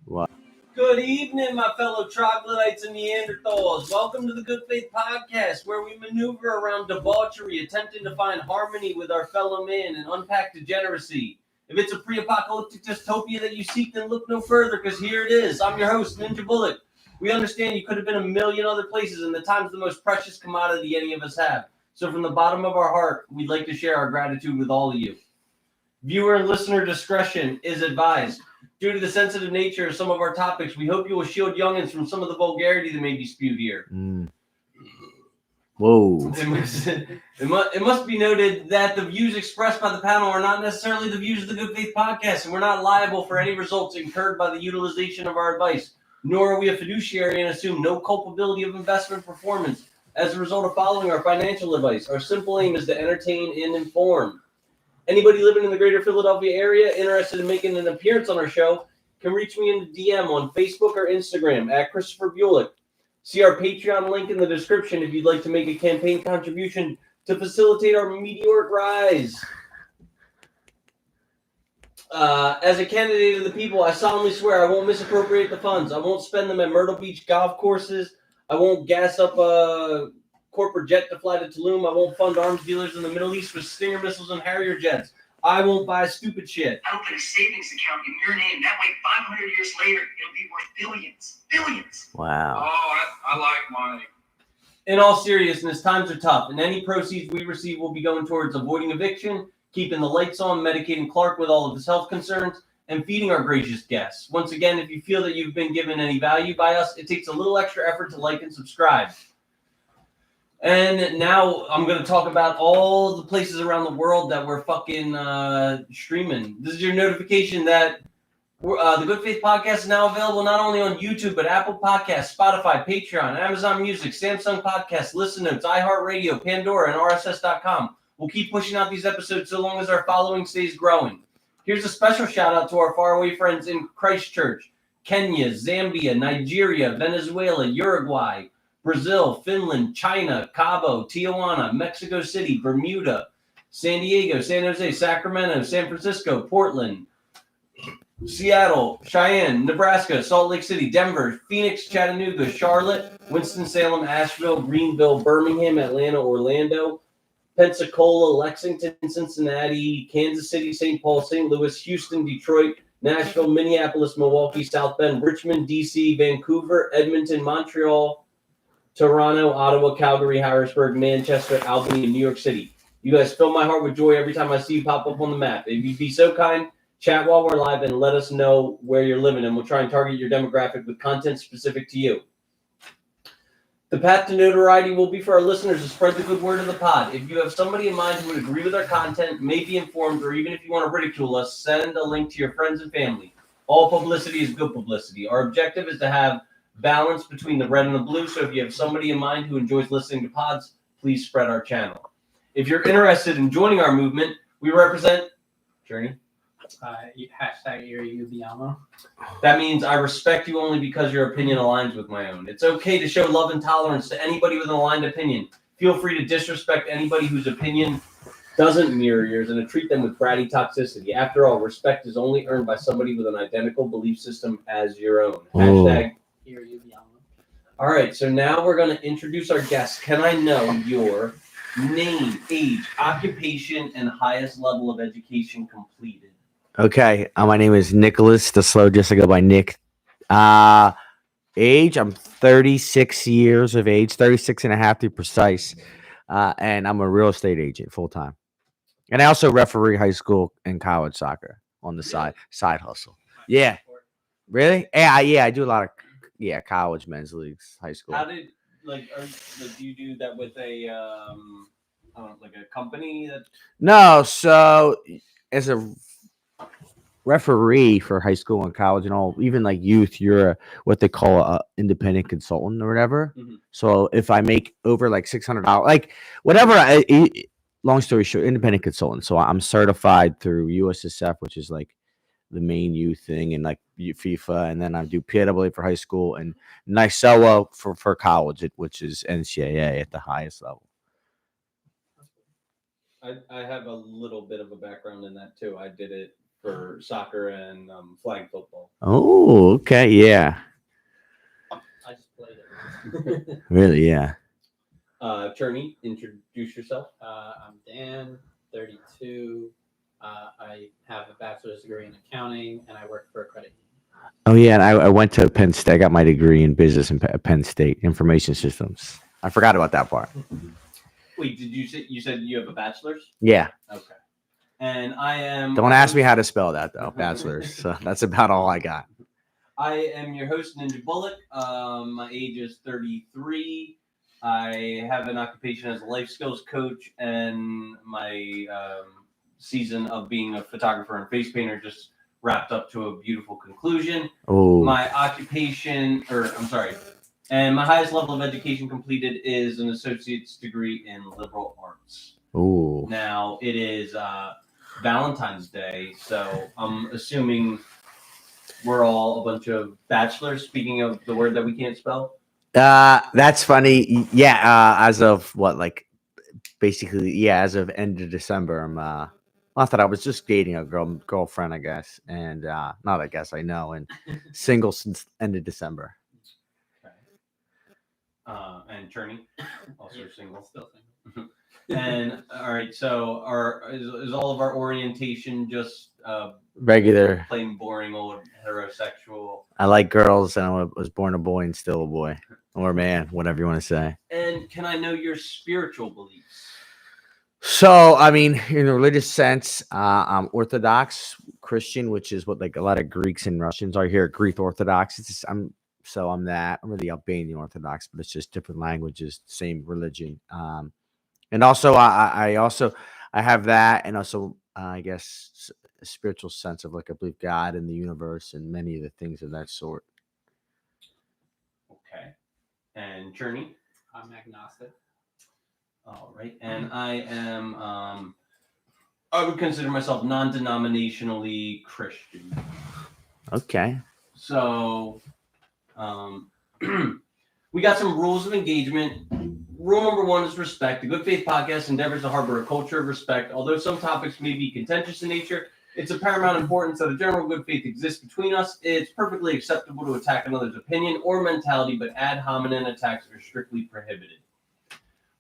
What? Good evening, my fellow troglodytes and Neanderthals. Welcome to the Good Faith Podcast, where we maneuver around debauchery, attempting to find harmony with our fellow man and unpack degeneracy. If it's a pre-apocalyptic dystopia that you seek, then look no further, because here it is. I'm your host, Ninja Bullet. We understand you could have been a million other places, and the time's the most precious commodity any of us have. So from the bottom of our heart, we'd like to share our gratitude with all of you. Viewer and listener discretion is advised. Due to the sensitive nature of some of our topics, we hope you will shield youngins from some of the vulgarity that may be spewed here. Whoa. It must be noted that the views expressed by the panel are not necessarily the views of the Good Faith Podcast, and we're not liable for any results incurred by the utilization of our advice, nor are we a fiduciary and assume no culpability of investment performance as a result of following our financial advice. Our simple aim is to entertain and inform. Anybody living in the greater Philadelphia area interested in making an appearance on our show can reach me in the DM on Facebook or Instagram at Christopher Bulick. See our Patreon link in the description if you'd like to make a campaign contribution to facilitate our meteoric rise. As a candidate of the people, I solemnly swear I won't misappropriate the funds. I won't spend them at Myrtle Beach golf courses. I won't gas up a corporate jet to fly to Tulum. I won't fund arms dealers in the Middle East with Stinger missiles and Harrier jets. I won't buy stupid shit. I'll open a savings account in your name. That way, 500 years later, it'll be worth billions. Billions. Wow. Oh, I like money. In all seriousness, times are tough, and any proceeds we receive will be going towards avoiding eviction, keeping the lights on, medicating Clark with all of his health concerns, and feeding our gracious guests. Once again, if you feel that you've been given any value by us, it takes a little extra effort to like and subscribe. And now I'm going to talk about all the places around the world that we're fucking streaming. This is your notification that the Good Faith Podcast is now available not only on YouTube, but Apple Podcasts, Spotify, Patreon, Amazon Music, Samsung Podcasts, Listen Notes, iHeartRadio, Pandora, and RSS.com. We'll keep pushing out these episodes so long as our following stays growing. Here's a special shout out to our faraway friends in Christchurch, Kenya, Zambia, Nigeria, Venezuela, Uruguay, Brazil, Finland, China, Cabo, Tijuana, Mexico City, Bermuda, San Diego, San Jose, Sacramento, San Francisco, Portland, Seattle, Cheyenne, Nebraska, Salt Lake City, Denver, Phoenix, Chattanooga, Charlotte, Winston-Salem, Asheville, Greenville, Birmingham, Atlanta, Orlando, Pensacola, Lexington, Cincinnati, Kansas City, St. Paul, St. Louis, Houston, Detroit, Nashville, Minneapolis, Milwaukee, South Bend, Richmond, D.C., Vancouver, Edmonton, Montreal, Toronto, Ottawa, Calgary, Harrisburg, Manchester, Albany, and New York City. You guys fill my heart with joy every time I see you pop up on the map. If you'd be so kind, chat while we're live and let us know where you're living, and we'll try and target your demographic with content specific to you. The path to notoriety will be for our listeners to spread the good word of the pod. If you have somebody in mind who would agree with our content, may be informed, or even if you want to ridicule us, send a link to your friends and family. All publicity is good publicity. Our objective is to have balance between the red and the blue, so if you have somebody in mind who enjoys listening to pods, please spread our channel. If you're interested in joining our movement, we represent Journey. Hashtag #EriaUBiamo. That means I respect you only because your opinion aligns with my own. It's okay to show love and tolerance to anybody with an aligned opinion. Feel free to disrespect anybody whose opinion doesn't mirror yours and to treat them with bratty toxicity. After all, respect is only earned by somebody with an identical belief system as your own. Hashtag All right, so now we're going to introduce our guests. Can I know your name, age, occupation, and highest level of education completed? Okay. My name is Nicholas, the slow just to go by Nick. Age, I'm 36 years of age, 36 and a half to be precise. And I'm a real estate agent full time. And I also referee high school and college soccer on the side hustle. Yeah. Really? Yeah, I do a lot of college, men's leagues, high school. How did do you do that with a like a company that? No, so as a referee for high school and college and all, even like youth, you're what they call a independent consultant or whatever. Mm-hmm. So if I make over like $600, like whatever, long story short, independent consultant. So I'm certified through USSF, which is like the main youth thing, and like FIFA, and then I do PAA for high school and NYSEWA for college, which is NCAA at the highest level. I have a little bit of a background in that too. I did it for soccer and flag football. Oh, okay, yeah, I just played it. really, yeah. Turney, introduce yourself. I'm Dan, 32. I have a bachelor's degree in accounting, and I work for a credit union. Oh yeah, and I went to Penn State. I got my degree in business in Penn State, information systems. I forgot about that part. Wait, did you said you have a bachelor's? Yeah, Okay. And I am. don't ask me how to spell that though. Bachelor's. So that's about all I got. I am your host, Ninja Bullock. My age is 33. I have an occupation as a life skills coach, and my season of being a photographer and face painter just wrapped up to a beautiful conclusion. Oh, My occupation, and my highest level of education completed is an associate's degree in liberal arts. oh. Now, it is Valentine's Day, so I'm assuming we're all a bunch of bachelors, speaking of the word that we can't spell. That's funny. Yeah, as of what, like, basically, yeah, as of end of December, I'm I thought I was just dating a girlfriend, I guess, and not I guess I know, and single since end of December. Okay. And Cherney, also single. Still single. And all right, so is all of our orientation just Regular. plain boring old heterosexual? I like girls, and I was born a boy and still a boy, or a man, whatever you want to say. And can I know your spiritual beliefs? So, I mean, in a religious sense, I'm Orthodox Christian, which is what like a lot of Greeks and Russians are here. Greek Orthodox. I'm that. I'm really Albanian Orthodox, but it's just different languages, same religion. And also, I have that, and also I guess a spiritual sense of like I believe God and the universe and many of the things of that sort. Okay. And Cherney? I'm agnostic. All right. And I am, I would consider myself non-denominationally Christian. Okay. So, we got some rules of engagement. Rule number 1 is respect. The Good Faith Podcast endeavors to harbor a culture of respect. Although some topics may be contentious in nature, it's of paramount importance that a general good faith exists between us. It's perfectly acceptable to attack another's opinion or mentality, but ad hominem attacks are strictly prohibited.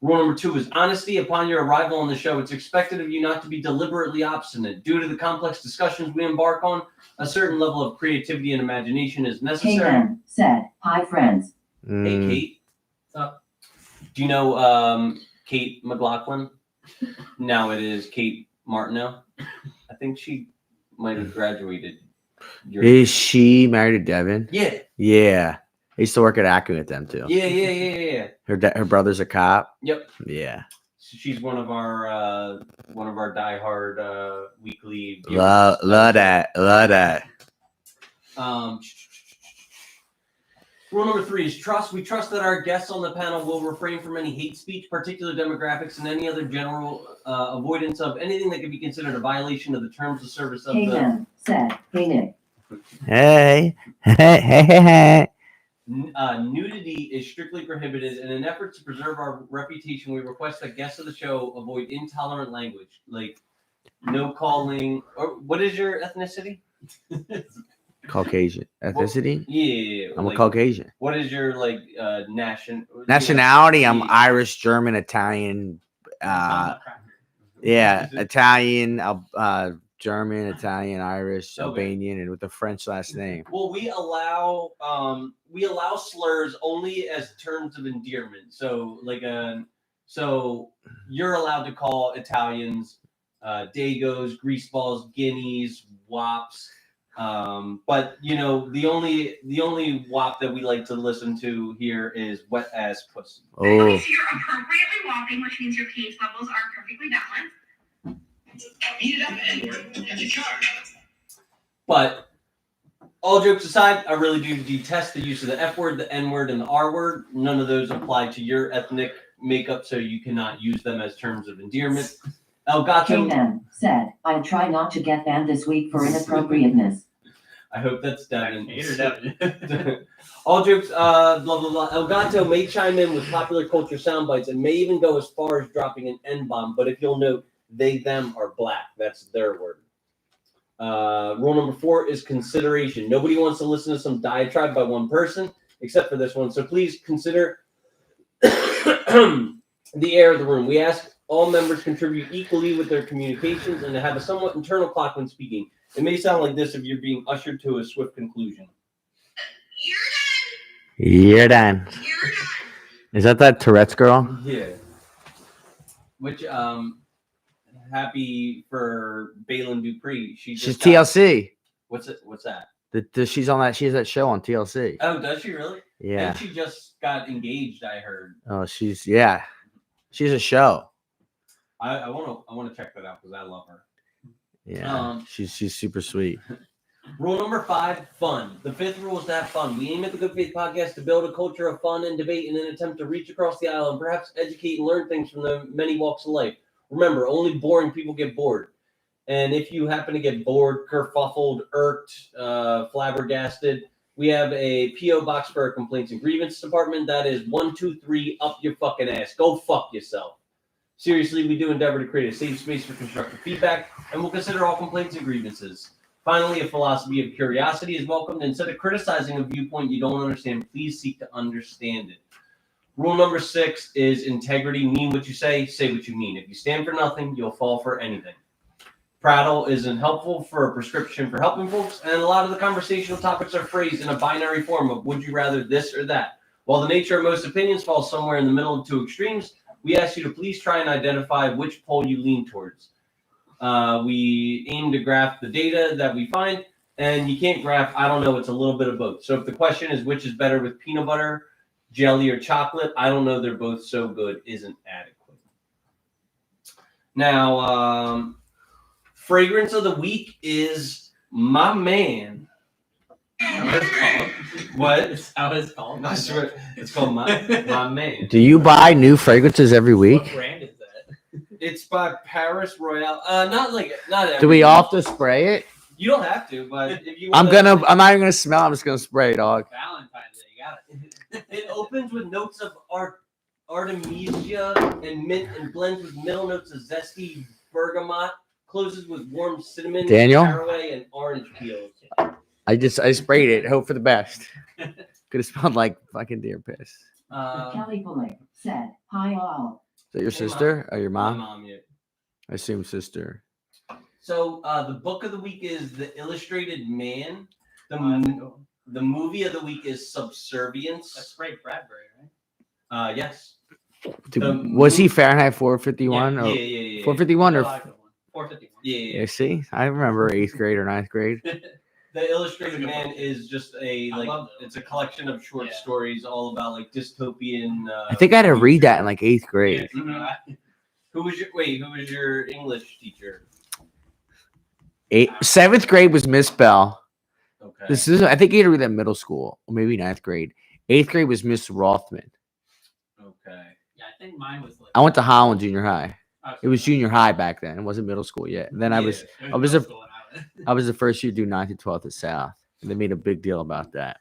Rule number 2 is honesty. Upon your arrival on the show, it's expected of you not to be deliberately obstinate. Due to the complex discussions we embark on, a certain level of creativity and imagination is necessary. K-Man said, hi friends. Hey, Kate. What's up? Do you know Kate McLaughlin? Now it is Kate Martineau. I think she might have graduated. Is she married to Devin? Yeah. Yeah. I used to work at Acme with them too. Yeah. Her brother's a cop. Yep. Yeah. She's one of our diehard weekly viewers. Love that. Rule number 3 is trust. We trust that our guests on the panel will refrain from any hate speech, particular demographics, and any other general avoidance of anything that could be considered a violation of the terms of service of K-Man said, hey Nick. Hey. Nudity is strictly prohibited. In an effort to preserve our reputation, we request that guests of the show avoid intolerant language, like no calling. Or what is your ethnicity? Caucasian ethnicity. Yeah, I'm a Caucasian. What is your Nationality? I'm Irish, German, Italian. Italian, German, Italian, Irish, Okay. Albanian, and with a French last name. Well, we allow slurs only as terms of endearment. So so you're allowed to call Italians Dagos, greaseballs, guineas, wops. But the only wop that we like to listen to here is wet ass pussy. Oh, So you're appropriately whopping, which means your pH levels are perfectly balanced. Beat it up, N-word. Get your charge. But all jokes aside, I really do detest the use of the F word, the N word, and the R word. None of those apply to your ethnic makeup, so you cannot use them as terms of endearment. Elgato. K-Man said, I try not to get banned this week for inappropriateness. I hope that's Devin. Kate or Devin? All jokes, blah, blah, blah. Elgato may chime in with popular culture sound bites and may even go as far as dropping an N-bomb, but if you'll note, they, them are black. That's their word. Rule number 4 is consideration. Nobody wants to listen to some diatribe by one person, except for this one. So please consider the air of the room. We ask all members contribute equally with their communications and to have a somewhat internal clock when speaking. It may sound like this if you're being ushered to a swift conclusion. You're done. You're done. Is that Tourette's girl? Yeah. Which, happy for Balin Dupree. She's just got- TLC. What's that? She's on that. She has that show on TLC. Oh, does she really? Yeah. And she just got engaged, I heard. Oh, she's a show. I want to check that out because I love her. Yeah. She's super sweet. Rule number 5, fun. The 5th rule is to have fun. We aim at the Good Faith Podcast to build a culture of fun and debate in an attempt to reach across the aisle and perhaps educate and learn things from the many walks of life. Remember, only boring people get bored. And if you happen to get bored, kerfuffled, irked, flabbergasted, we have a P.O. box for our complaints and grievance department. That is 123 up your fucking ass. Go fuck yourself. Seriously, we do endeavor to create a safe space for constructive feedback, and we'll consider all complaints and grievances. Finally, a philosophy of curiosity is welcomed. Instead of criticizing a viewpoint you don't understand, please seek to understand it. Rule number 6 is integrity. Mean what you say what you mean. If you stand for nothing, you'll fall for anything. Prattle isn't helpful for a prescription for helping folks, and a lot of the conversational topics are phrased in a binary form of would you rather this or that. While the nature of most opinions falls somewhere in the middle of 2 extremes, we ask you to please try and identify which pole you lean towards. We aim to graph the data that we find, and you can't graph, I don't know, it's a little bit of both. So if the question is which is better with peanut butter, jelly, or chocolate, I don't know, they're both so good isn't adequate. Now, fragrance of the week is my man. What? It's how it's called. I swear, it's called my man. Do you buy new fragrances every week? What brand is that? It's by Paris Royale. Not every Do we week. all have to spray it? You don't have to, but if you I'm wanna- not even gonna smell. I'm just gonna spray, dog. Valentine's Day, you got it. It opens with notes of artemisia and mint and blends with middle notes of zesty bergamot. Closes with warm cinnamon, Daniel? caraway, and orange peels. I sprayed it. Hope for the best. Could have smelled like fucking deer piss. Kelly Bullock said, "Hi all." Is that your Hey, sister or your My mom? mom, yeah. I assume sister. So the book of the week is The Illustrated Man. That's The movie of the week is Subservience. Ray Bradbury, right? Yes. Dude, was he Fahrenheit 451 Yeah, or yeah. 451 I or? like that one. 451. Yeah. Yeah, see, I remember 8th grade or 9th grade. The Illustrated Man is just I love it. it's a collection of short Yeah. stories all about like dystopian. I think I had to read that in like 8th grade. Who was your English teacher? 7th grade was Miss Bell. Okay. I think you had to read that in middle school or maybe 9th grade. 8th grade was Miss Rothman. Okay. Yeah, I think mine was like. I went to Holland Junior High. Oh, It was junior high back then. It wasn't middle school yet. And then I was It I was middle a- school when I went. I was the first year to do 9th to 12th at South. And they made a big deal about that.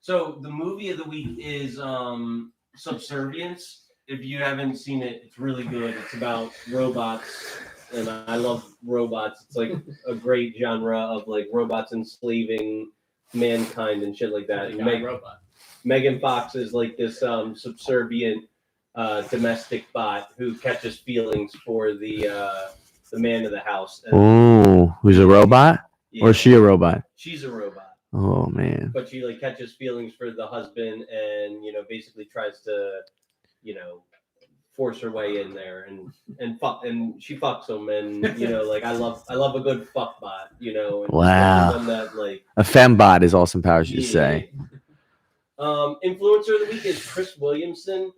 So the movie of the week is Subservience. If you haven't seen it, it's really good. It's about robots, and I love robots. It's like a great genre of like robots enslaving mankind and shit like that. The guy robot. Megan Megan Fox is like this subservient domestic bot who catches feelings for the man of the house. And, Oh, who's a robot? yeah, Or is she a robot? she's a robot. Oh man. But she like catches feelings for the husband and basically tries to force her way in there and fuck, and she fucks him, and like I love a good fuck bot, and Wow. one that like A fembot is Austin Powers, you say. Influencer of the week is Chris Williamson.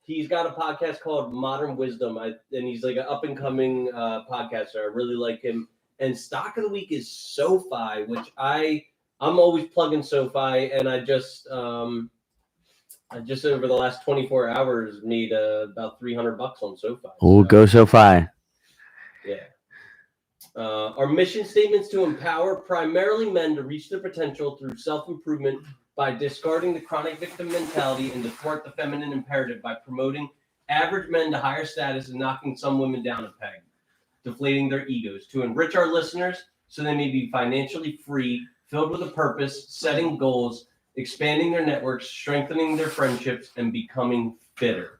He's got a podcast called Modern Wisdom, and he's like an up and coming podcaster. I really like him. And stock of the week is SoFi, which I'm always plugging SoFi, and I just over the last 24 hours made about $300 on SoFi. Oh, So, go SoFi. yeah. Our mission statements to empower primarily men to reach their potential through self-improvement by discarding the chronic victim mentality and to thwart the feminine imperative by promoting average men to higher status and knocking some women down a peg, deflating their egos. To enrich our listeners, so they may be financially free, filled with a purpose, setting goals, expanding their networks, strengthening their friendships, and becoming fitter.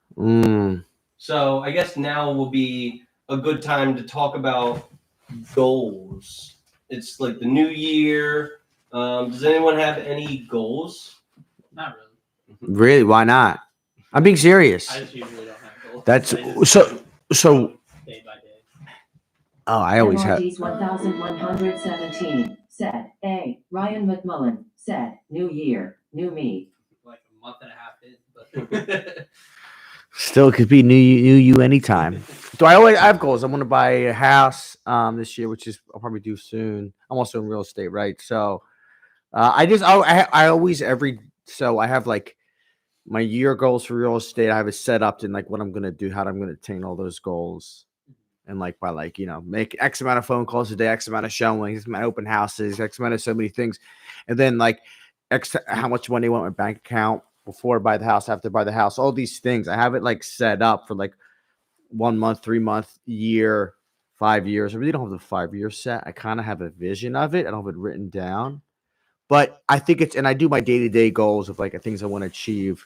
So I guess now will be a good time to talk about goals. It's like the new year. Does anyone have any goals? Not really. Really? Why not? I'm being serious. I just usually don't have goals. That's I just so. day by day. Oh, I always have. MRD's 1117 said, A. Ryan McMullen said, New Year, new me. Like a month and a half in, but Still could be new you anytime. So I have goals. I want to buy a house this year, which is I'll probably do soon. I'm also in real estate, right? So I always so I have like my year goals for real estate. I have it set up in like what I'm gonna do, how I'm gonna attain all those goals. And like by like, make X amount of phone calls a day, X amount of showings, X amount of open houses, X amount of so many things. And then like X how much money I want in my bank account before I buy the house, after I buy the house, all these things. I have it like set up for like 1 month, 3 month, year, 5 years. I really don't have the 5 year set. I kind of have a vision of it. I don't have it written down. But I think and I do my day-to-day goals of like things I want to achieve.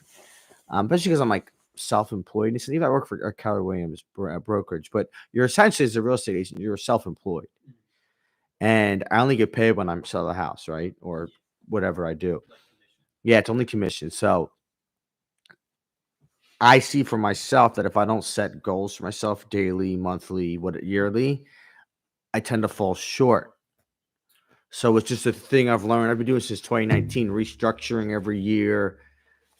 Especially because I'm like self-employed. And even I work for Keller Williams brokerage, but you're essentially as a real estate agent, you're self-employed. And I only get paid when I'm selling a house, right? Or whatever I do. Yeah, it's only commission. So I see for myself that if I don't set goals for myself daily, monthly, yearly, I tend to fall short. So it's just a thing I've learned. I've been doing since 2019, restructuring every year,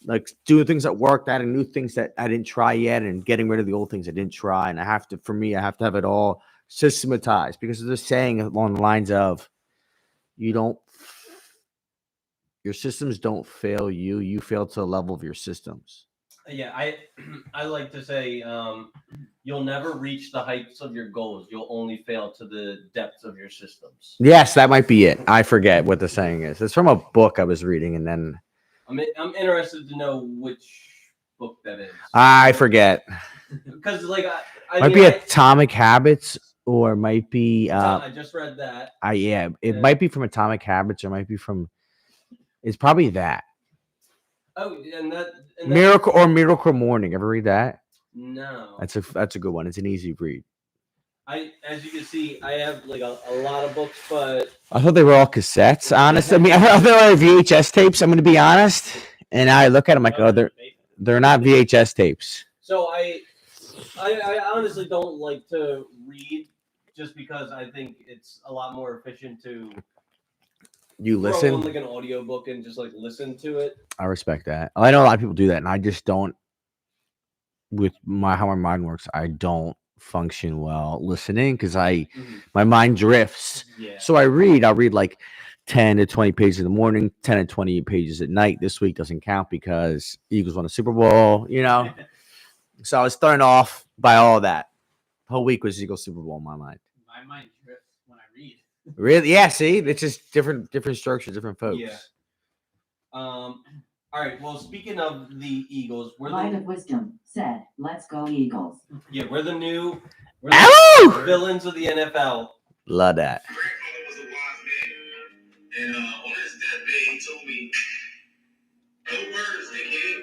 like doing things that worked, adding new things that I didn't try yet, and getting rid of the old things I didn't try. And I have to have it all systematized, because there's a saying along the lines of your systems don't fail you. You fail to the level of your systems. Yeah, I like to say you'll never reach the heights of your goals. You'll only fail to the depths of your systems. Yes, that might be it. I forget what the saying is. It's from a book I was reading, and then I'm interested to know which book that is. I forget. Because like might be Atomic Habits, or might be I just read that. It might be from Atomic Habits, or might be from. It's probably that. Oh, and Miracle Morning. Ever read that? No. That's a good one. It's an easy read. As you can see, I have like a lot of books, but I thought they were all cassettes. Honestly, I mean, I thought they were VHS tapes. I'm going to be honest, and I look at them like, oh, they're not VHS tapes. So I honestly don't like to read, just because I think it's a lot more efficient to. You listen? Throw on like an audiobook and just like listen to it. I respect that. I know a lot of people do that, and I just don't. With how my mind works, I don't function well listening, because my mind drifts. Yeah. So I'll read like 10 to 20 pages in the morning, 10 to 20 pages at night. This week doesn't count because Eagles won a Super Bowl, So I was thrown off by all that. The whole week was Eagles Super Bowl in my mind. My mind drifts when I read. Really? Yeah, see? It's just different structures, different folks. Yeah. All right. Well, speaking of the Eagles, Light of Wisdom said, let's go Eagles. Yeah, we're the villains of the NFL. Love that. My grandfather was a wise man, and on his deathbed, he told me, "No words, dickhead.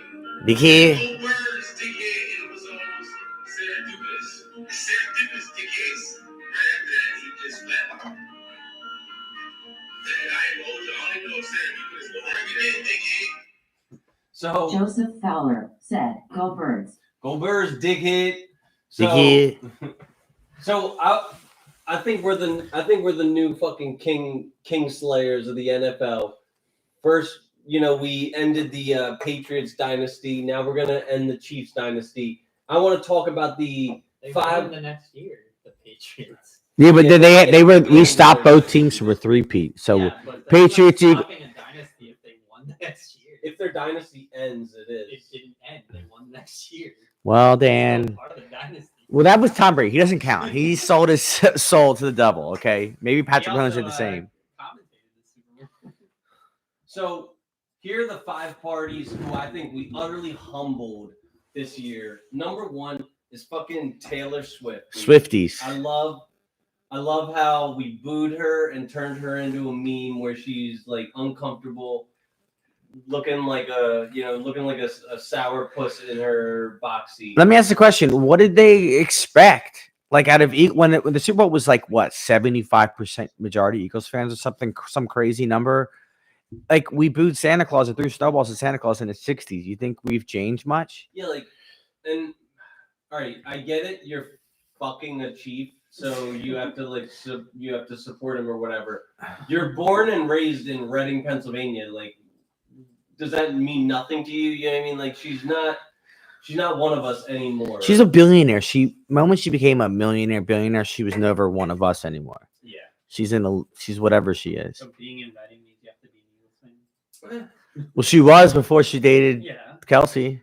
Dickhead. No words, dickhead." And it was almost serendipitous. Serendipitous, dickheads. Right after that, he just left. I ain't hold you. I don't even know if serendipitous, but bring it in, dickhead. So Joseph Fowler said, go Birds. Go Birds, dickhead. Dickhead. So I think we're the new fucking king slayers of the NFL. First, we ended the Patriots dynasty. Now we're gonna end the Chiefs dynasty. I want to talk about the They five won the next year, the Patriots. Yeah, but we stopped both teams from a three-peat. So Yeah, but that's Patriots, not stopping a dynasty if they won the next year. If their dynasty ends, it It is. didn't end. They won next year. well, Still Dan. part of the dynasty. Well, that was Tom Brady. He doesn't count. He sold his soul to the devil. Okay, maybe Patrick Mahomes did the same. Commentated the Super Bowl. So here are the 5 parties who I think we utterly humbled this year. Number 1 is fucking Taylor Swift. Dude. Swifties. I love I love how we booed her and turned her into a meme where she's like uncomfortable, looking like a sour puss in her box seat. Let me ask the question: what did they expect? Like out of when the Super Bowl was like what 75% majority Eagles fans or something, some crazy number. Like we booed Santa Claus and threw snowballs at Santa Claus in the '60s. You think we've changed much? Yeah, like, and all right, I get it. You're fucking a chief, so you have to you have to support him or whatever. You're born and raised in Reading, Pennsylvania. Like, does that mean nothing to you? You know what I mean? Like, she's not one of us anymore. She's a billionaire. Moment she became a billionaire, she was never one of us anymore. Yeah. She's whatever she is. So being in Reading means you have to be an Eagles fan. Well, she was before she dated Yeah. Kelsey.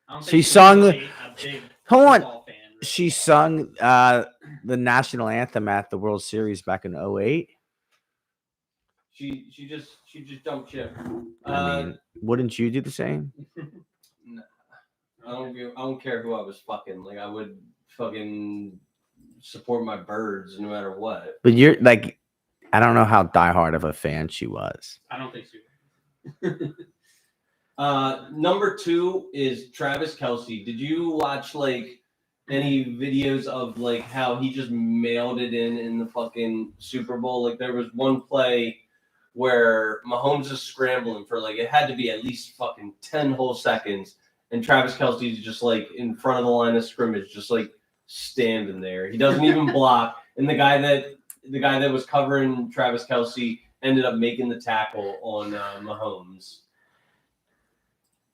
I don't think She she's sung. really a big Hold on. football fan, really. She sung the national anthem at the World Series back in 2008. She just jumped ship. I mean, wouldn't you do the same? No, I don't care who I was fucking. Like, I would fucking support my birds no matter what. But you're like, I don't know how diehard of a fan she was. I don't think she Number 2 is Travis Kelce. Did you watch like any videos of like how he just mailed it in the fucking Super Bowl? Like there was one play where Mahomes is scrambling for like it had to be at least fucking 10 whole seconds, and Travis Kelce's just like in front of the line of scrimmage, just like standing there. He doesn't even block, and the guy that was covering Travis Kelce ended up making the tackle on Mahomes.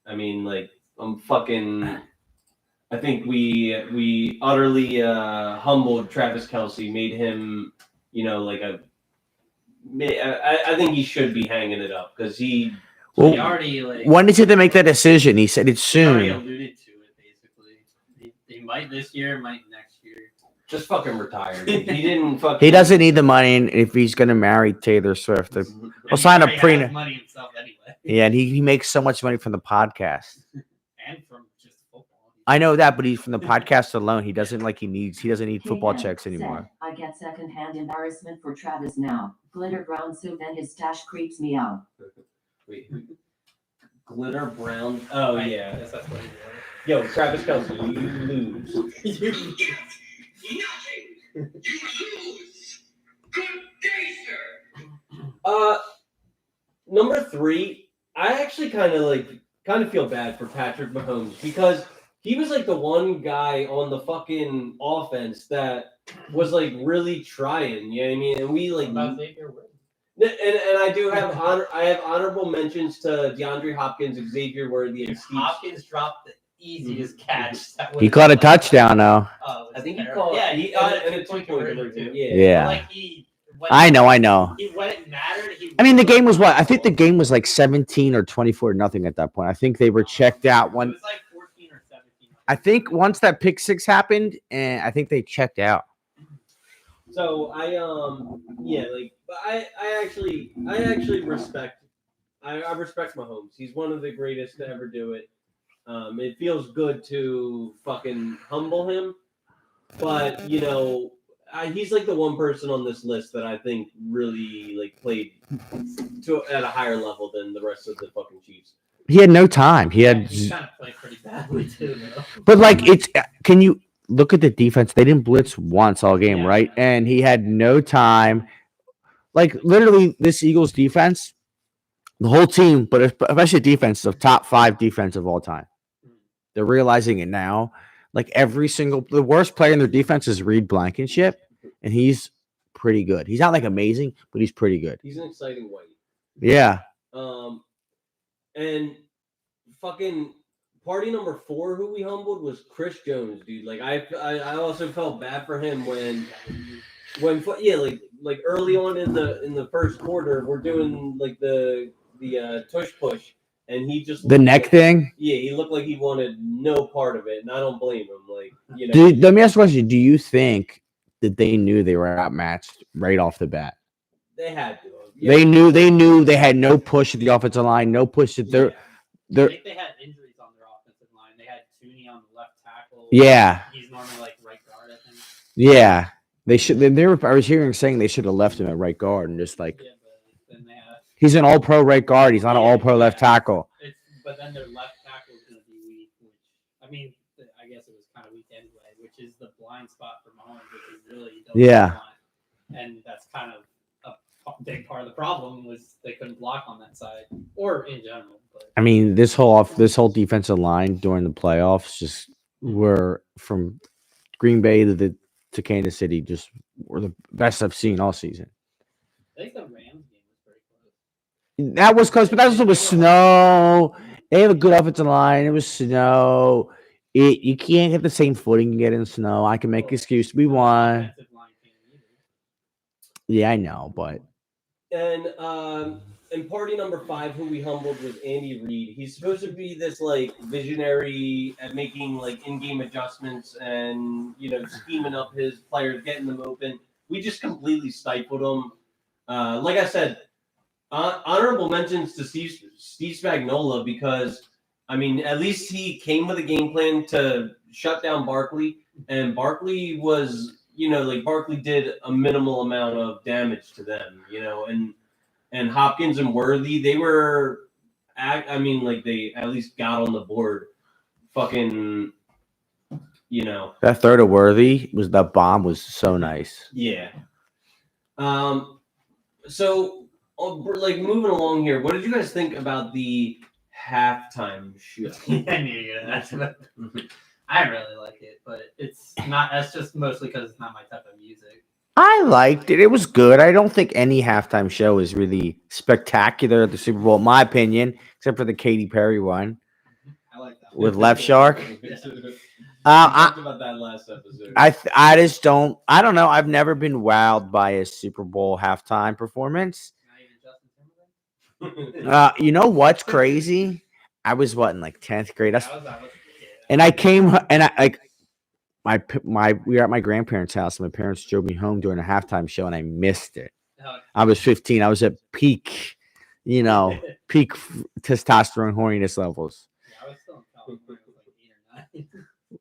I mean, like, I think we utterly humbled Travis Kelce, made him, like I think he should be hanging it up because he already when did they make that decision? He said it's he already soon. alluded to it basically. He might this year, might next year. just fucking retired. He didn't fucking. He doesn't need the money, and if he's going to marry Taylor Swift, he'll sign a He prenup. has money himself anyway. Yeah, and he makes so much money from the podcast. And from just football. I know that, but he's from the podcast alone. He doesn't he doesn't need football KM checks said, anymore. I get secondhand embarrassment for Travis now. Glitter brown suit and his stash creeps me out. Wait, glitter brown. Oh I yeah. guess that's what he Yo, Travis Kelce, you lose. did. Nothing. You lose. Good day, sir. Number 3, I actually kind of feel bad for Patrick Mahomes because he was like the one guy on the fucking offense that was like really trying. You know what I mean? And we like. About Xavier Woods. And I do have honorable mentions to DeAndre Hopkins, Xavier Worthy, and Steve. Hopkins dropped the easiest catch. That He caught a touchdown though. Oh, I think he terrible. called. Yeah, he got it and at a 2-point 2-point conversion conversion. too. Yeah. Yeah. Like when I know. when it mattered, I mean, the game was what? I think the game was like 17 or 24-0 at that point. I think they were checked out It when. was like 14 or 17. I think once that pick 6 happened, and I think they checked out. So I actually respect Mahomes. He's one of the greatest to ever do it. It feels good to fucking humble him, but he's like the one person on this list that I think really like played at a higher level than the rest of the fucking Chiefs. He had no time. He had, He kind of played pretty badly too, though. but like can you look at the defense? They didn't blitz once all game, Yeah. right? And he had no time. Like literally, this Eagles defense, the whole team, but especially defense, the top 5 defense of all time. They're realizing it now. Like the worst player in their defense is Reed Blankenship, and he's pretty good. He's not like amazing, but he's pretty good. He's an exciting white. Yeah. And fucking party number 4 who we humbled was Chris Jones, dude. Like I also felt bad for him when like early on in the first quarter we're doing like the tush push, and he just The neck thing. Yeah, he looked like he wanted no part of it, and I don't blame him. Like Dude, let me ask you a question. Do you think that they knew they were outmatched right off the bat? they had to. They knew they had no push at the offensive line, no push at their. I think they had injuries on their offensive line. They had Tooney on the left tackle. Yeah. He's normally like right guard, I think. Yeah. They should. They were. I was hearing saying they should have left him at right guard and just like Yeah, but then they have. he's an All-Pro right guard. He's not an All-Pro left tackle. But then their left tackle is going to be weak, which I mean, I guess it was kind of weak anyway, which is the blind spot for Mahomes, which is really you don't want. And that's kind of a big part of the problem was they couldn't block on that side or in general. But I mean, this whole defensive line during the playoffs just were from Green Bay to Kansas City just were the best I've seen all season. I think the Rams game was pretty close. That was close, but that also was snow. They have a good offensive line. It was snow. You can't get the same footing you get in snow. I can make excuse. We won. Offensive line can't either. Yeah, I know, but And party number 5, who we humbled, was Andy Reid. He's supposed to be this like visionary at making like in-game adjustments and scheming up his players, getting them open. We just completely stifled him. Like I said, honorable mentions to Steve Spagnuolo because I mean at least he came with a game plan to shut down Barkley, and Barkley was Barkley did a minimal amount of damage to them, and Hopkins and Worthy, they were, they at least got on the board. Fucking, that third of Worthy that bomb was so nice. Yeah. So, moving along here, what did you guys think about the halftime show? I knew you were gonna ask. I really like it, but it's not. That's just mostly because it's not my type of music. I liked it. It was good. I don't think any halftime show is really spectacular at the Super Bowl, in my opinion, except for the Katy Perry one. I like that with Left Shark. We talked about that last episode. I just don't. I don't know. I've never been wowed by a Super Bowl halftime performance. You know what's crazy? I was in like 10th grade. And I came and we were at my grandparents' house and my parents drove me home during a halftime show and I missed it. I was 15. I was at peak testosterone horniness levels. Yeah, I was still in college when I was like 8 or 9.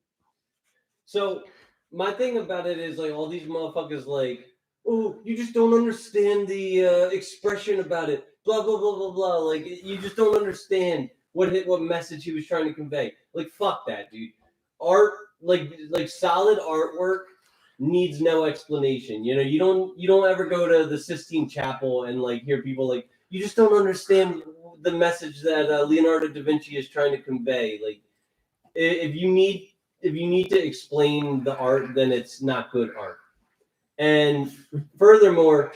So my thing about it is all these motherfuckers oh, you just don't understand the expression about it. Blah blah blah blah blah. You just don't understand what message he was trying to convey. Fuck that, dude. Art, solid artwork needs no explanation. You don't ever go to the Sistine Chapel and hear people you just don't understand the message that Leonardo da Vinci is trying to convey. If you need to explain the art, then it's not good art. And furthermore,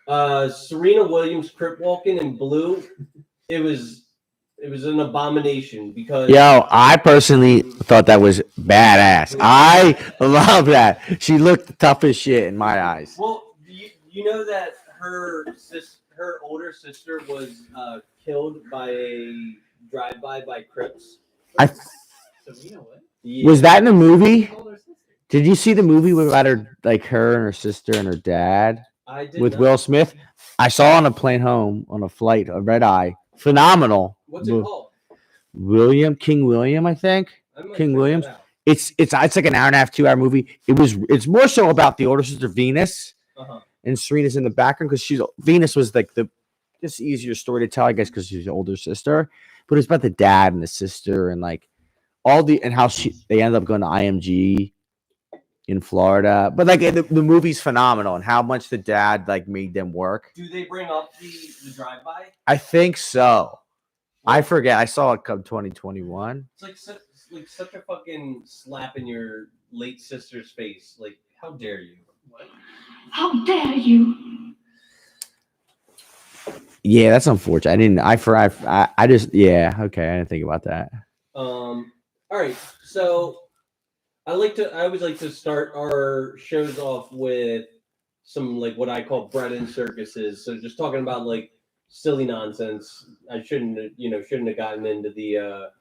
Serena Williams crip walking in blue, it was an abomination because I personally thought that was badass. I love that. She looked tough as shit in my eyes. Well, you know that her older sister was killed by a drive-by by Crips. Serena what? Yeah. Was that in the movie? Did you see the movie about her, her and her sister and her dad I did with not. Will Smith? I saw on a plane home on a flight, a red eye. Phenomenal. What's it called? King William, I think. I might King check Williams. that out. It's like an hour and a half, 2 hour movie. It's more so about the older sister Venus, and Serena's in the background because Venus was the just easier story to tell, I guess, because she's the older sister. But it's about the dad and the sister and and how they end up going to IMG in Florida. But the movie's phenomenal and how much the dad made them work. Do they bring up the drive-by? I think so. I forget. I saw it come 2021. It's such a fucking slap in your late sister's face. How dare you? What? How dare you? Yeah, that's unfortunate. I just okay. I didn't think about that. All right. So I always like to start our shows off with some what I call bread and circuses. So just talking about silly nonsense. I shouldn't have gotten into the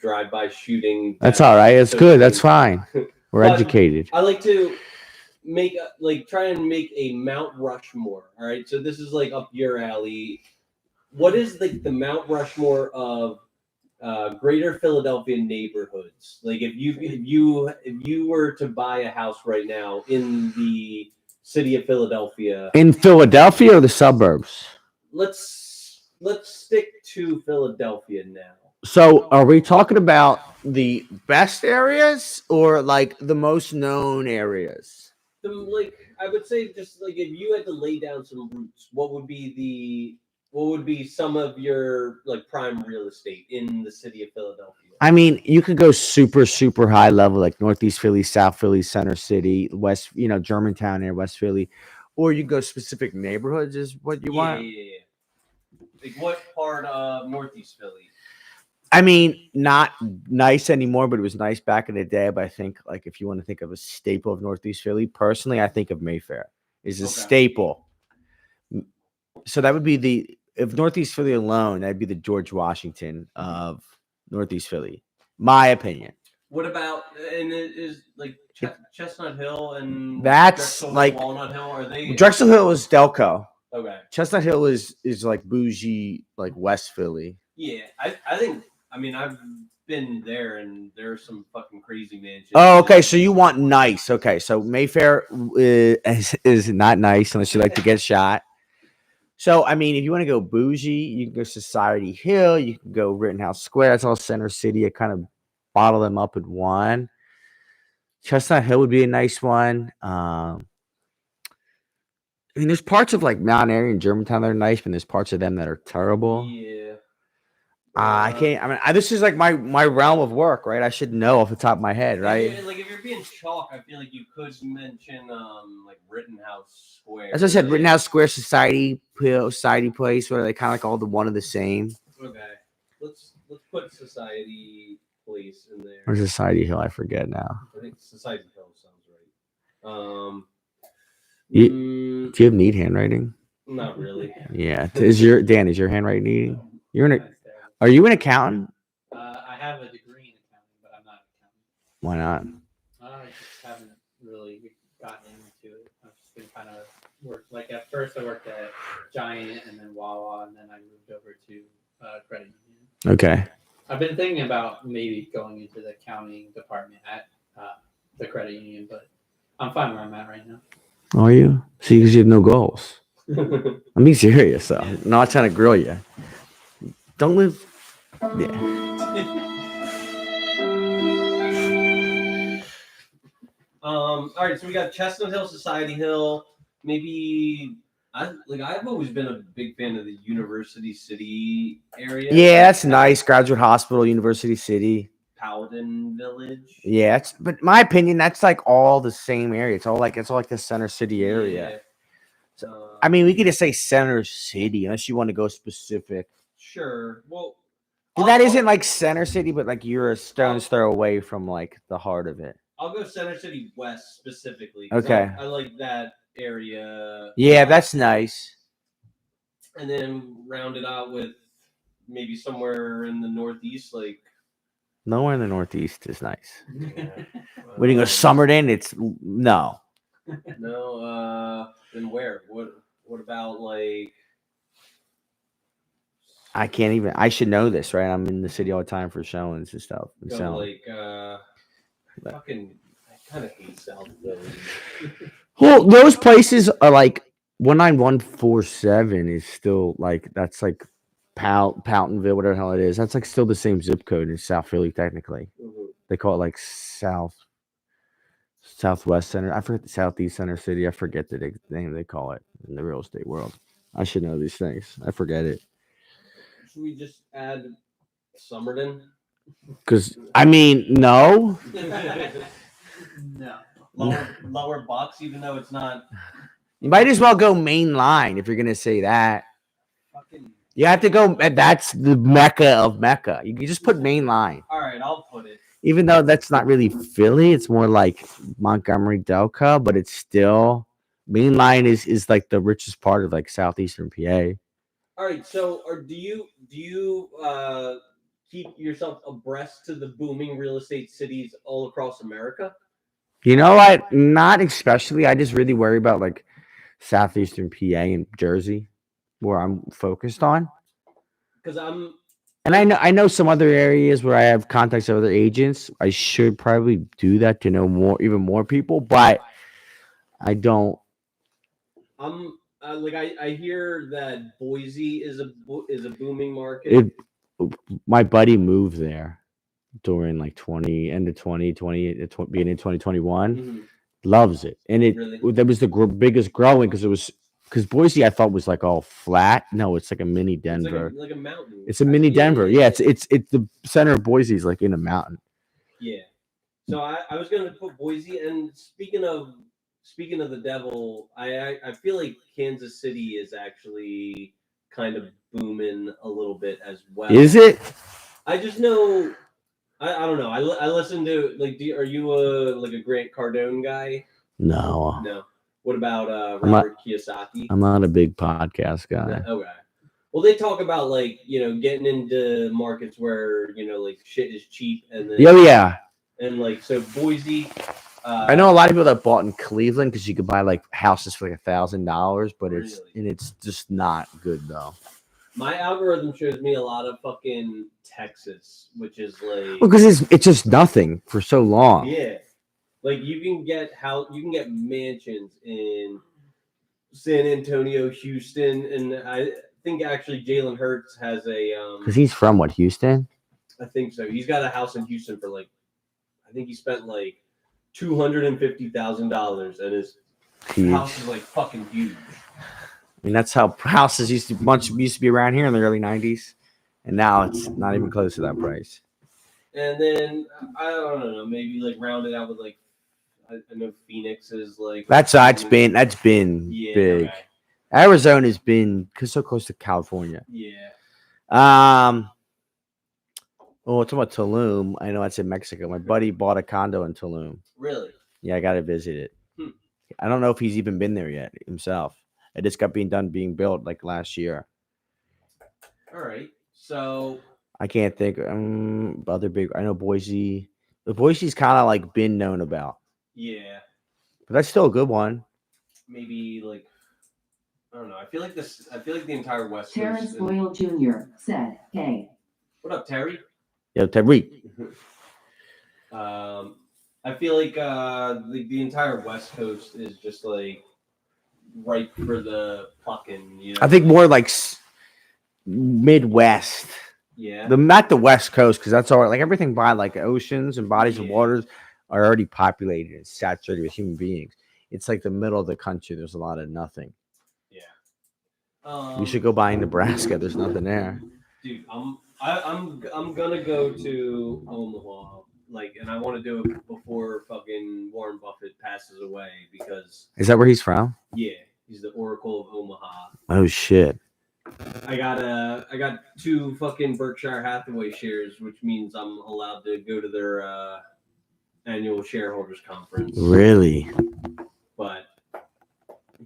drive-by shooting. That's all right. It's good. That's fine. We're But educated. I like to make try and make a Mount Rushmore. All right, so this is up your alley. What is the Mount Rushmore of greater Philadelphia neighborhoods. Like if you were to buy a house right now in the city of Philadelphia, In Philadelphia or the suburbs? let's stick to Philadelphia now. So are we talking about the best areas or like the most known areas? Like I would say, just like if you had to lay down some roots, what would be some of your like prime real estate in the city of Philadelphia? I mean, you could go super, super high level, like Northeast Philly, South Philly, Center City, West, Germantown area, West Philly, or you go specific neighborhoods is what you want. Yeah. Like what part of Northeast Philly? I mean, not nice anymore, but it was nice back in the day. But I think, like, if you want to think of a staple of Northeast Philly, personally, I think of Mayfair is a staple. So that would be if Northeast Philly alone, that'd be the George Washington of Northeast Philly, my opinion. What about, and it is like Chestnut Hill and That's Drexel, like Walnut Hill? Are they? Drexel Hill is Delco. Okay. Chestnut Hill is like bougie, like West Philly. Yeah, I think. I mean, I've been there, and there's some fucking crazy mansions. Oh, okay. So you want nice? Okay, so Mayfair is not nice unless you like to get shot. So I mean, if you want to go bougie, you can go Society Hill. You can go Rittenhouse Square. That's all Center City. I kind of bottle them up in one. Chestnut Hill would be a nice one. I mean, there's parts of like Mount Airy and Germantown that are nice, but there's parts of them that are terrible. Yeah. I can't. I mean, this is like my realm of work, right? I should know off the top of my head, right? Like if you're being chalk, I feel like you could mention like Rittenhouse Square. As I said, Rittenhouse Square, Society Place, where they kind of like all the one of the same. Okay, let's put Society Place in there. Or Society Hill, I forget now. I think Society Hill sounds right. Do you have neat handwriting? Not really. Yeah. Is your handwriting neat? Are you an accountant? I have a degree in accounting, but I'm not an accountant. Why not? I just haven't really gotten into it. I've just been kind of like at first I worked at Giant and then Wawa, and then I moved over to credit union. Okay. I've been thinking about maybe going into the accounting department at the credit union, but I'm fine where I'm at right now. Are you? See, because you have no goals. I'm being serious, though. I'm not trying to grill you. Don't live. Yeah. All right, so we got Chestnut Hill, Society Hill. Maybe I've always been a big fan of the University City area. Yeah, that's nice. Graduate Hospital, University City. Paladin Village. Yeah, but my opinion, that's like all the same area. It's all like the Center City area. Yeah. So, I mean, we could just say Center City unless you want to go specific. Sure. Well, that isn't like Center City, but like you're a stone's throw away from like the heart of it. I'll go Center City West specifically. Okay. I like that area. Yeah, that's nice. And then round it out with maybe somewhere in the Northeast, like. Nowhere in the Northeast is nice. Yeah. When you go Summerton, it's no. No. Then where? What about like? I can't even. I should know this, right? I'm in the city all the time for showings and stuff. Go like fucking. I kind of hate South Philly. Well, those places are like 19147 is still like that's like Powtonville, whatever the hell it is. That's like still the same zip code in South Philly technically. Mm-hmm. They call it like Southwest Center. I forget the Southeast Center City. I forget the name they call it in the real estate world. I should know these things. I forget it. Should we just add Summerton? Because I mean, no. No. Lower Bucks, even though it's not. You might as well go main line if you're gonna say that. Fucking. You have to go. That's the Mecca of Mecca. You can just put main line. All right, I'll put it. Even though that's not really Philly, it's more like Montgomery, Delco, but it's still main line is like the richest part of like southeastern PA. All right, so do you keep yourself abreast to the booming real estate cities all across America? You know what? Not especially. I just really worry about like southeastern PA and Jersey, where I'm focused on. Because And I know some other areas where I have contacts with other agents. I should probably do that to know even more people, but I don't. I'm like I hear that Boise is a booming market. It. My buddy moved there during like end of 2020, beginning of 2021. Mhm. Loves it, and Really? that was the biggest growing because Boise I thought was like all flat. No, it's like a mini It's Denver. like a mountain. It's a mini Yeah, Denver. Yeah, it's the center of Boise is like in a mountain. yeah. So I was gonna put Boise, and speaking of the devil, I feel like Kansas City is actually kind of booming a little bit as well. Is it? I just know. I don't know. I listen to like. Are you a Grant Cardone guy? No, No. What about I'm not- Robert Kiyosaki? I'm not a big podcast guy. No, okay. Well, they talk about like getting into markets where like shit is cheap, and then Yeah. and like so Boise. I know a lot of people that bought in Cleveland because you could buy like houses for like $1,000, but it's just not good though. My algorithm shows me a lot of fucking Texas, which is like Because it's just nothing for so long. yeah, like you can get mansions in San Antonio, Houston, and I think actually Jalen Hurts has a Because he's from what, Houston? I think so. He's got a house in Houston for like I think he spent like $250,000, and his house is like fucking huge. I mean, that's how houses used to be around here in the early '90s, and now it's not even close to that price. And then I don't know, maybe like round it out with like I know Phoenix is like That's been yeah, big. okay. Arizona's been so close to California. Yeah. Oh, talking about Tulum. I know that's in Mexico. My buddy bought a condo in Tulum. Really? Yeah, I got to visit it. I don't know if he's even been there yet himself. It just got being built like last year. All right. So I can't think. Other big. I know Boise. But Boise's kind of like been known about. yeah, But that's still a good one. maybe like I don't know. I feel like the entire West Terrence Coast. Boyle Jr. said, hey. What up, Terry? Yeah, Tyreek. I feel like the entire West Coast is just like ripe for the plucking. I think more like Midwest. Yeah. Not the West Coast because that's all right. Like everything by like oceans and bodies of waters are already populated and saturated with human beings. It's like the middle of the country. There's a lot of nothing. Yeah. You should go by in Nebraska. There's nothing there. Dude, I'm gonna go to Omaha, like, and I want to do it before fucking Warren Buffett passes away because Is that where he's from? yeah, he's the Oracle of Omaha. Oh shit. I got 2 fucking Berkshire Hathaway shares, which means I'm allowed to go to their annual shareholders conference. Really? But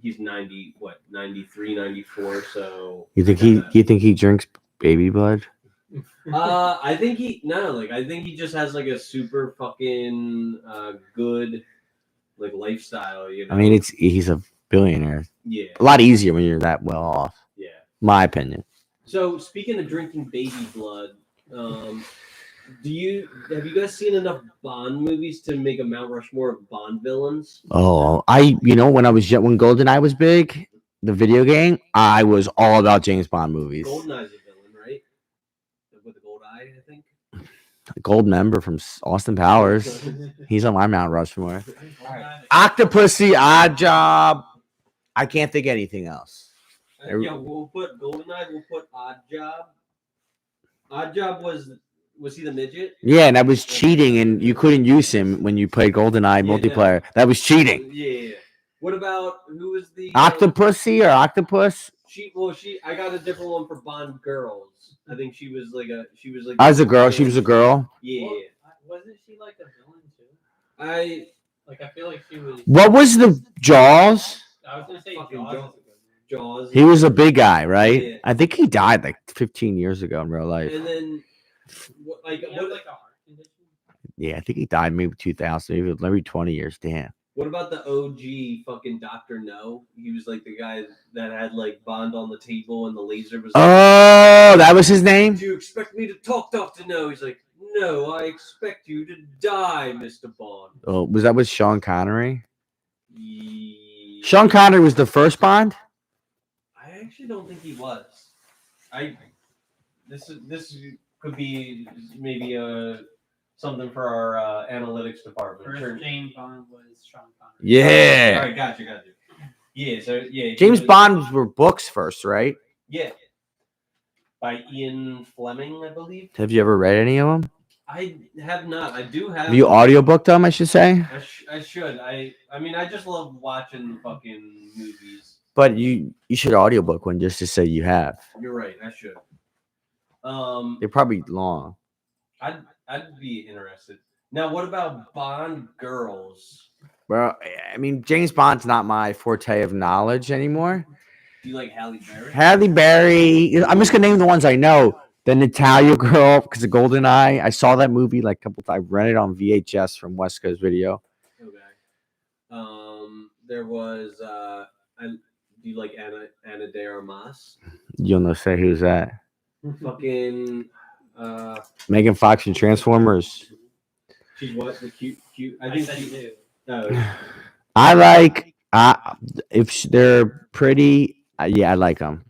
he's 93, 94, so You think he drinks baby blood? I think he just has like a super fucking good like lifestyle, I mean, he's a billionaire. Yeah. A lot easier when you're that well off. Yeah. My opinion. So speaking of drinking baby blood, have you guys seen enough Bond movies to make a Mount Rushmore of Bond villains? Oh, when I was when GoldenEye was big, the video game, I was all about James Bond movies. GoldenEye's a villain, right? With the gold eye, I think. Gold member from Austin Powers. He's on my Mount Rushmore. Right. Octopussy, Odd Job. I can't think of anything else. Yeah, we'll put GoldenEye. We'll put Odd Job. Odd Job was he the midget? Yeah, and that was cheating, and you couldn't use him when you played GoldenEye multiplayer. No. That was cheating. Yeah. What about who was the Octopussy or Octopus? I got a different one for Bond girls. I think she was like I was a girl. She was a girl. Yeah. Well, wasn't she like a villain too? I feel like she was. What was the Jaws? I was gonna say Fucking Jaws. Jaws. Jaws. He was a big guy, right? Yeah. I think he died like 15 years ago in real life. And then He had like a heart condition. Yeah, I think he died maybe 2000, maybe 20 years. Damn. What about the OG fucking Dr. No? He was like the guy that had like Bond on the table and the laser was. Oh, that was his name? Do you expect me to talk, Dr. No? He's like, no, I expect you to die, Mr. Bond. Oh, was that with Sean Connery? Yeah. Sean Connery was the first Bond? I actually don't think he was. This could be maybe something for our analytics department. First James Bond was Sean Connery. Yeah. All right, got you. Yeah, so yeah. James Bond were books first, right? Yeah. By Ian Fleming, I believe. Have you ever read any of them? I have not. I do have. Have you audiobooked them, I should say? I should. I mean, I just love watching fucking movies. But you should audiobook one just to say you have. You're right. I should. They're probably long. I'd be interested. Now, what about Bond girls? Well, I mean, James Bond's not my forte of knowledge anymore. Do you like Halle Berry? Halle Berry. I'm just gonna name the ones I know. The Natalia girl, because of GoldenEye. I saw that movie like a couple times. I rented on VHS from West Coast Video. Okay. There was. Do you like Ana de Armas? You'll know. Say who's that? Fucking. Megan Fox and Transformers. She's what? The cute. I I think said she. you. Oh. I like. If they're pretty, yeah, I like them.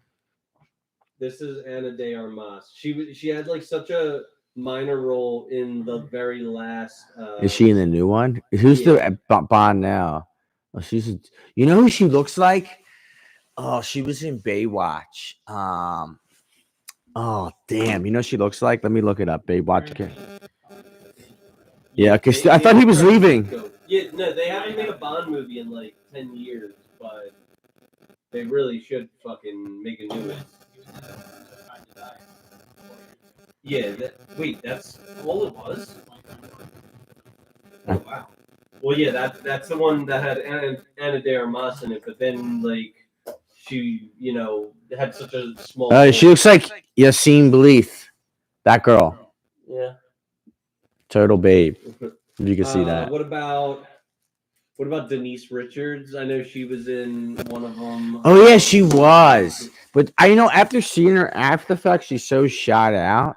This is Ana de Armas. She had like such a minor role in the very last. Is she in the new one? Who's the Bond now? Oh, you know who she looks like? Oh, she was in Baywatch. Oh damn, you know what she looks like? Let me look it up. Baywatch. Okay. Yeah, because I thought he was leaving. Yeah, no, they haven't made a Bond movie in like 10 years, but they really should fucking make a new one. Yeah, wait, that's all it was? Oh, wow. Well, yeah, that's the one that had Ana de Armas in it, but then, like, she, had such a small... She looks like Yassine Blythe. That girl. Yeah. Total babe. You can see that. What about Denise Richards? I know she was in one of them. Oh, yeah, she was. But, after seeing her after the fact, she's so shot out.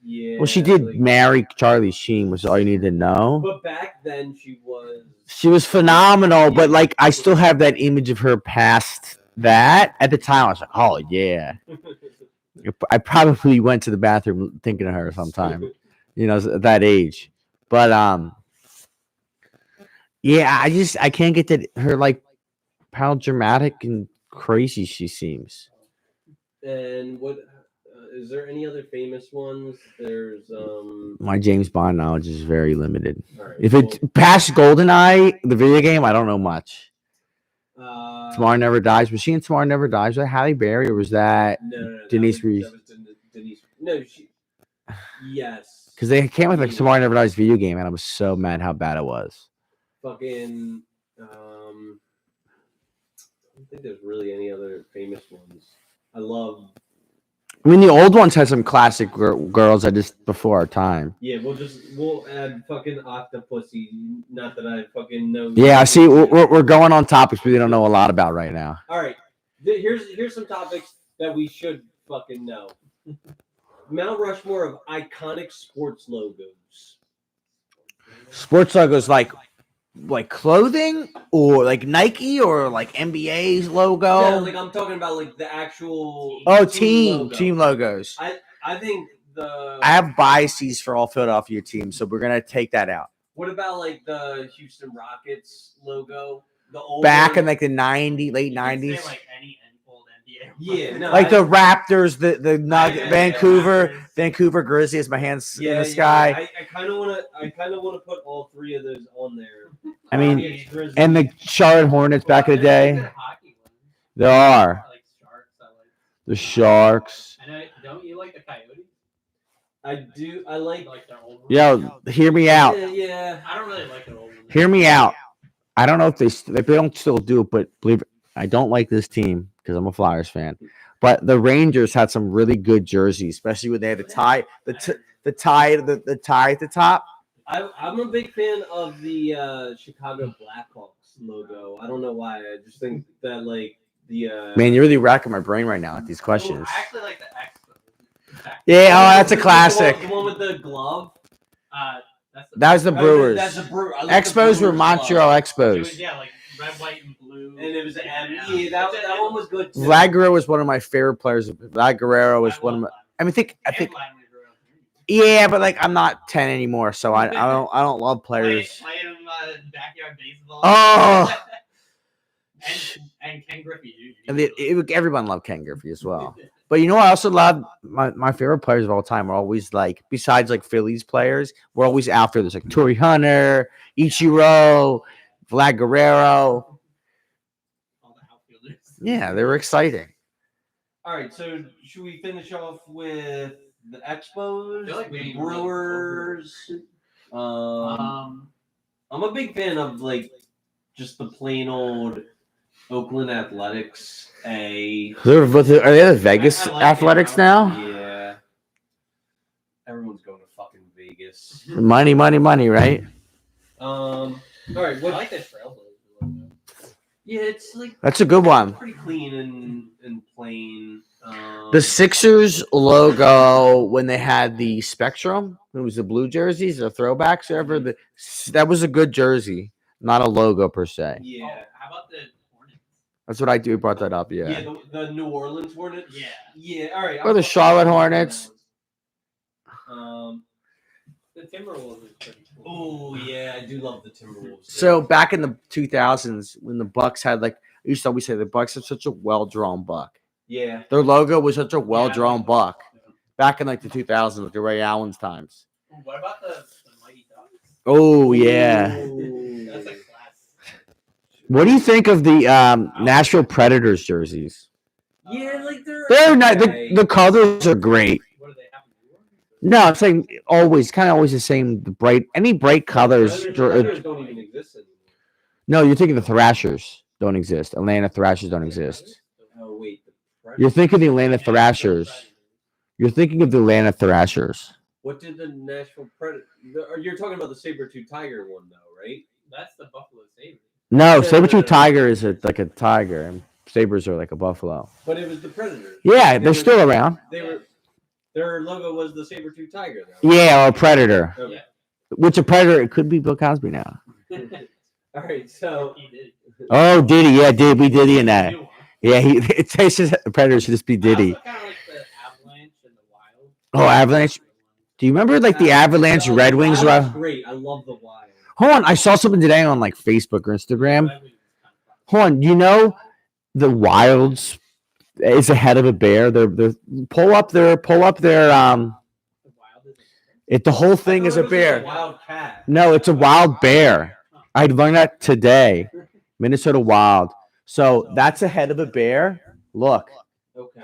Yeah. Well, she did marry Charlie Sheen, was all you need to know. But back then, she was... She was phenomenal, but, like, I still have that image of her past that. At the time, I was like, oh, yeah. I probably went to the bathroom thinking of her sometime, at that age. But, yeah, I can't get that her, like, how dramatic and crazy she seems. And what... is there any other famous ones? There's My James Bond knowledge is very limited. Right, if it's past GoldenEye, the video game, I don't know much. Tomorrow Never Dies. Was she in Tomorrow Never Dies? Was that Halle Berry or was that Denise Reese? That was Denise. No, yes. Because they came with like Tomorrow Never Dies video game, and I was so mad how bad it was. Fucking. I don't think there's really any other famous ones. I mean, the old ones had some classic girls that just before our time. Yeah, we'll add fucking Octopussy. Not that I fucking know. Yeah, see, we're going on topics we don't know a lot about right now. All right, here's some topics that we should fucking know. Mount Rushmore of iconic sports logos. Sports logos like clothing or like Nike or like NBA's logo. Yeah, like I'm talking about like the actual team logos. I think I have biases for all Philadelphia teams, so we're gonna take that out. What about like the Houston Rockets logo? The old back in like the late 90s. Like any old NBA. Yeah, no, like the Raptors, the Nugget, Vancouver Grizzlies. My hands in the sky. I kind of want to put all three of those on there. I mean, and the Charlotte Hornets back in the day. There are. I like Sharks. The Sharks. And don't you like the Coyotes? I do. I like their old. Yo, hear me out. Yeah. I don't really like their old. Hear me out. I don't know if they don't still do it, but believe it, I don't like this team because I'm a Flyers fan. But the Rangers had some really good jerseys, especially when they had the tie, the tie at the top. I'm a big fan of the Chicago Blackhawks. logo. I don't know why. I just think that like the Man, you're really racking my brain right now with these questions. I actually like the Expos. Yeah, oh, that's a classic. The one with the glove. That was the Brewers. That's the Brewer. I like the Expos were Brewers Montreal glove. It Expos. was like red, white, and blue. And it was an M. Yeah, that one was good too. Vlad Guerrero was one of my favorite players. Vlad Guerrero was one of my. I think. Yeah, but like I'm not 10 anymore, so I don't love players. Play him backyard baseball. Oh. and Ken Griffey. Everyone loved Ken Griffey as well. But you know, I also love my favorite players of all time are always like, besides like Phillies players, we're always after. There's like Torrey Hunter, Ichiro, Vlad Guerrero. All the outfielders. Yeah, they were exciting. All right, so should we finish off with the Expos, I feel like we the need to Brewers? I'm a big fan of like just the plain old Oakland Athletics. Are they the Vegas I like Athletics it. now? Yeah. Everyone's going to fucking Vegas. Money, right? All right, I what? like the Trailblazers logo. Yeah, it's like That's a good one. pretty clean and plain. The Sixers logo when they had the Spectrum, it was the blue jerseys, the throwbacks, whatever. That was a good jersey, not a logo per se. Yeah. Oh, how about the Hornets? That's what I do. Brought that up, Yeah, yeah. the New Orleans Hornets. Yeah. Yeah, all right. Or the Charlotte Hornets. The Timberwolves is pretty cool. Oh yeah, I do love the Timberwolves. So back in the 2000s, when the Bucks had like, I used to always say the Bucks had such a well-drawn buck. yeah, Their logo was such a well-drawn buck. Back in like the 2000s, like the Ray Allen's times. What about the Mighty Ducks? Oh yeah. That's a class. What do you think of the Nashville Predators jerseys? yeah, like They're not. The colors are great. What do they have? No, I'm saying always, kind of always the same. The bright, any bright colors. Predators don't even exist anymore. No, you're thinking the Thrashers don't exist. Atlanta Thrashers don't exist. Oh wait, You're thinking the Atlanta Thrashers. You're thinking of the Atlanta Thrashers. What did the Nashville Predators? You're talking about the saber-tooth tiger one, though, right? That's the Buffalo Sabres. No, saber-tooth tiger is like a tiger, and sabers are like a buffalo. But it was the Predators. Yeah, they're still around. They were. Their logo was the saber-tooth tiger, though. Yeah, or a predator. Okay. Which a predator? It could be Bill Cosby now. All right, so. He did. Oh, Diddy. Yeah, Diddy. We Diddy in that. Yeah, it tastes the predator should just be Diddy. I also kind of like the Avalanche and the Wild. Oh, Avalanche. Do you remember like the Avalanche No, Red Wings? That's great. I love the Wild. Hold on, I saw something today on like Facebook or Instagram. Hold on, you know the Wilds is ahead of a bear. They're pull up their the whole thing is a bear. Wild cat. No, it's a wild bear. I learned that today. Minnesota Wild. So that's ahead of a bear. Look. Okay.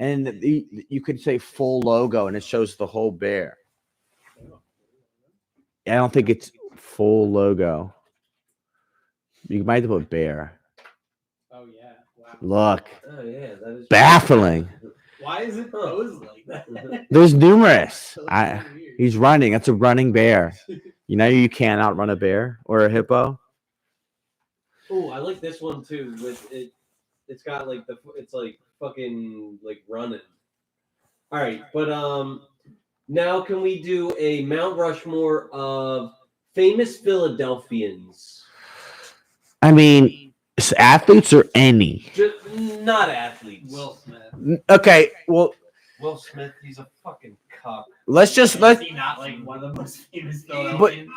And you could say full logo and it shows the whole bear. I don't think it's full logo. You might have put bear. Oh yeah! Wow. Look, Oh yeah, that is baffling. Why is it posed like that? There's numerous. That looks so weird. He's running. That's a running bear. You know you can't outrun a bear or a hippo. Oh, I like this one too. With it, it's got like it's like fucking like running. All right, but now can we do a Mount Rushmore of famous Philadelphians? I mean, athletes or any. Just not athletes. Will Smith. Okay, well, Will Smith, he's a fucking cuck. let's Is he not like one of the most famous Philadelphians?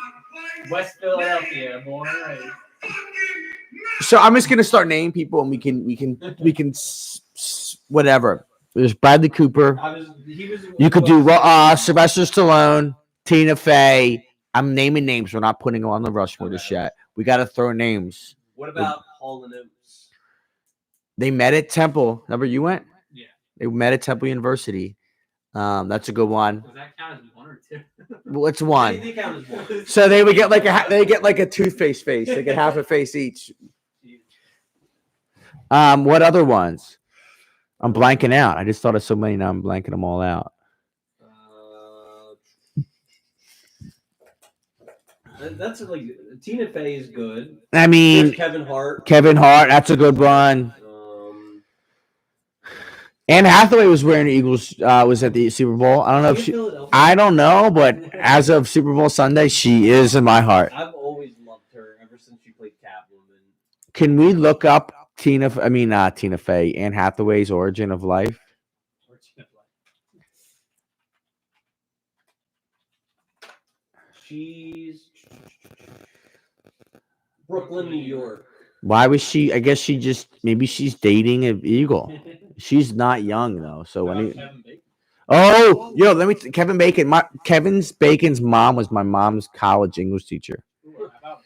West Philadelphia, born and raised. So I'm just gonna start naming people, and we can whatever. There's Bradley Cooper. You could do Sylvester Stallone, Tina Fey. I'm naming names. We're not putting them on the Rushmore just yet. We got to throw names. What about Hall and Oates? They met at Temple. Remember you went? Yeah. They met at Temple University. That's a good one. Does that count as one or two? Well, it's one. They count as one. So they would get like a toothpaste face. They get half a face each. What other ones? I'm blanking out. I just thought of so many. Now I'm blanking them all out. That's like Tina Fey is good. I There's mean, Kevin Hart. Kevin Hart, that's a good one. Anne Hathaway was wearing the Eagles. Was at the Super Bowl. I don't know if she. I don't know, but as of Super Bowl Sunday, she is in my heart. I've always loved her ever since she played Catwoman. Can we look up Tina Fey, Anne Hathaway's origin of life? She's Brooklyn, New York. Why was she? I guess maybe she's dating an eagle. She's not young though, so when Kevin Bacon. Oh, yo, Kevin Bacon. Kevin Bacon's mom was my mom's college English teacher. Ooh, how about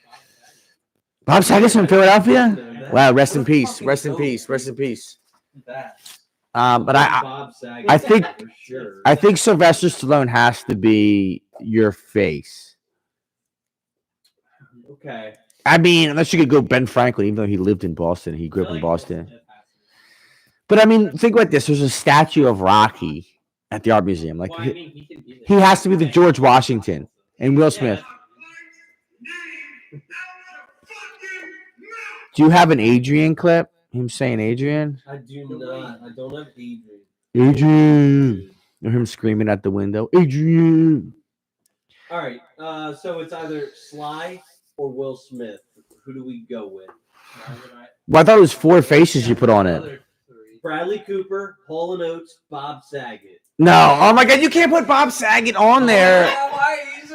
Bob Saget's from Philadelphia. No, Wow, rest in peace. Rest in peace. Rest in peace. That. But Bob Saget, I think- for sure. I think Sylvester Stallone has to be your face. Okay. I mean, unless you could go Ben Franklin, even though he lived in Boston, he grew up in Boston. But I mean, think about this: there's a statue of Rocky at the art museum. Like Well, I mean, he can be he has to be the George Washington and Will Smith. Do you have an Adrian clip? Him saying Adrian? I do not. I don't have Adrian. Adrian. Or him screaming at the window, Adrian. All right. So it's either Sly or Will Smith. Who do we go with? Well, I thought it was 4 faces you put on it. Bradley Cooper, Hall and Oates, Bob Saget. No. Oh my God, you can't put Bob Saget on there.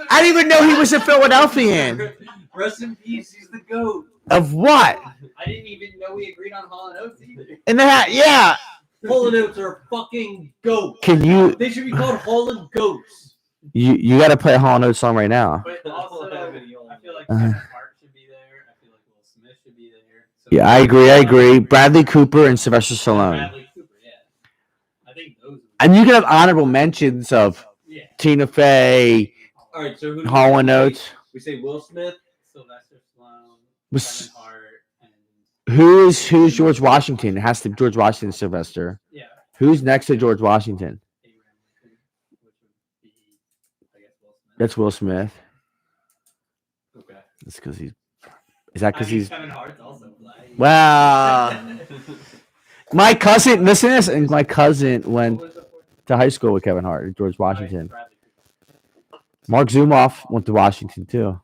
I didn't even know he was a Philadelphian. Rest in peace. He's the GOAT. Of what? I didn't even know we agreed on Hall and Oates either. And that, yeah. Hall and Oates are fucking GOAT. Can you? They should be called Hall and Goats. You got to play a Hall and Oates song right now. But also, I feel like Uh. Kevin Hart should be there. I feel like Will Smith should be there. So Yeah, I agree. Bradley Cooper and Sylvester Stallone. Bradley Cooper, yeah. I think those. And you can have honorable mentions of Yeah. Tina Fey, All right. So who? Hall and Oates. We say Will Smith. Sylvester Stallone, Was- Kevin Hart, and Who's George Washington? It has to be George Washington, Sylvester. yeah, Who's next to George Washington? Abraham Lincoln, which would be, I guess, Will Smith. That's Will Smith. Okay. That's because he's. Is that because he's? Kevin Hart's also black. Wow. My cousin, listen to this. And my cousin went to high school with Kevin Hart, George Washington. Bradley Cooper. Mark Zumoff went to Washington too.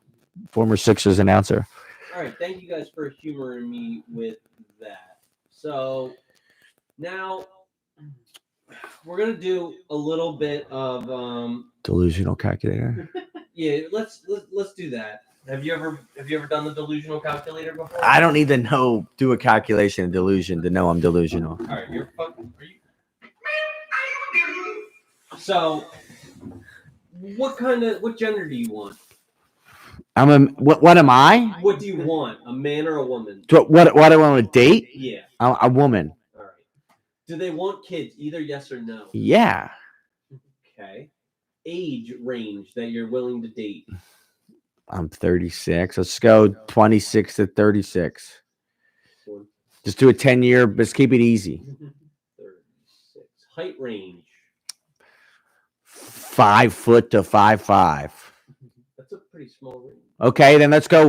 Former Sixers announcer. All right. Thank you guys for humoring me with that. So now we're gonna do a little bit of Delusional calculator. yeah. Let's do that. Have you ever done the delusional calculator before? I don't need to do a calculation of delusion to know I'm delusional. All right. You're fucking. Are you? So, what gender do you want? What am I? What do you want? A man or a woman? What I want to date? Yeah. A woman. All right. Do they want kids? Either yes or no. Yeah. Okay. Age range that you're willing to date. I'm 36. Let's go 26 to 36. Or Just do a 10-year. Let's keep it easy. 36. Height range. 5 foot to 5'5". That's a pretty small range. Okay, then let's go.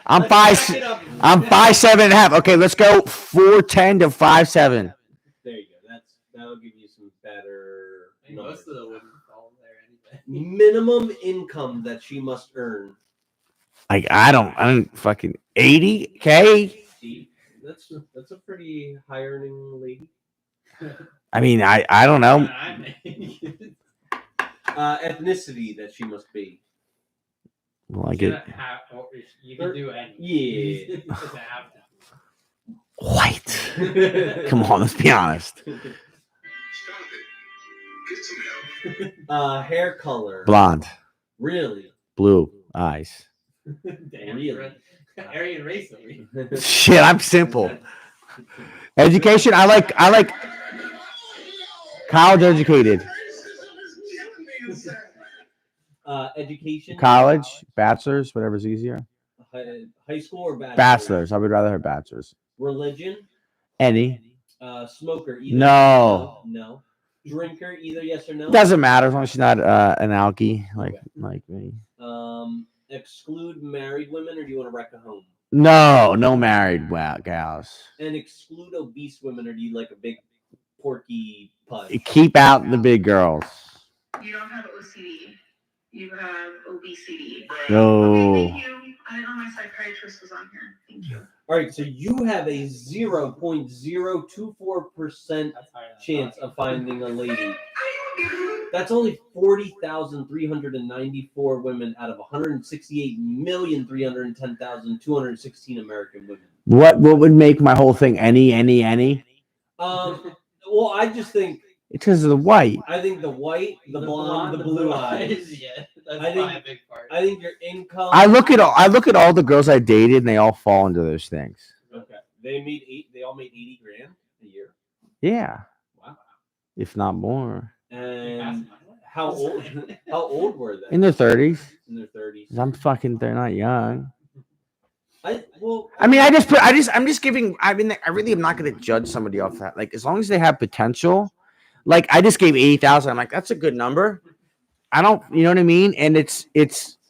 I'm Let's five. back it up. I'm 5'7.5". Okay, let's go 4'10" to 5'7". There you go. That'll give you some better I think numbers. most of the women fall there anyway. Minimum income that she must earn. Like I don't fucking 80K. See, that's a pretty high earning lady. I mean, I don't know. Ethnicity that she must be. Well, I get You can do any. Yeah. It doesn't have to. white. Come on, let's be honest. Stop it. Get some help. Hair color. Blonde, Really? blue eyes. Damn, Really? Aryan race. I mean. Shit, I'm simple. Education, I like college educated. Education. College, bachelor's, whatever's easier. High school or bachelor? Bachelor's. I would rather have bachelor's. Religion. Any. Smoker. Either No. No. Drinker. Either yes or no. Doesn't matter as long as she's not an alkie like me. exclude married women, or do you want to wreck a home? No married gals. And exclude obese women, or do you like a big porky pudge? Keep out the big girls. You don't have OCD. You have obesity. No. Okay, thank you. I didn't know my psychiatrist was on here. Thank you. All right, so you have a 0.024% chance of finding a lady. That's only 40,394 women out of 168,310,216 American women. What would make my whole thing any? Well, I just think It's because of the white. I think the white, the blonde, the blue eyes. Yeah, that's I think- probably a big part. I think your income. I look at all the girls I dated, and they all fall into those things. Okay, they all made 80 grand a year. Yeah, Wow. if not more. And how old were they? In their 30s. In their 30s. They're not young. I'm just giving. I really am not going to judge somebody off that. Like, as long as they have potential. Like, I just gave 80,000. I'm like, that's a good number. I don't, you know what I mean? And it's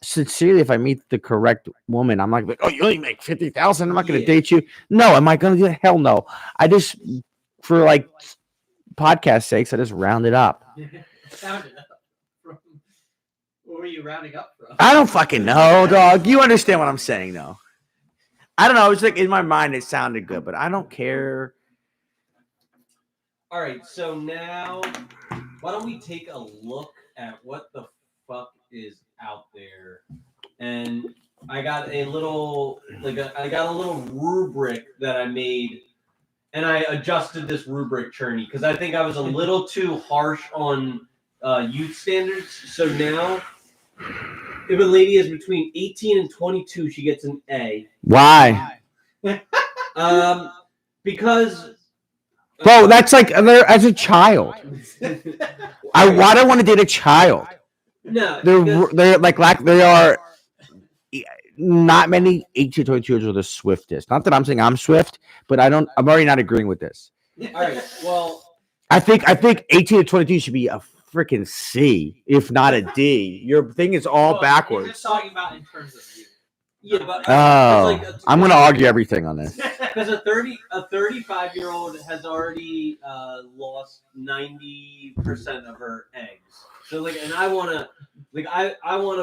sincerely, if I meet the correct woman, I'm like, oh, you only make 50,000. I'm not going to date you. No, am I going to do that? Hell no. I just, for like podcast sakes, I just round it up. Round it up from, where were you rounding up from? I don't fucking know, dog. You understand what I'm saying, though. I don't know. It's like in my mind, it sounded good, but I don't care. All right, so now why don't we take a look at what the fuck is out there? And I got a little rubric that I made, and I adjusted this rubric, Cherney, because I think I was a little too harsh on youth standards. So now, if a lady is between 18 and 22, she gets an A. Why? Because. Bro, that's like as a child. Why do I want to date a child? No, They're like they are. Not many 18 to 22 are the swiftest. Not that I'm saying I'm swift, but I'm already not agreeing with this. all right. Well, I think 18 to 22 should be a freaking C, if not a D. Your thing is all backwards. We're just talking about in terms of you. yeah, but I'm gonna argue everything on this. because a 35-year-old has already lost 90% of her eggs. So like, and I wanna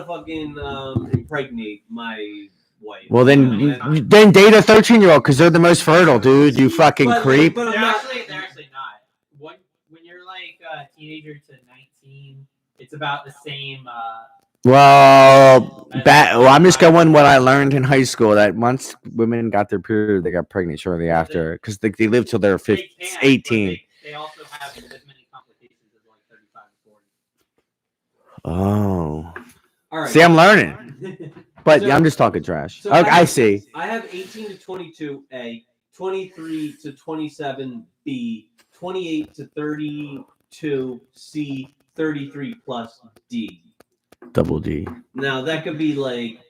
fucking impregnate my wife. Well, then date a 13-year-old because they're the most fertile, dude. You fucking creep. They're actually not. When you're like a teenager to 19, it's about the same. Well, I'm just going what I learned in high school that once women got their period, they got pregnant shortly after because they live till they're 18. They also have as many complications as like 35 and 40. Oh. All right. See, I'm learning. But So- I'm just talking trash. so Okay, I see. I have 18 to 22 A, 23 to 27 B, 28 to 32 C, 33 plus D. Double D. Now that could be like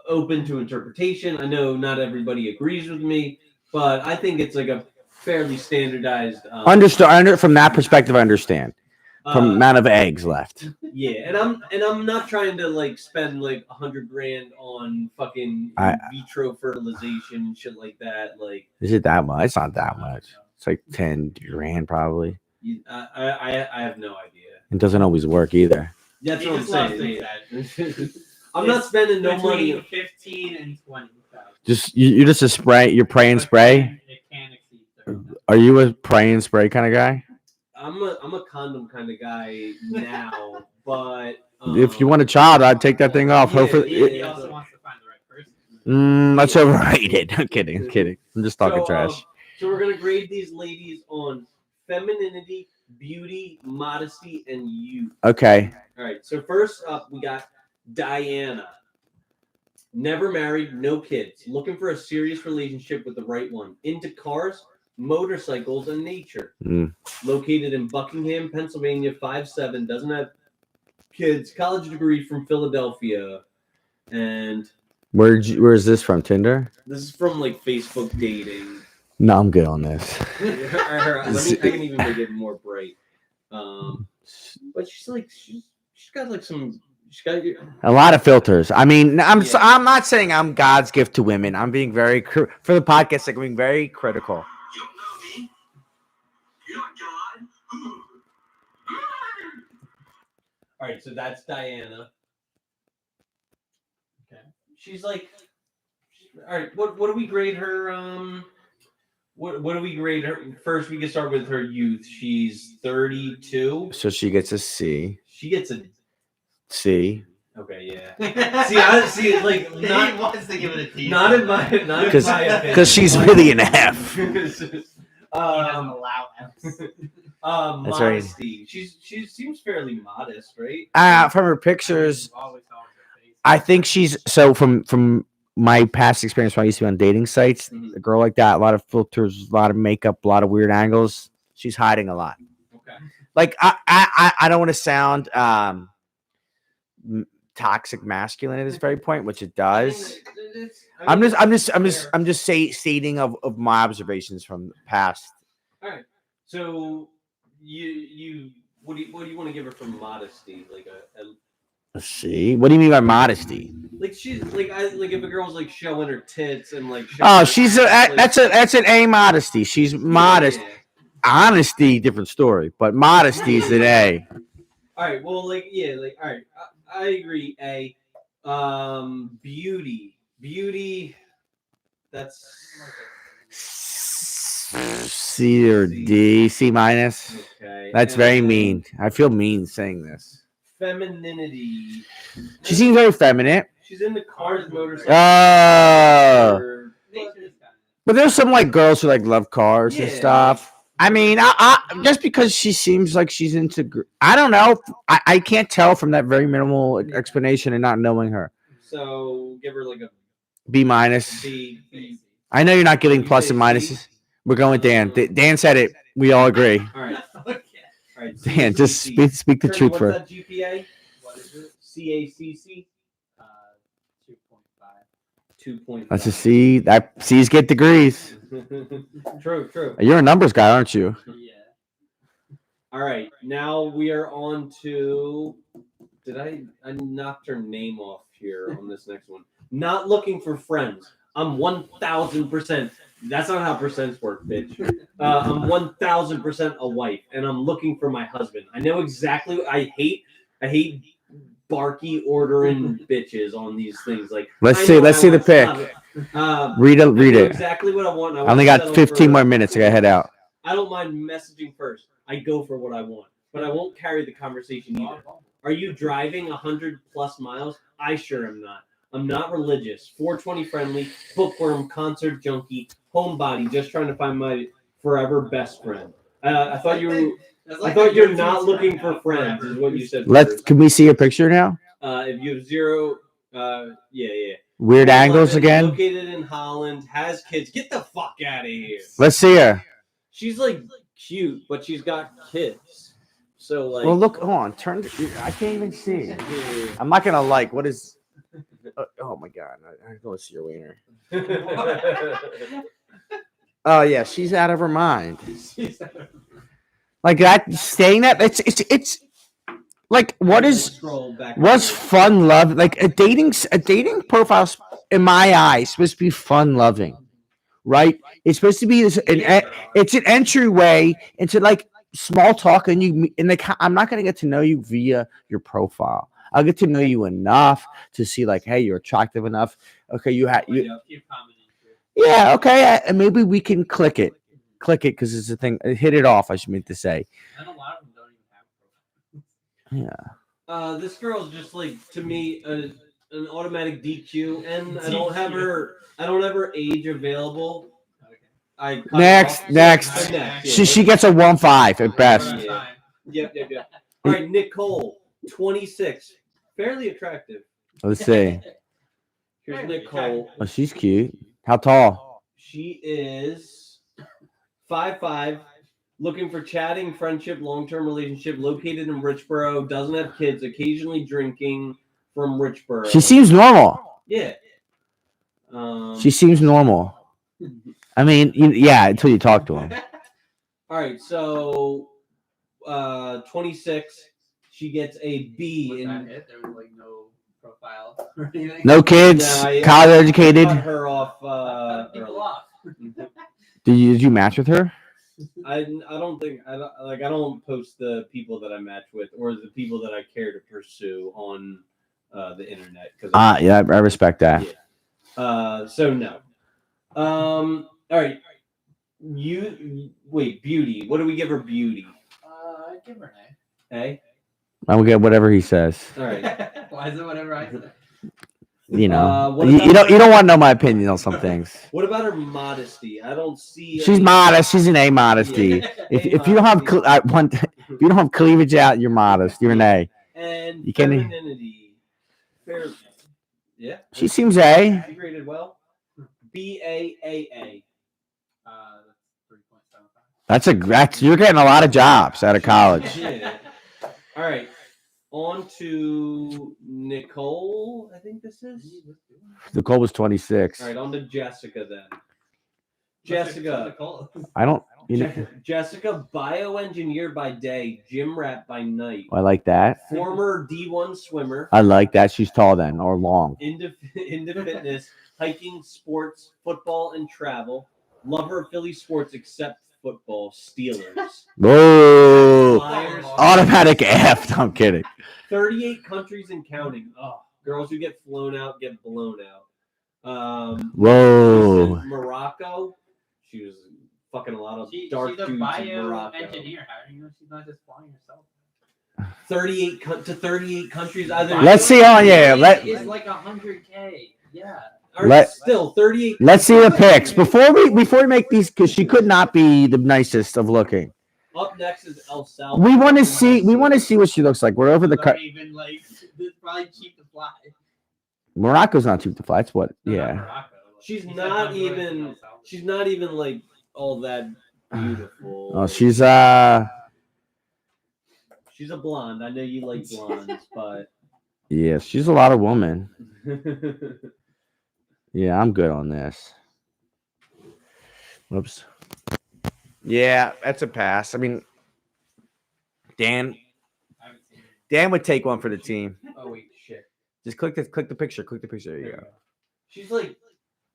open to interpretation. I know not everybody agrees with me, but I think it's like a fairly standardized. Understood. From that perspective, I understand. From amount of eggs left. Yeah, and I'm not trying to like spend like $100,000 on fucking in vitro fertilization and shit like that. Like, Is it that much? It's not that much. It's like 10 grand probably. I have no idea. It doesn't always work either. That's He what I'm just loves saying. to say that. I'm not spending no Between money. 15 and 20. Just you're just a spray. You're pray and spray. It can exceed 30. Are you a pray and spray kind of guy? I'm a condom kind of guy now, but If you want a child, I'd take that thing off. Yeah, Hopefully, He yeah. also wants to find the right person. that's overrated. I'm kidding. I'm just talking trash. So we're gonna grade these ladies on femininity, beauty, modesty, and youth. Okay. All right. So first up, we got Diana. Never married, no kids. Looking for a serious relationship with the right one. Into cars, motorcycles, and nature. Located in Buckingham, Pennsylvania, 5'7", doesn't have kids. College degree from Philadelphia, and Where is this from? Tinder? this is from like Facebook dating. No, I'm good on this. I can even make it more bright. But she's got like some. She's got A lot of filters. I mean, I'm Yeah. I'm not saying I'm God's gift to women. I'm being very for the podcast. Like, being very critical. You don't know me. You're not God. All right, so that's Diana. Okay. She's like, all right. What do we grade her? What do we grade her? First, we can start with her youth. She's 32. So she gets a C. She gets a C. okay, yeah. See, I see it like He not wants to give it a T. not in my not in Because my opinion. because she's really an F. He doesn't allow Fs. That's right. Modesty. She seems fairly modest, right? From her pictures, You've always thought of her face. I think she's so from my past experience when I used to be on dating sites. Mhm. A girl like that, a lot of filters, a lot of makeup, a lot of weird angles. She's hiding a lot. Okay. Like I don't want to sound toxic masculine at this very point, which it does. I'm just stating of my observations from the past. All right. So you what do you want to give her for modesty? Like a Let's see. What do you mean by modesty? like she's like if a girl's like showing her tits and like Oh, her she's ass, like- that's an A modesty. She's modest. Yeah. Honesty, different story, but modesty is an A. All right. Well, like yeah, like all right. I agree. A beauty. That's C or D, C minus. okay. That's And very then mean. I feel mean saying this. Femininity. She seems very feminine. She's into cars, motorcycles. Oh, Nature's kind but there's some like girls who like love cars and Yeah. stuff. I mean, I just because she seems like she's into, I don't know. I can't tell from that very minimal explanation and not knowing her. So give her like a B minus. B. I know you're not giving You plus say and C? minuses. We're going with Dan. Dan said it. We all agree. All right. okay. All right. Dan, just C. speak the Kirby, truth what's for. that GPA? What is it? CACC. 2.5. 2.5. That's a C. That C's get degrees. True. You're a numbers guy, aren't you? Yeah. All right. Now we are on to. Did I knocked her name off here on this next one? Not looking for friends. I'm 1,000%. That's not how percents work, bitch. I'm 1,000% a wife, and I'm looking for my husband. I know exactly. I hate barky ordering bitches on these things. Like, Let's I see. know Let's I see the want- pic. stop it. Read I know it. exactly what I want. I only got 15 more minutes. I gotta head out. I don't mind messaging first. I go for what I want, but I won't carry the conversation either. Are you driving 100 plus miles? I sure am not. I'm not religious. 420 friendly, bookworm, concert junkie, homebody, just trying to find my forever best friend. I thought you were. I thought you're not looking for friends, is what you said. first. Can we see a picture now? If you have zero, yeah. Weird angles again. Located in Holland, has kids. Get the fuck out of here. Let's see her. She's like cute, but she's got kids. So like, Well, look. Hold on. Turn. I can't even see. I'm not gonna like. What is? Oh my god! I don't see your wiener. Oh yeah, she's out of her mind. Like that, saying that it's like what is Scroll back. what's fun love like a dating profile in my eyes supposed to be fun loving, right? It's supposed to be it's an entryway into like small talk, and I'm not gonna get to know you via your profile. I'll get to know you enough to see like, hey, you're attractive enough. Okay, you Keep commenting. yeah, okay, and maybe we can click it because it's a thing. Hit it off. I should mean to say. And a lot of them don't even have profiles. Yeah. This girl's just like to me an automatic DQ, and I don't have her age available. Okay. Next. Yeah. She gets a 1.5 at best. Yeah. Yep. All right, Nicole, 26, fairly attractive. Let's see. Here's Nicole. Oh, she's cute. How tall? She is 5'5", looking for chatting, friendship, long-term relationship, located in Richboro, doesn't have kids, occasionally drinking from Richboro. She seems normal. Yeah. She seems normal. I mean, yeah, until you talk to him. All right, so 26. She gets a B Was in. that it? There was like no profile or anything. No kids, No, I college educated. cut her off. People Early. off. Did you match with her? I don't think I don't post the people that I match with or the people that I care to pursue on the internet because Yeah, I respect that. yeah. So no. All right. You wait. Beauty. What do we give her? Beauty. I'd give her an Hey. I will get whatever he says. All right. A. Why is it whatever I say? You know, what you about don't her- want to know my opinion on some things. What about her modesty? I don't see. She's modest. She's an A modesty. Yeah. If you don't have if you don't have cleavage out, you're modest. You're an A. And You can't- femininity. Fair. Yeah. She seems A. She graded well. BAAA. That's 3.75. That's you're getting a lot of jobs out of college. Yeah. All right. On to Nicole. I think this is. Nicole was 26. All right. On to Jessica then. Jessica. I don't. You know, Jessica, bioengineer by day, gym rat by night. I like that. Former D1 swimmer. I like that. She's tall then or long. Into fitness, hiking, sports, football, and travel. Lover of Philly sports except football. Steelers. Whoa! Flyers. Automatic F. I'm kidding. 38 countries and counting. Oh, girls who get flown out get blown out. Whoa! Morocco. She was fucking a lot of dark she's a dudes in Morocco. bioengineer. How do you know she's not just flying herself? 38 countries. Either Let's see how. Yeah. It's like 100K. Yeah. Or still 38. Let's see the pics before we make these because she could not be the nicest of looking. Up next is El Salvador. We want to see what she looks like. We're over the cut. Even like it's probably cheap to fly. Morocco's not cheap to fly. It's what? No, not Yeah. Morocco. Like, She's he said not Honduras and even. El Salvador. She's not even like all that beautiful. Oh, she's She's a blonde. I know you like blondes, but yeah, she's a lot of woman. Yeah, I'm good on this. Whoops. Yeah, that's a pass. I mean, Dan I haven't seen it. Dan would take one for the team. oh wait, shit. Just click the picture. Click the picture. There you go. She's like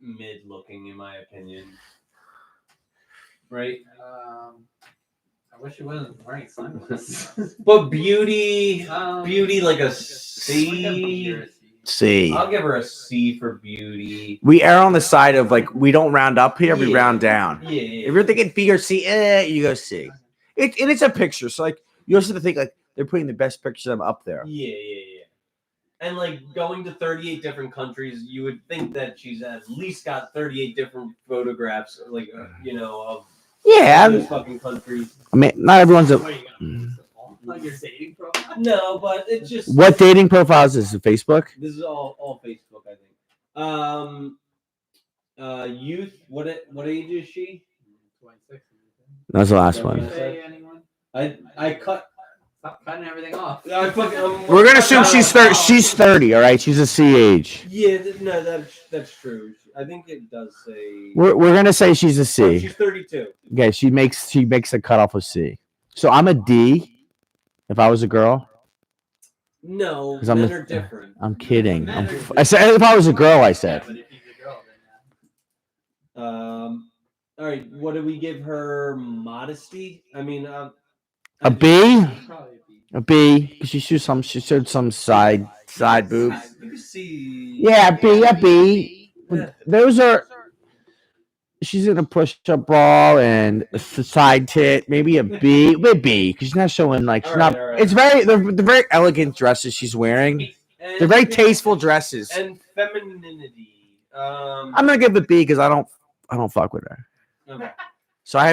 mid-looking, in my opinion. Right? I wish she wasn't wearing sunglasses. But beauty like a Like a C. B or a C. C. I'll give her a C for beauty. We err on the side of like we don't round up here, we Yeah. round down. Yeah. If you're thinking B or C, you go C. It's a picture, so like you also have to think like they're putting the best picture of them up there. Yeah. And like going to 38 different countries, you would think that she's at least got 38 different photographs, like of Yeah, those fucking countries. I mean, not everyone's a. What are you gonna put this all on your dating profile? No, but it's just What dating profiles is it? Facebook? This is all Facebook, I think. Youth. What age is she? 26. That's the last Did one. you say anyone? I cut. Stop cutting everything off. I fucking. We're gonna assume she's 30. She's 30. All right, she's a C age. Yeah, no, that's true. I think it does say. We're gonna say she's a Oh, C. she's 32. Okay, she makes a cutoff of C. So I'm a D. If I was a girl, No, 'Cause I'm men a- are different. I'm kidding. I said if I was a girl, I said. Yeah, but if he's a girl, then All right. What do we give her? Modesty. I mean, A B. yeah. Probably a B. A B. Because she showed some side boobs. You can see. Yeah, a B. Yeah. Those are. She's in a push-up bra and a side tit, maybe a B, because she's not showing like she's not. All right. It's the very elegant dresses she's wearing. And- They're very tasteful dresses. And femininity. I'm gonna give it a B because I don't fuck with her. Okay. So I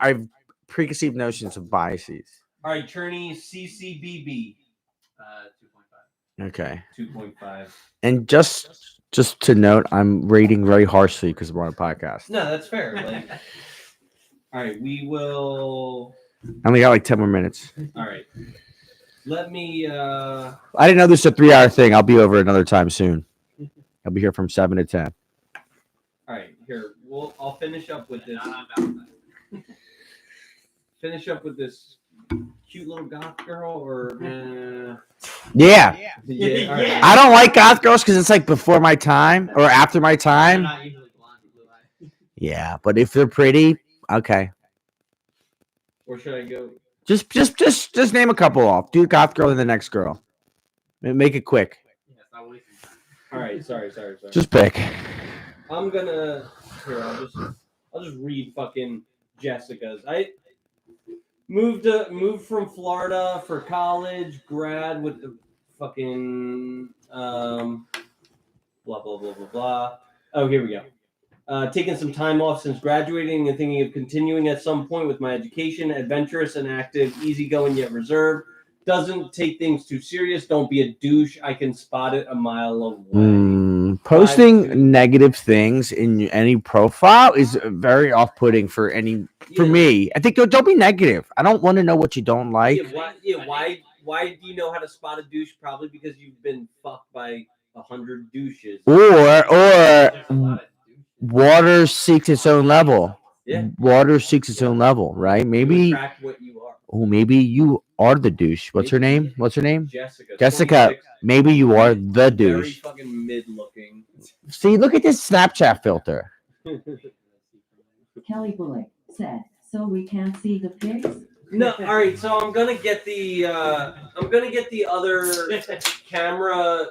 have preconceived notions of biases. All right, Cherney, CCBB, 2.5. Okay, 2.5. and just to note, I'm rating very harshly because we're on a podcast. No, that's fair. Like, all right, we will. I only got like 10 more minutes. All right, let me. I didn't know this was a 3-hour thing. I'll be over another time soon. I'll be here from 7 to 10. All right, here. I'll finish up with this. Not on Valentine's. Finish up with this cute little goth girl, or Yeah. yeah, all right. I don't like goth girls because it's like before my time or after my They're time. not usually blonde with blue eyes. Yeah, but if they're pretty, okay. Or should I go? Just name a couple off. Do goth girl and the next girl. Make it quick. Yeah, stop wasting time. All right, sorry. Just pick. I'm gonna here. I'll just read fucking Jessica's. I moved from Florida for college, grad with the fucking blah blah blah blah blah. Oh, here we go. Taking some time off since graduating and thinking of continuing at some point with my education. Adventurous and active, easygoing yet reserved. Doesn't take things too serious. Don't be a douche. I can spot it a mile away. Posting 5'2". negative things in any profile is very off-putting for me. I think don't be negative. I don't want to know what you don't like. Why do you know how to spot a douche? Probably because you've been fucked by 100 douches. Or There's a lot of douches. water seeks its own level. Yeah. Water seeks its own level, right? You Maybe attract what you are. maybe you are the douche. What's her name? Jessica. Jessica. 26, Maybe you are the very douche. fucking mid-looking. See, look at this Snapchat filter. Kelly Bullock said, so we can't see the pics? No, all right. So I'm gonna get the other camera.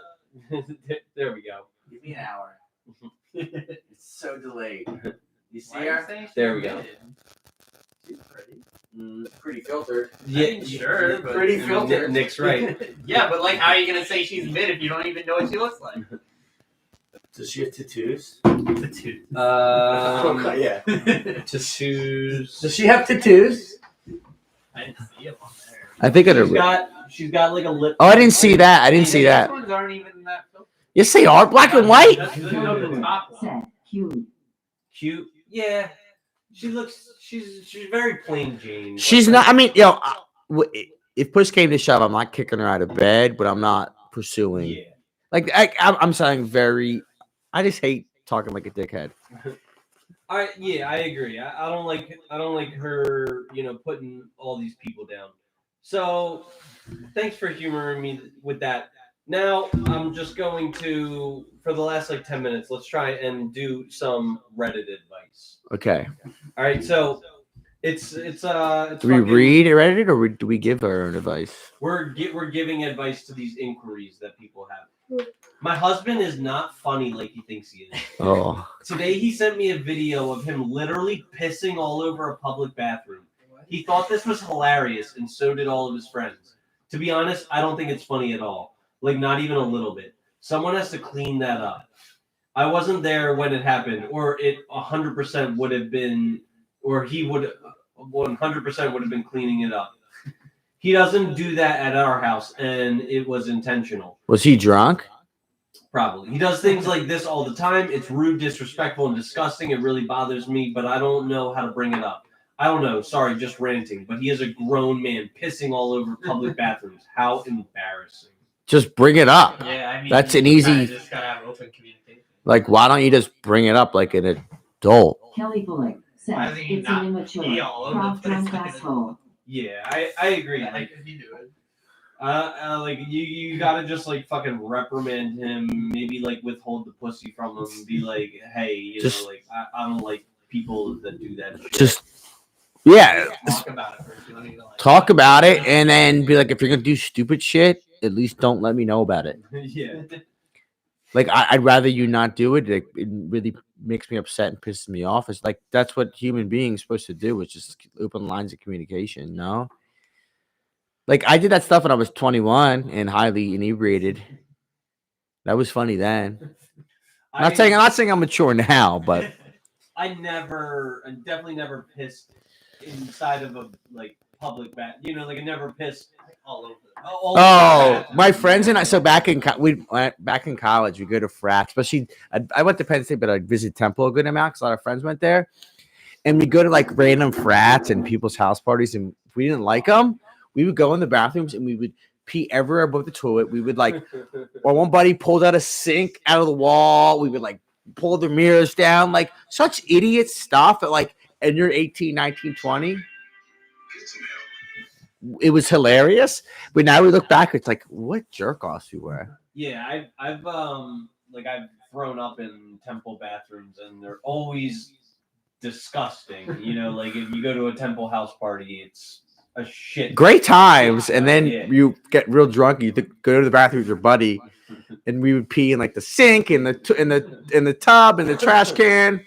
There we go. Give me an hour. It's so delayed. You see Why are you her? saying she's There we go. muted? She's pretty. Pretty filtered. Yeah, Sure, but Pretty filtered. Nick's right. Yeah, but like, how are you gonna say she's mid if you don't even know what she looks like? Does she have tattoos? Tattoos. Yeah. Tattoos. Does she have tattoos? I didn't see it on there. I think She's got like a lip. Oh, I didn't see that. I didn't see These that. ones aren't even that filtered. Yes, they are black and white. That's the top one. Said, cute. Cute. Yeah. She's very plain Jane. She's not. I mean, if push came to shove, I'm not kicking her out of bed, but I'm not pursuing. Yeah. Like I'm saying, very. I just hate talking like a dickhead. I agree. I don't like her, putting all these people down. So, thanks for humoring me with that. Now, I'm just going to, for the last 10 minutes, let's try and do some Reddit advice. Okay. All right, so it's Do we fucking- read Reddit or do we give our own advice? We're giving advice to these inquiries that people have. My husband is not funny like he thinks he is. Oh, Today he sent me a video of him literally pissing all over a public bathroom. He thought this was hilarious, and so did all of his friends. To be honest, I don't think it's funny at all. Not even a little bit. Someone has to clean that up. I wasn't there when it happened, or it 100% would have been, or he would 100% would have been cleaning it up. He doesn't do that at our house, and it was intentional. was he drunk? Probably. He does things like this all the time. It's rude, disrespectful, and disgusting. It really bothers me, but I don't know how to bring it up. I don't know. Sorry, just ranting. But he is a grown man pissing all over public bathrooms. How embarrassing. Just bring it up. Yeah, I mean, That's an you easy- kinda just gotta have open communication. Like, why don't you just bring it up like an adult? Kelly Bullock Why said, doesn't he it's not an immature, pee all over the prop drunk place? asshole. Yeah, I agree. Yeah, like, if you do it. You gotta just fucking reprimand him. Maybe withhold the pussy from him. Be like, hey, I don't like people that do that shit. Just yeah, Talk about it first. You don't need to, talk about it and then be like, if you're gonna do stupid shit, at least don't let me know about it. Yeah. Like I'd rather you not do it. It really makes me upset and pisses me off. It's like that's what human beings supposed to do. It's just open lines of communication. No, like I did that stuff when I was 21 and highly inebriated. That was funny then. I'm not saying I'm mature now, but I definitely never pissed inside of a public bath. I never pissed all over. My friends and I. So back in college, we go to frats. Especially, I went to Penn State, but I'd visit Temple a good amount because a lot of friends went there. And we go to random frats and people's house parties, and if we didn't like them, we would go in the bathrooms and we would pee everywhere above the toilet. We would or one buddy pulled out a sink out of the wall. We would pull the mirrors down, such idiot stuff at and you're 18, 19, 20. it was hilarious. But now we look back, it's like, what jerk offs we were. Yeah, I've thrown up in temple bathrooms, and they're always disgusting. You know, like if you go to a temple house party, it's a shit. Great times, and then Yeah. you get real drunk. You go to the bathroom with your buddy, and we would pee in like the sink, in the tub, in the trash can.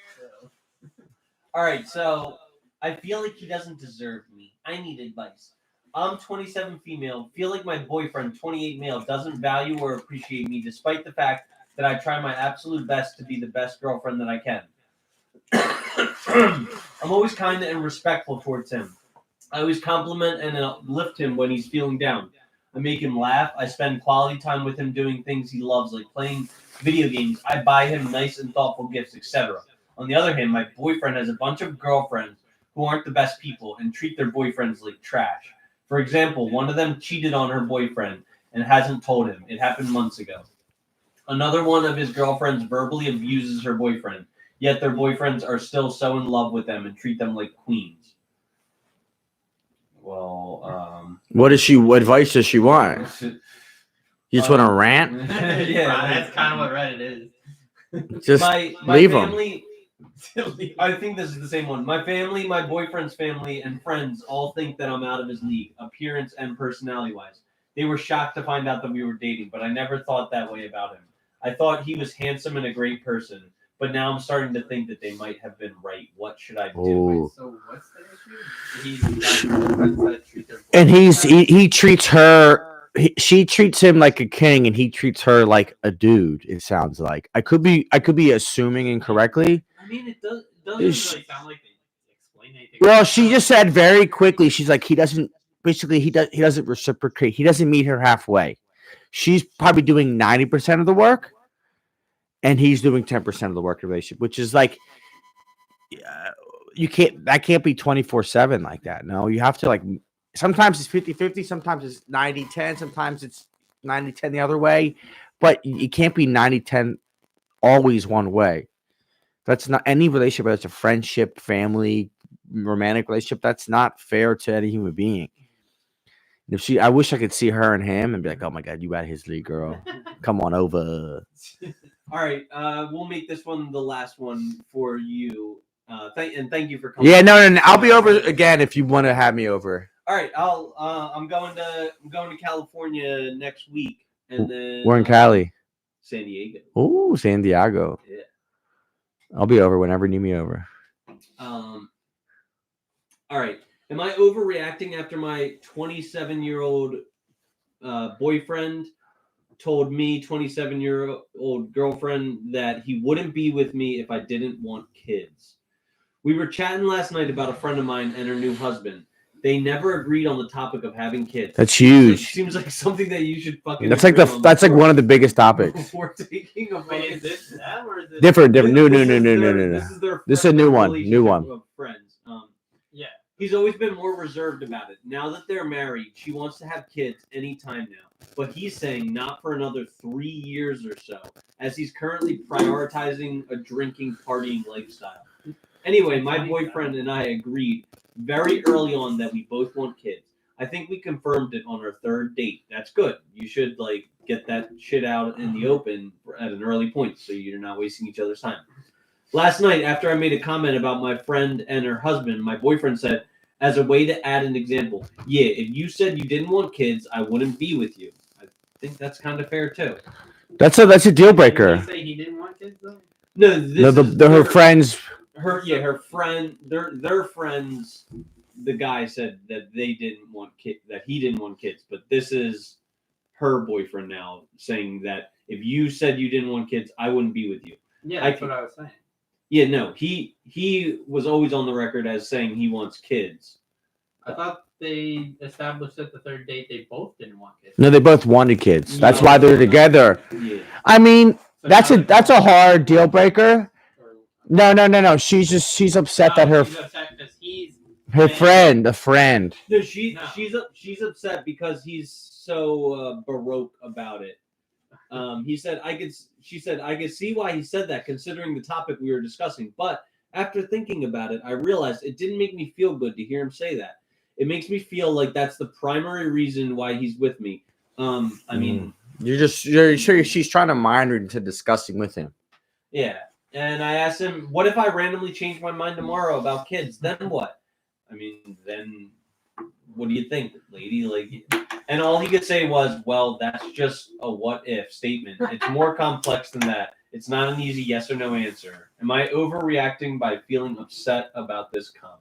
All right, so I feel like he doesn't deserve me. I need advice. I'm 27 female. Feel like my boyfriend, 28 male, doesn't value or appreciate me, despite the fact that I try my absolute best to be the best girlfriend that I can. I'm always kind and respectful towards him. I always compliment and uplift him when he's feeling down. I make him laugh. I spend quality time with him doing things he loves, like playing video games. I buy him nice and thoughtful gifts, etc. On the other hand, my boyfriend has a bunch of girlfriends who aren't the best people and treat their boyfriends like trash. For example, one of them cheated on her boyfriend and hasn't told him. It happened months ago. Another one of his girlfriends verbally abuses her boyfriend, yet their boyfriends are still so in love with them and treat them like queens. Well, what advice does she want? You just want to rant? Yeah, that's kind of what Reddit is. Just my leave them. family, I think this is the same one. My family, my boyfriend's family, and friends all think that I'm out of his league, appearance and personality-wise. They were shocked to find out that we were dating, but I never thought that way about him. I thought he was handsome and a great person, but now I'm starting to think that they might have been right. What should I do? Ooh. So what's the issue? He's got girlfriends that treat their And boyfriends he treats her. She treats him like a king, and he treats her like a dude. It sounds like I could be assuming incorrectly. I mean, it doesn't Is really sound like they explain anything. Well, she just said very quickly. She's like, he doesn't reciprocate. He doesn't meet her halfway. She's probably doing 90% of the work, and he's doing 10% of the work in the relationship, which is like, that can't be 24/7 like that. No, you have to like. Sometimes it's 50-50, sometimes it's 90-10, sometimes it's 90-10 the other way, but it can't be 90-10 always one way. That's not any relationship, whether it's a friendship, family, romantic relationship. That's not fair to any human being. If I wish I could see her and him and be like, oh my God, you out of his league, girl. Come on over. All right, we'll make this one the last one for you. Thank you for coming. Yeah, no, I'll be over again if you want to have me over. All right, I'm going to California next week, and then We're in Cali. San Diego. Ooh, San Diego. Yeah. I'll be over whenever you need me over. All right. Am I overreacting after my 27-year-old boyfriend told me, 27-year-old girlfriend, that he wouldn't be with me if I didn't want kids? We were chatting last night about a friend of mine and her new husband. They never agreed on the topic of having kids. That's huge. It seems like something that you should fucking. That's like one of the biggest topics. Before taking a Wait, is this them or is this Different. No. This is a new one. New one. Of friends. Yeah. He's always been more reserved about it. Now that they're married, she wants to have kids anytime now. But he's saying not for another 3 years or so, as he's currently prioritizing a drinking, partying lifestyle. Anyway, my boyfriend and I agreed very early on that we both want kids. I think we confirmed it on our third date. That's good. You should get that shit out in the open at an early point so you're not wasting each other's time. Last night, after I made a comment about my friend and her husband, my boyfriend said, as a way to add an example, yeah, if you said you didn't want kids, I wouldn't be with you. I think that's kind of fair too. That's a deal breaker. Did he say he didn't want kids though? No, her friends. Her friend, their friends. The guy said that they didn't want that he didn't want kids, but this is her boyfriend now saying that if you said you didn't want kids, I wouldn't be with you. Yeah, that's what I was saying. Yeah, no, he was always on the record as saying he wants kids. I thought they established at the third date they both didn't want kids. No, they both wanted kids. That's why they're together. Yeah. I mean, So that's a hard deal breaker. No. She's upset that she's upset because he's her friend, a friend. No, she's upset because he's so baroque about it. She said I could see why he said that considering the topic we were discussing, but after thinking about it, I realized it didn't make me feel good to hear him say that. It makes me feel like that's the primary reason why he's with me. I mean, you're sure she's trying to mind her into discussing with him. yeah. And I asked him, what if I randomly change my mind tomorrow about kids? Then what? I mean, then what do you think, lady? Like, and all he could say was, well, that's just a what if statement. It's more complex than that. It's not an easy yes or no answer. Am I overreacting by feeling upset about this comment?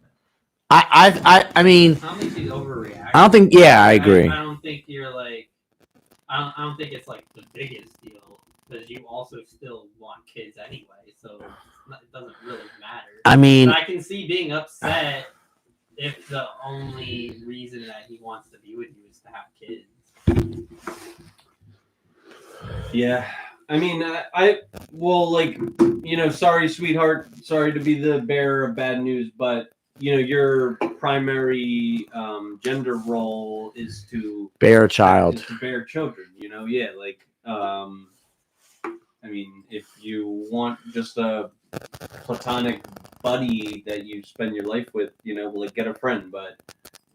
I mean, I don't think she's overreacting. I don't think. Yeah, I agree. I don't think you're like. I don't think it's like the biggest deal because you also still want kids anyway, so it doesn't really matter. I mean, but I can see being upset if the only reason that he wants to be with you is to have kids. Yeah. I mean, well, like, you know, sorry, sweetheart. Sorry to be the bearer of bad news, but, you know, your primary gender role is to bear a child. Is to bear children, you know? Yeah, like, I mean, if you want just a platonic buddy that you spend your life with, you know, like, get a friend. But,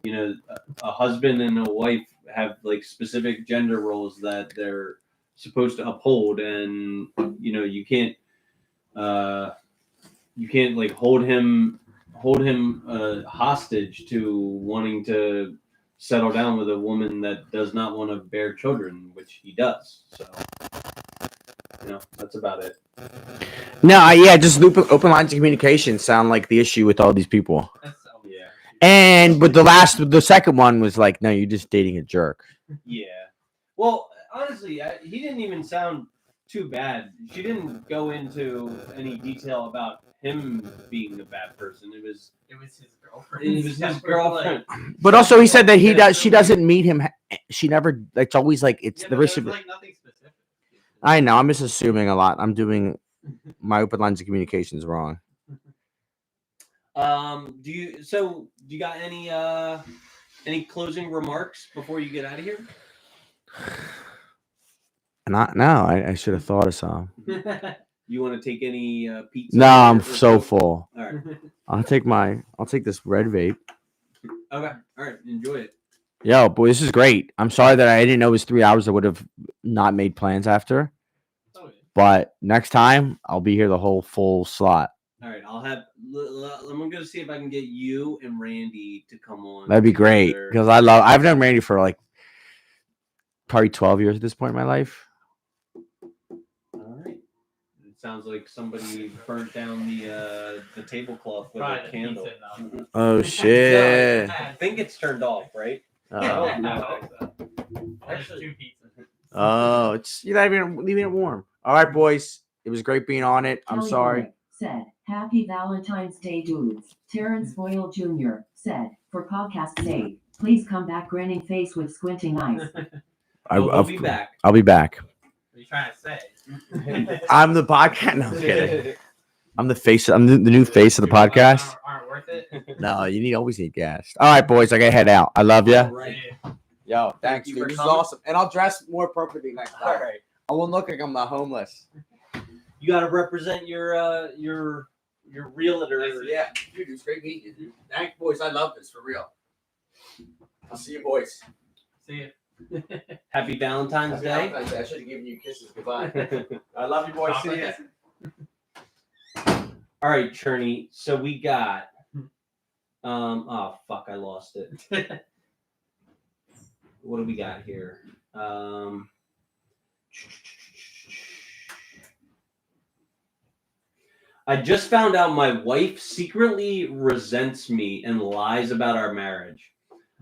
you know, a husband and a wife have, like, specific gender roles that they're supposed to uphold, and you know you can't like hold him hostage to wanting to settle down with a woman that does not want to bear children, which he does. So you know, that's about it. No, just open lines of communication sound like the issue with all these people. Yeah. And but the second one was like, no, you're just dating a jerk. Yeah. Well, honestly, he didn't even sound too bad. She didn't go into any detail about him being a bad person. It was his girlfriend. It was his girlfriend. But also, he said that she doesn't meet him. She never. It's always like it's the risk. Like nothing specific. I know. I'm just assuming a lot. I'm doing my open lines of communications wrong. Do you got any closing remarks before you get out of here? Not now. I should have thought of some. You want to take any pizza? No, I'm so full. All right. I'll take this red vape. Okay. All right. Enjoy it. Yo, boy, this is great. I'm sorry that I didn't know it was 3 hours. I would have not made plans after. Oh, yeah. But next time, I'll be here the whole full slot. All right. I'm going to see if I can get you and Randy to come on. That'd be great because I've known Randy for like probably 12 years at this point in my life. All right. It sounds like somebody burnt down the tablecloth with a candle. Oh shit! I think it's turned off, right? No. Actually, 2 pizzas. Oh, it's you're not even leaving it warm. All right, boys. It was great being on it. I'm Kelly sorry. Blake said, "Happy Valentine's Day, dudes." Terrence Boyle Jr. said, "For podcast's sake, please come back grinning face with squinting eyes." I'll be back. I'll be back. What are you trying to say? I'm the podcast. No, I'm kidding. I'm the face. I'm the new face of the podcast. Aren't worth it. No, you always need gas. All right, boys. I gotta head out. I love you. Right. Yo, thanks, you dude. for This is coming. awesome, and I'll dress more appropriately next time. All right. I won't look like I'm not homeless. You got to represent your realtor. Yeah, dude, it was great meeting you. Thanks, boys. I love this for real. I'll see you, boys. See you. Happy Valentine's Day. I should have given you kisses. Goodbye. I love you, boys. See ya. All right, Cherney. So we got. Oh fuck! I lost it. What do we got here? I just found out my wife secretly resents me and lies about our marriage.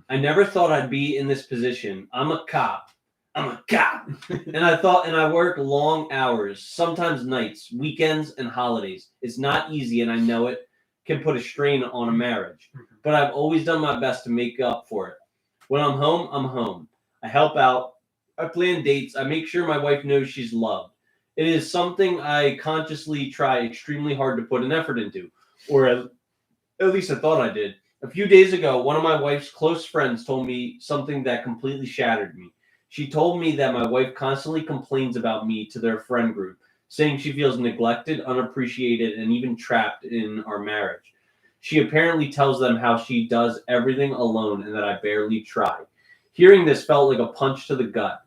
I never thought I'd be in this position. I'm a cop. And I work long hours, sometimes nights, weekends, and holidays. It's not easy, and I know it can put a strain on a marriage. But I've always done my best to make up for it. When I'm home, I'm home. I help out. I plan dates. I make sure my wife knows she's loved. It is something I consciously try extremely hard to put an effort into, or at least I thought I did. A few days ago, one of my wife's close friends told me something that completely shattered me. She told me that my wife constantly complains about me to their friend group, saying she feels neglected, unappreciated, and even trapped in our marriage. She apparently tells them how she does everything alone and that I barely try. Hearing this felt like a punch to the gut.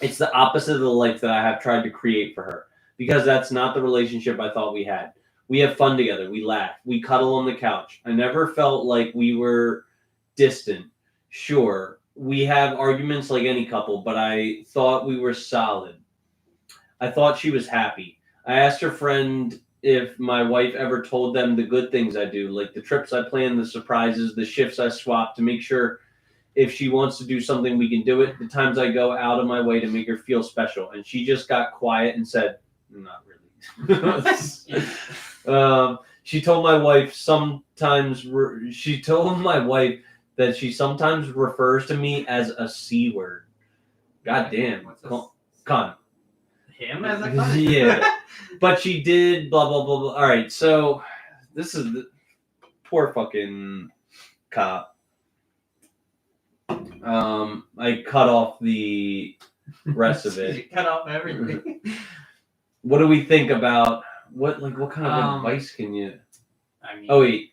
It's the opposite of the life that I have tried to create for her, because that's not the relationship I thought we had. We have fun together. We laugh. We cuddle on the couch. I never felt like we were distant. Sure, we have arguments like any couple, but I thought we were solid. I thought she was happy. I asked her friend if my wife ever told them the good things I do, like the trips I plan, the surprises, the shifts I swap to make sure if she wants to do something, we can do it. The times I go out of my way to make her feel special. And she just got quiet and said, not really. She told my wife that she sometimes refers to me as a C word. God damn. Cunt. Him as a cunt? Yeah. But she did blah, blah, blah, blah. All right. So this is the poor fucking cop. I cut off the rest of it. You cut off everything. What do we think about what kind of advice can you? I mean, Oh wait,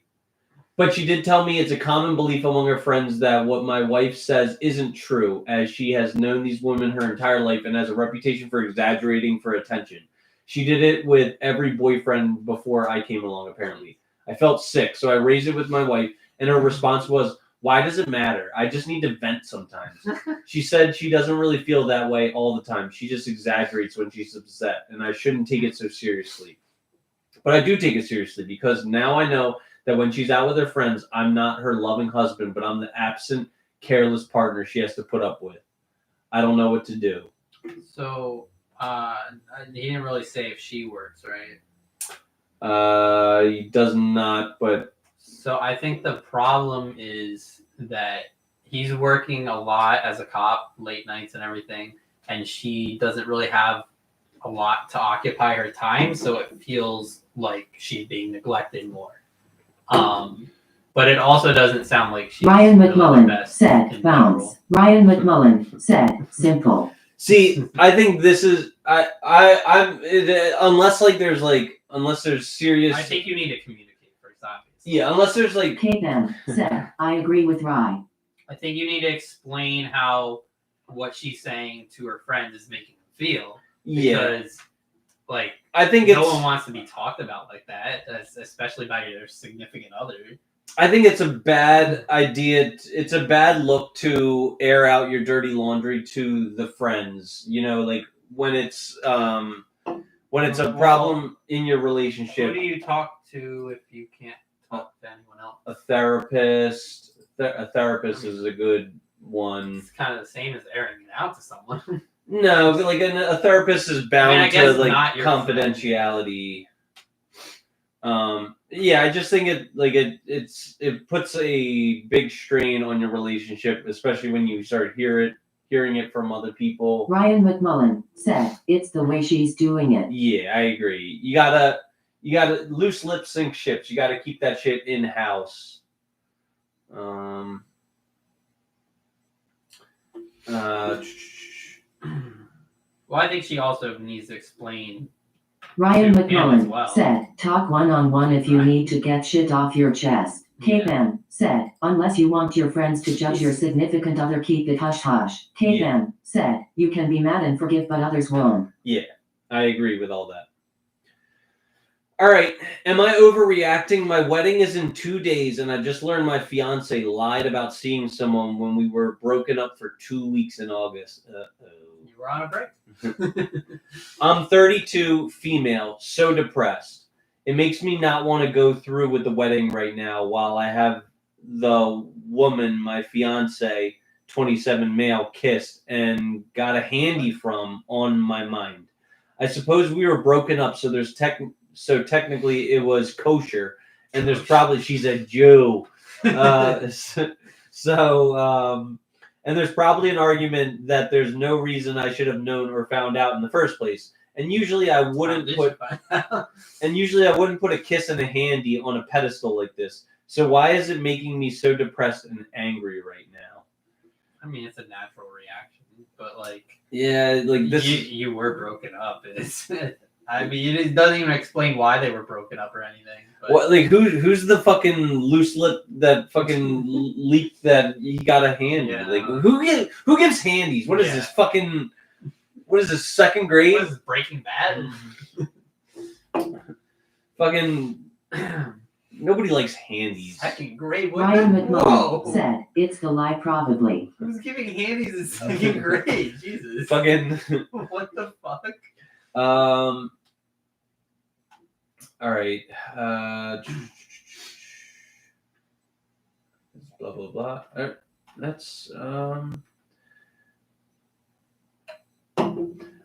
but she did tell me it's a common belief among her friends that what my wife says isn't true, as she has known these women her entire life and has a reputation for exaggerating for attention. She did it with every boyfriend before I came along. Apparently, I felt sick, so I raised it with my wife, and her response was, "Why does it matter? I just need to vent sometimes." She said she doesn't really feel that way all the time. She just exaggerates when she's upset, and I shouldn't take it so seriously. But I do take it seriously, because now I know that when she's out with her friends, I'm not her loving husband, but I'm the absent, careless partner she has to put up with. I don't know what to do. So, he didn't really say if she works, right? He does not, but... So I think the problem is that he's working a lot as a cop, late nights and everything, and she doesn't really have a lot to occupy her time, so it feels like she's being neglected more. But it also doesn't sound like she's Ryan really the McMullen best said in bounce. general. Ryan McMullen said simple. See, I think this is unless there's serious. I think you need to communicate first, obviously. Yeah, unless there's like. K-Ben said, I agree with Rye. I think you need to explain how what she's saying to her friends is making them feel. Yeah. Because, like, I think no one wants to be talked about like that, especially by their significant other. I think it's a bad idea. It's a bad look to air out your dirty laundry to the friends. You know, like when it's a problem in your relationship. Who do you talk to if you can't talk to anyone else? A therapist. A therapist is a good one. It's kind of the same as airing it out to someone. No, but like a therapist is bound to like not your confidentiality. Yeah, I just think it puts a big strain on your relationship, especially when you start hearing it from other people. Ryan McMullen said, it's the way she's doing it. Yeah, I agree. You gotta loose lips sink ships. You gotta keep that shit in house. Well, I think she also needs to explain. Ryan To him as McMullen well. said, talk one-on-one if you Right. need to get shit off your chest. K-Ben said, unless you want your friends to judge your significant other, keep it hush-hush. K-Ben said, you can be mad and forgive, but others won't. Yeah, I agree with all that. All right, am I overreacting? My wedding is in 2 days, and I just learned my fiance lied about seeing someone when we were broken up for 2 weeks in August. You were on a break. I'm 32, female, so depressed. It makes me not want to go through with the wedding right now while I have the woman, my fiance, 27, male, kissed and got a handy from on my mind. I suppose we were broken up, so technically it was kosher, and there's probably she's a Jew. And there's probably an argument that there's no reason I should have known or found out in the first place. And usually I wouldn't put a kiss and a handy on a pedestal like this. So why is it making me so depressed and angry right now? I mean, it's a natural reaction, but like, Yeah, like this. You were broken up. I mean, it doesn't even explain why they were broken up or anything. But What, like who's the fucking loose lip that fucking leaked that he got a handy? Yeah. Like who gives handies? What is Yeah. this fucking? What is this, second grade? What is this, Breaking Bad? Fucking nobody likes handies. Second grade? What Ryan the- McMullen Whoa. said, "It's the lie, probably." Who's giving handies in second grade? Jesus. Fucking What the fuck? all right. Blah blah blah. That's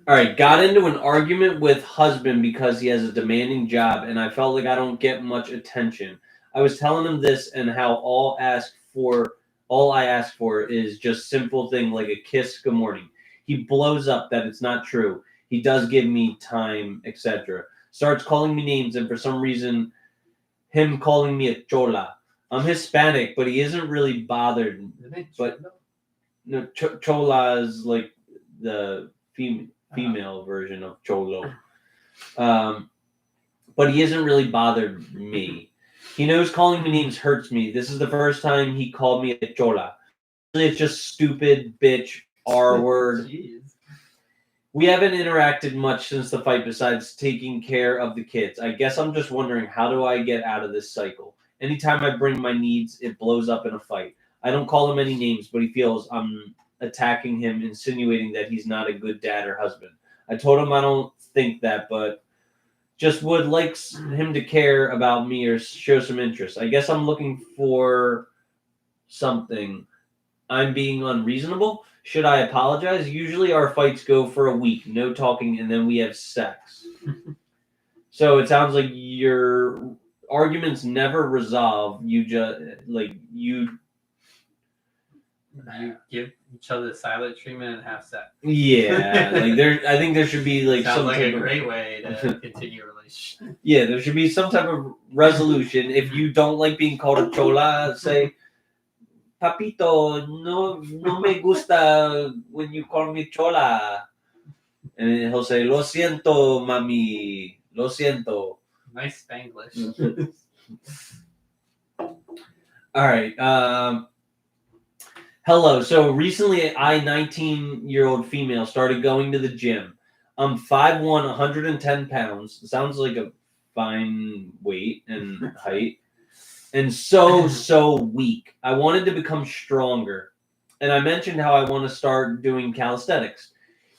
All right, got into an argument with husband because he has a demanding job and I felt like I don't get much attention. I was telling him this and how all I ask for is just simple thing like a kiss, good morning. He blows up that it's not true. He does give me time, etc. Starts calling me names and for some reason him calling me a chola. I'm Hispanic, but he isn't really bothered. But no, chola is like the female version of cholo. But he isn't really bothered me. He knows calling me names hurts me. This is the first time he called me a chola. It's just stupid, bitch, R word. Jeez. We haven't interacted much since the fight besides taking care of the kids. I guess I'm just wondering, how do I get out of this cycle? Anytime I bring my needs, it blows up in a fight. I don't call him any names, but he feels I'm attacking him, insinuating that he's not a good dad or husband. I told him I don't think that, but just would like him to care about me or show some interest. I guess I'm looking for something. I'm being unreasonable. Should I apologize? Usually our fights go for a week, no talking, and then we have sex. So it sounds like your arguments never resolve. You just you give each other silent treatment and have sex. Yeah, I think there should be like Sounds some like type a of, great way to continue a relationship. yeah, there should be some type of resolution. If you don't like being called a chola, say, Papito, no me gusta when you call me chola. And he'll say, Lo siento, mami. Lo siento. Nice Spanglish. All right. Hello. So recently, 19-year-old female, started going to the gym. I'm 5'1", 110 pounds. Sounds like a fine weight and height. And so weak. I wanted to become stronger. And I mentioned how I want to start doing calisthenics.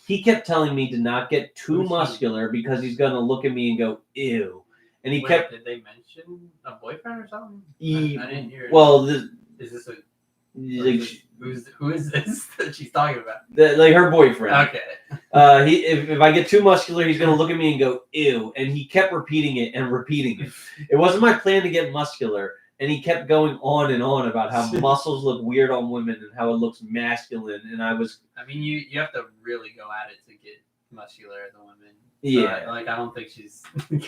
He kept telling me to not get too muscular because he's going to look at me and go, ew. And he kept... Did they mention a boyfriend or something? I didn't hear it. Well, Is this a... like, who is this that she's talking about? like her boyfriend. Okay. If I get too muscular, he's going to look at me and go, ew. And he kept repeating it and repeating it. It wasn't my plan to get muscular. And he kept going on and on about how muscles look weird on women and how it looks masculine. And I mean, you have to really go at it to get muscular as a woman. Yeah. I don't think she's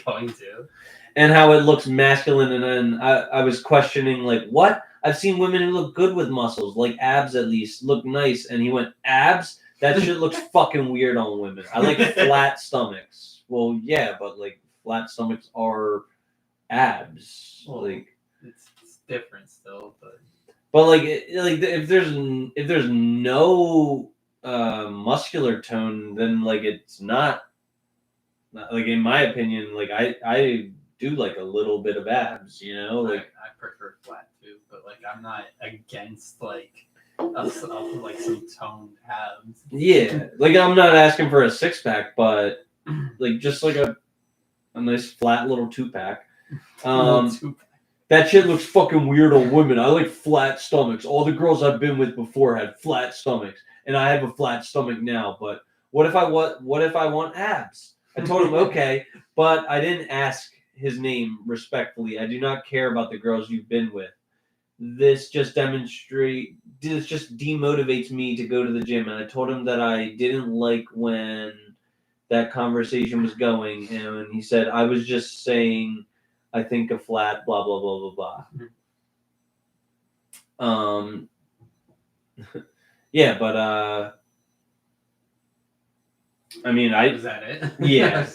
going to. And how it looks masculine. And then I was questioning, like, what? I've seen women who look good with muscles, like abs at least, look nice. And he went, abs? That shit looks fucking weird on women. I like flat stomachs. Well, yeah, but, like, flat stomachs are abs. Well, like... It's different still, but if there's no muscular tone, then like it's not like, in my opinion, like I do like a little bit of abs, you know, like I prefer flat too, but like I'm not against like some toned abs. Yeah, like I'm not asking for a 6-pack, but like just like a nice flat little 2-pack. That shit looks fucking weird on women. I like flat stomachs. All the girls I've been with before had flat stomachs, and I have a flat stomach now. But what if I want abs? I told him okay, but I didn't ask his name respectfully. I do not care about the girls you've been with. This just demotivates me to go to the gym. And I told him that I didn't like when that conversation was going, and he said I was just saying. I think a flat, blah, blah, blah, blah, blah. Yeah, but, I mean, Is that it? Yeah.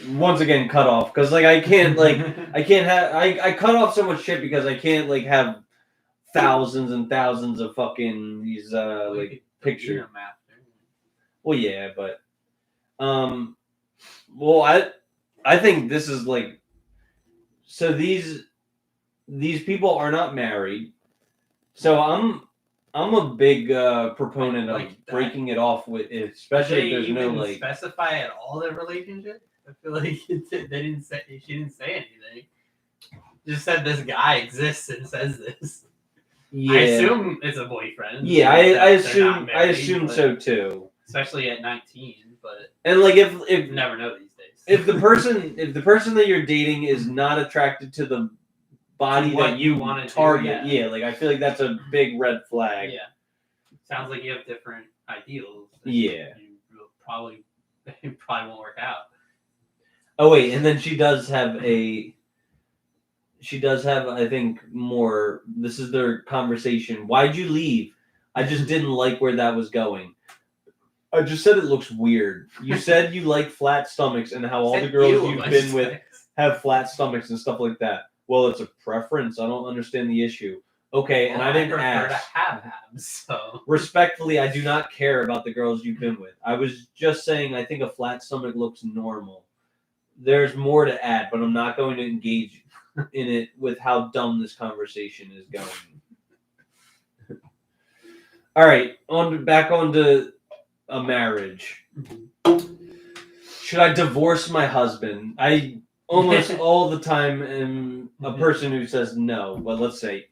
once again cut off because like I can't have I cut off so much shit because I can't like have thousands and thousands of fucking these like pictures. Well, yeah, but well, I think this is like so these people are not married, so I'm a big proponent of breaking it off with, especially if there's no like specify at all their relationship. I feel like she didn't say anything. Just said this guy exists and says this. Yeah, I assume it's a boyfriend. Yeah, I assume married, so too. Especially at 19, but and like if you never know these days. If the person that you're dating is not attracted to the body that you want to target, yeah, like I feel like that's a big red flag. Yeah, sounds like you have different ideals. Yeah, you probably won't work out. Oh wait, and then she does have I think more. This is their conversation. Why'd you leave? I just didn't like where that was going. I just said it looks weird. You said you like flat stomachs and how all the girls you've been with have flat stomachs and stuff like that. Well, it's a preference. I don't understand the issue. Okay, and I didn't ask. To have abs, so respectfully, I do not care about the girls you've been with. I was just saying I think a flat stomach looks normal. There's more to add, but I'm not going to engage in it with how dumb this conversation is going. All right, back onto a marriage. Should I divorce my husband? I almost all the time am a person who says no, but let's say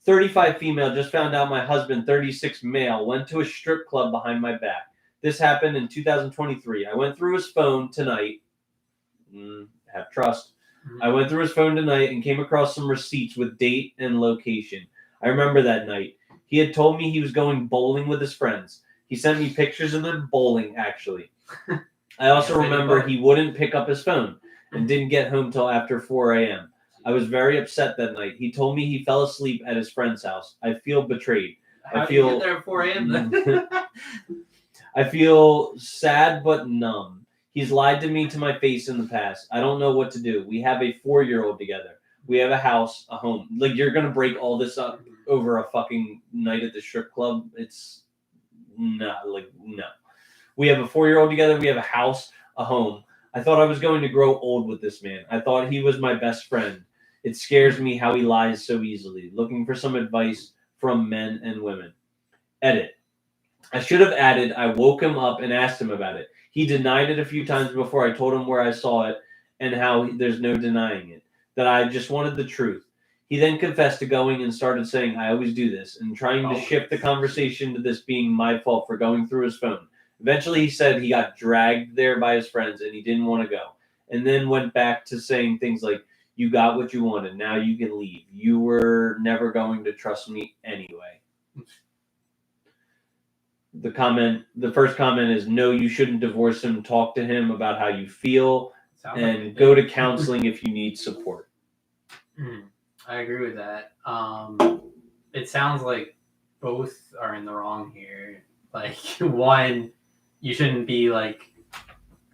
35 female, just found out my husband, 36 male, went to a strip club behind my back. This happened in 2023. I went through his phone tonight. Have trust. I went through his phone tonight and came across some receipts with date and location. I remember that night. He had told me he was going bowling with his friends. He sent me pictures of them bowling, actually. I also remember he wouldn't pick up his phone and didn't get home till after 4 a.m. I was very upset that night. He told me he fell asleep at his friend's house. I feel betrayed. How did you get there at 4 a.m. then? I feel sad but numb. He's lied to me to my face in the past. I don't know what to do. We have a 4-year-old together. We have a house, a home. Like, you're going to break all this up over a fucking night at the strip club? It's not, like, no. We have a 4-year-old together. We have a house, a home. I thought I was going to grow old with this man. I thought he was my best friend. It scares me how he lies so easily. Looking for some advice from men and women. Edit. I should have added, I woke him up and asked him about it. He denied it a few times before I told him where I saw it and how there's no denying it. That I just wanted the truth. He then confessed to going and started saying, I always do this, and trying to shift the conversation to this being my fault for going through his phone. Eventually, he said he got dragged there by his friends and he didn't want to go. And then went back to saying things like, you got what you wanted. Now you can leave. You were never going to trust me anyway. The first comment is, no, you shouldn't divorce him. Talk to him about how you feel and go to counseling if you need support. I agree with that. It sounds like both are in the wrong here. Like, one, you shouldn't be like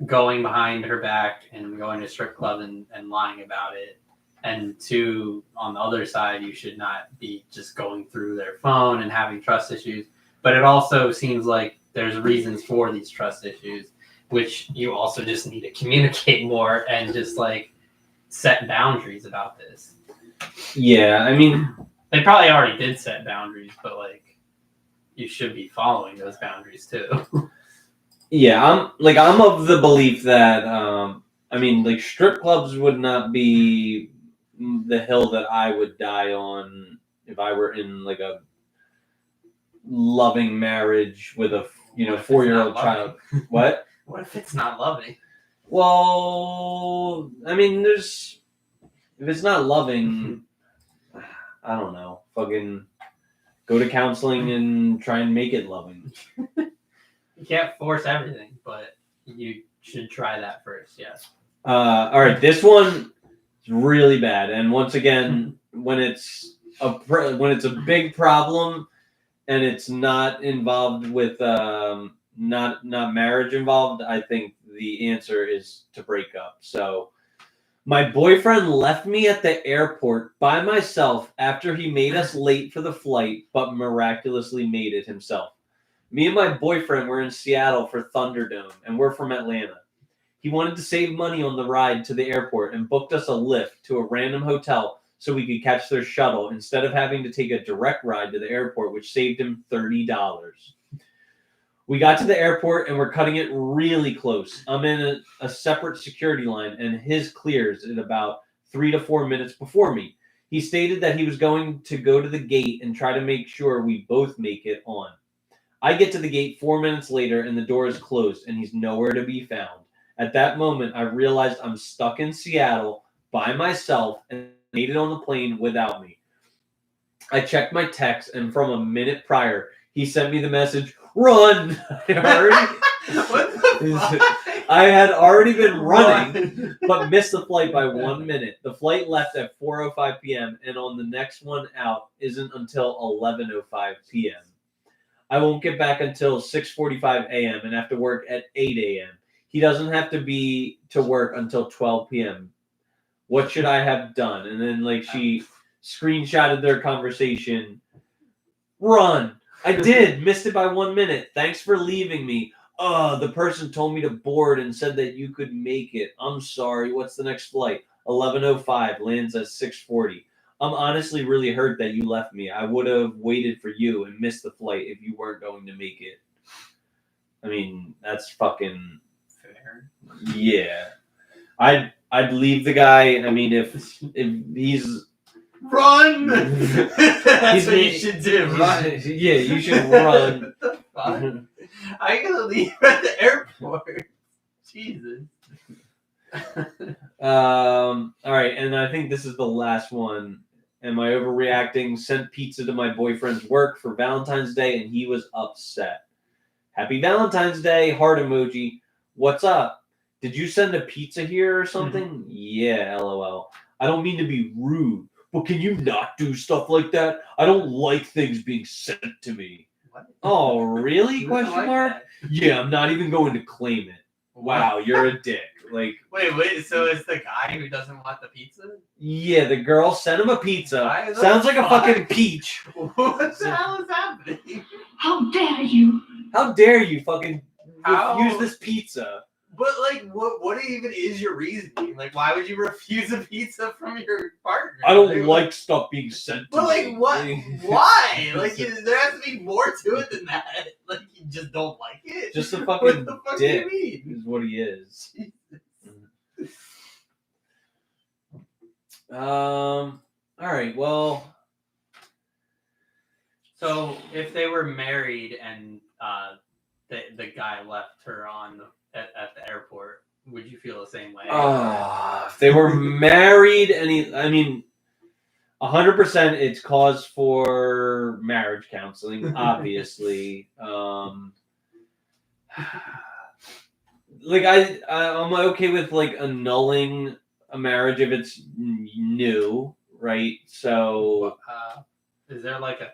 going behind her back and going to a strip club and lying about it. And two, on the other side, you should not be just going through their phone and having trust issues. But it also seems like there's reasons for these trust issues, which you also just need to communicate more and just like set boundaries about this. Yeah, I mean, they probably already did set boundaries, but like you should be following those boundaries too. Yeah, I'm of the belief that I mean, like, strip clubs would not be the hill that I would die on if I were in like a loving marriage with a 4-year-old child. What? What if it's not loving? Well, I mean, if it's not loving, I don't know. Fucking go to counseling and try and make it loving. You can't force everything, but you should try that first. Yes. All right, this one is really bad, and once again, when it's a big problem and it's not involved with not marriage involved, I think the answer is to break up. So my boyfriend left me at the airport by myself after he made us late for the flight, but miraculously made it himself. Me and my boyfriend were in Seattle for Thunderdome, and we're from Atlanta. He wanted to save money on the ride to the airport and booked us a lift to a random hotel so we could catch their shuttle instead of having to take a direct ride to the airport, which saved him $30. We got to the airport and we're cutting it really close. I'm in a separate security line and his clears in about 3 to 4 minutes before me. He stated that he was going to go to the gate and try to make sure we both make it on. I get to the gate 4 minutes later and the door is closed and he's nowhere to be found. At that moment, I realized I'm stuck in Seattle by myself and made it on the plane without me. I checked my text, and from a minute prior, he sent me the message, "Run!" I had already been running, but missed the flight by 1 minute. The flight left at 4:05 p.m., and on the next one out isn't until 11:05 p.m. I won't get back until 6:45 a.m. and have to work at 8 a.m. He doesn't have to be to work until 12 p.m. What should I have done? And then she screenshotted their conversation. Run. I did. Missed it by 1 minute. Thanks for leaving me. The person told me to board and said that you could make it. I'm sorry. What's the next flight? 11:05. Lands at 6:40. I'm honestly really hurt that you left me. I would have waited for you and missed the flight if you weren't going to make it. I mean, that's fucking... Yeah, I'd leave the guy. I mean, if he's Run. That's what you should do. Run. Yeah, you should run. What the fuck? I gotta leave at the airport. Jesus. All right, and I think this is the last one. Am I overreacting? Sent pizza to my boyfriend's work for Valentine's Day, and he was upset. Happy Valentine's Day, heart emoji. What's up? Did you send a pizza here or something? Yeah, LOL. I don't mean to be rude, but can you not do stuff like that? I don't like things being sent to me. What? Oh, really? Question like mark? that. Yeah, I'm not even going to claim it. Wow, you're a dick. Like, wait. So it's the guy who doesn't want the pizza? yeah, the girl sent him a pizza. Why the Sounds like a fuck? fucking peach. What the hell is happening? How dare you? How dare you fucking How? refuse this pizza? But what even is your reasoning? Like, why would you refuse a pizza from your partner? I don't like stuff being sent to But me. what? Why? Like, there has to be more to it than that. Like, you just don't like it. Just a What fucking the fuck dick do you mean? is what he is. All right. Well, So if they were married and the guy left her at the airport, would you feel the same way? if they were married, I mean, 100%, it's cause for marriage counseling. Obviously, I'm okay with annulling a marriage if it's new, right? So Is there a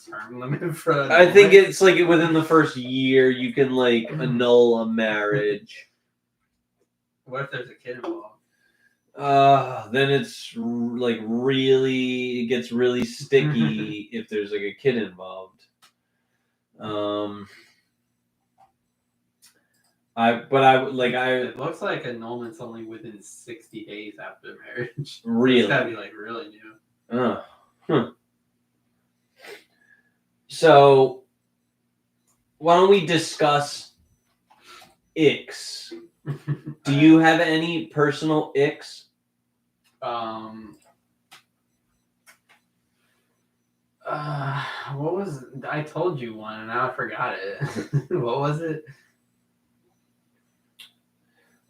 term limit for? I think it's within the first year you can annul a marriage. What if there's a kid involved? Then it's it gets really sticky if there's a kid involved. It looks like annulment's only within 60 days after marriage. Really? It's gotta be really new. So why don't we discuss icks? Do you have any personal icks? What was I told you one and now I forgot it. What was it?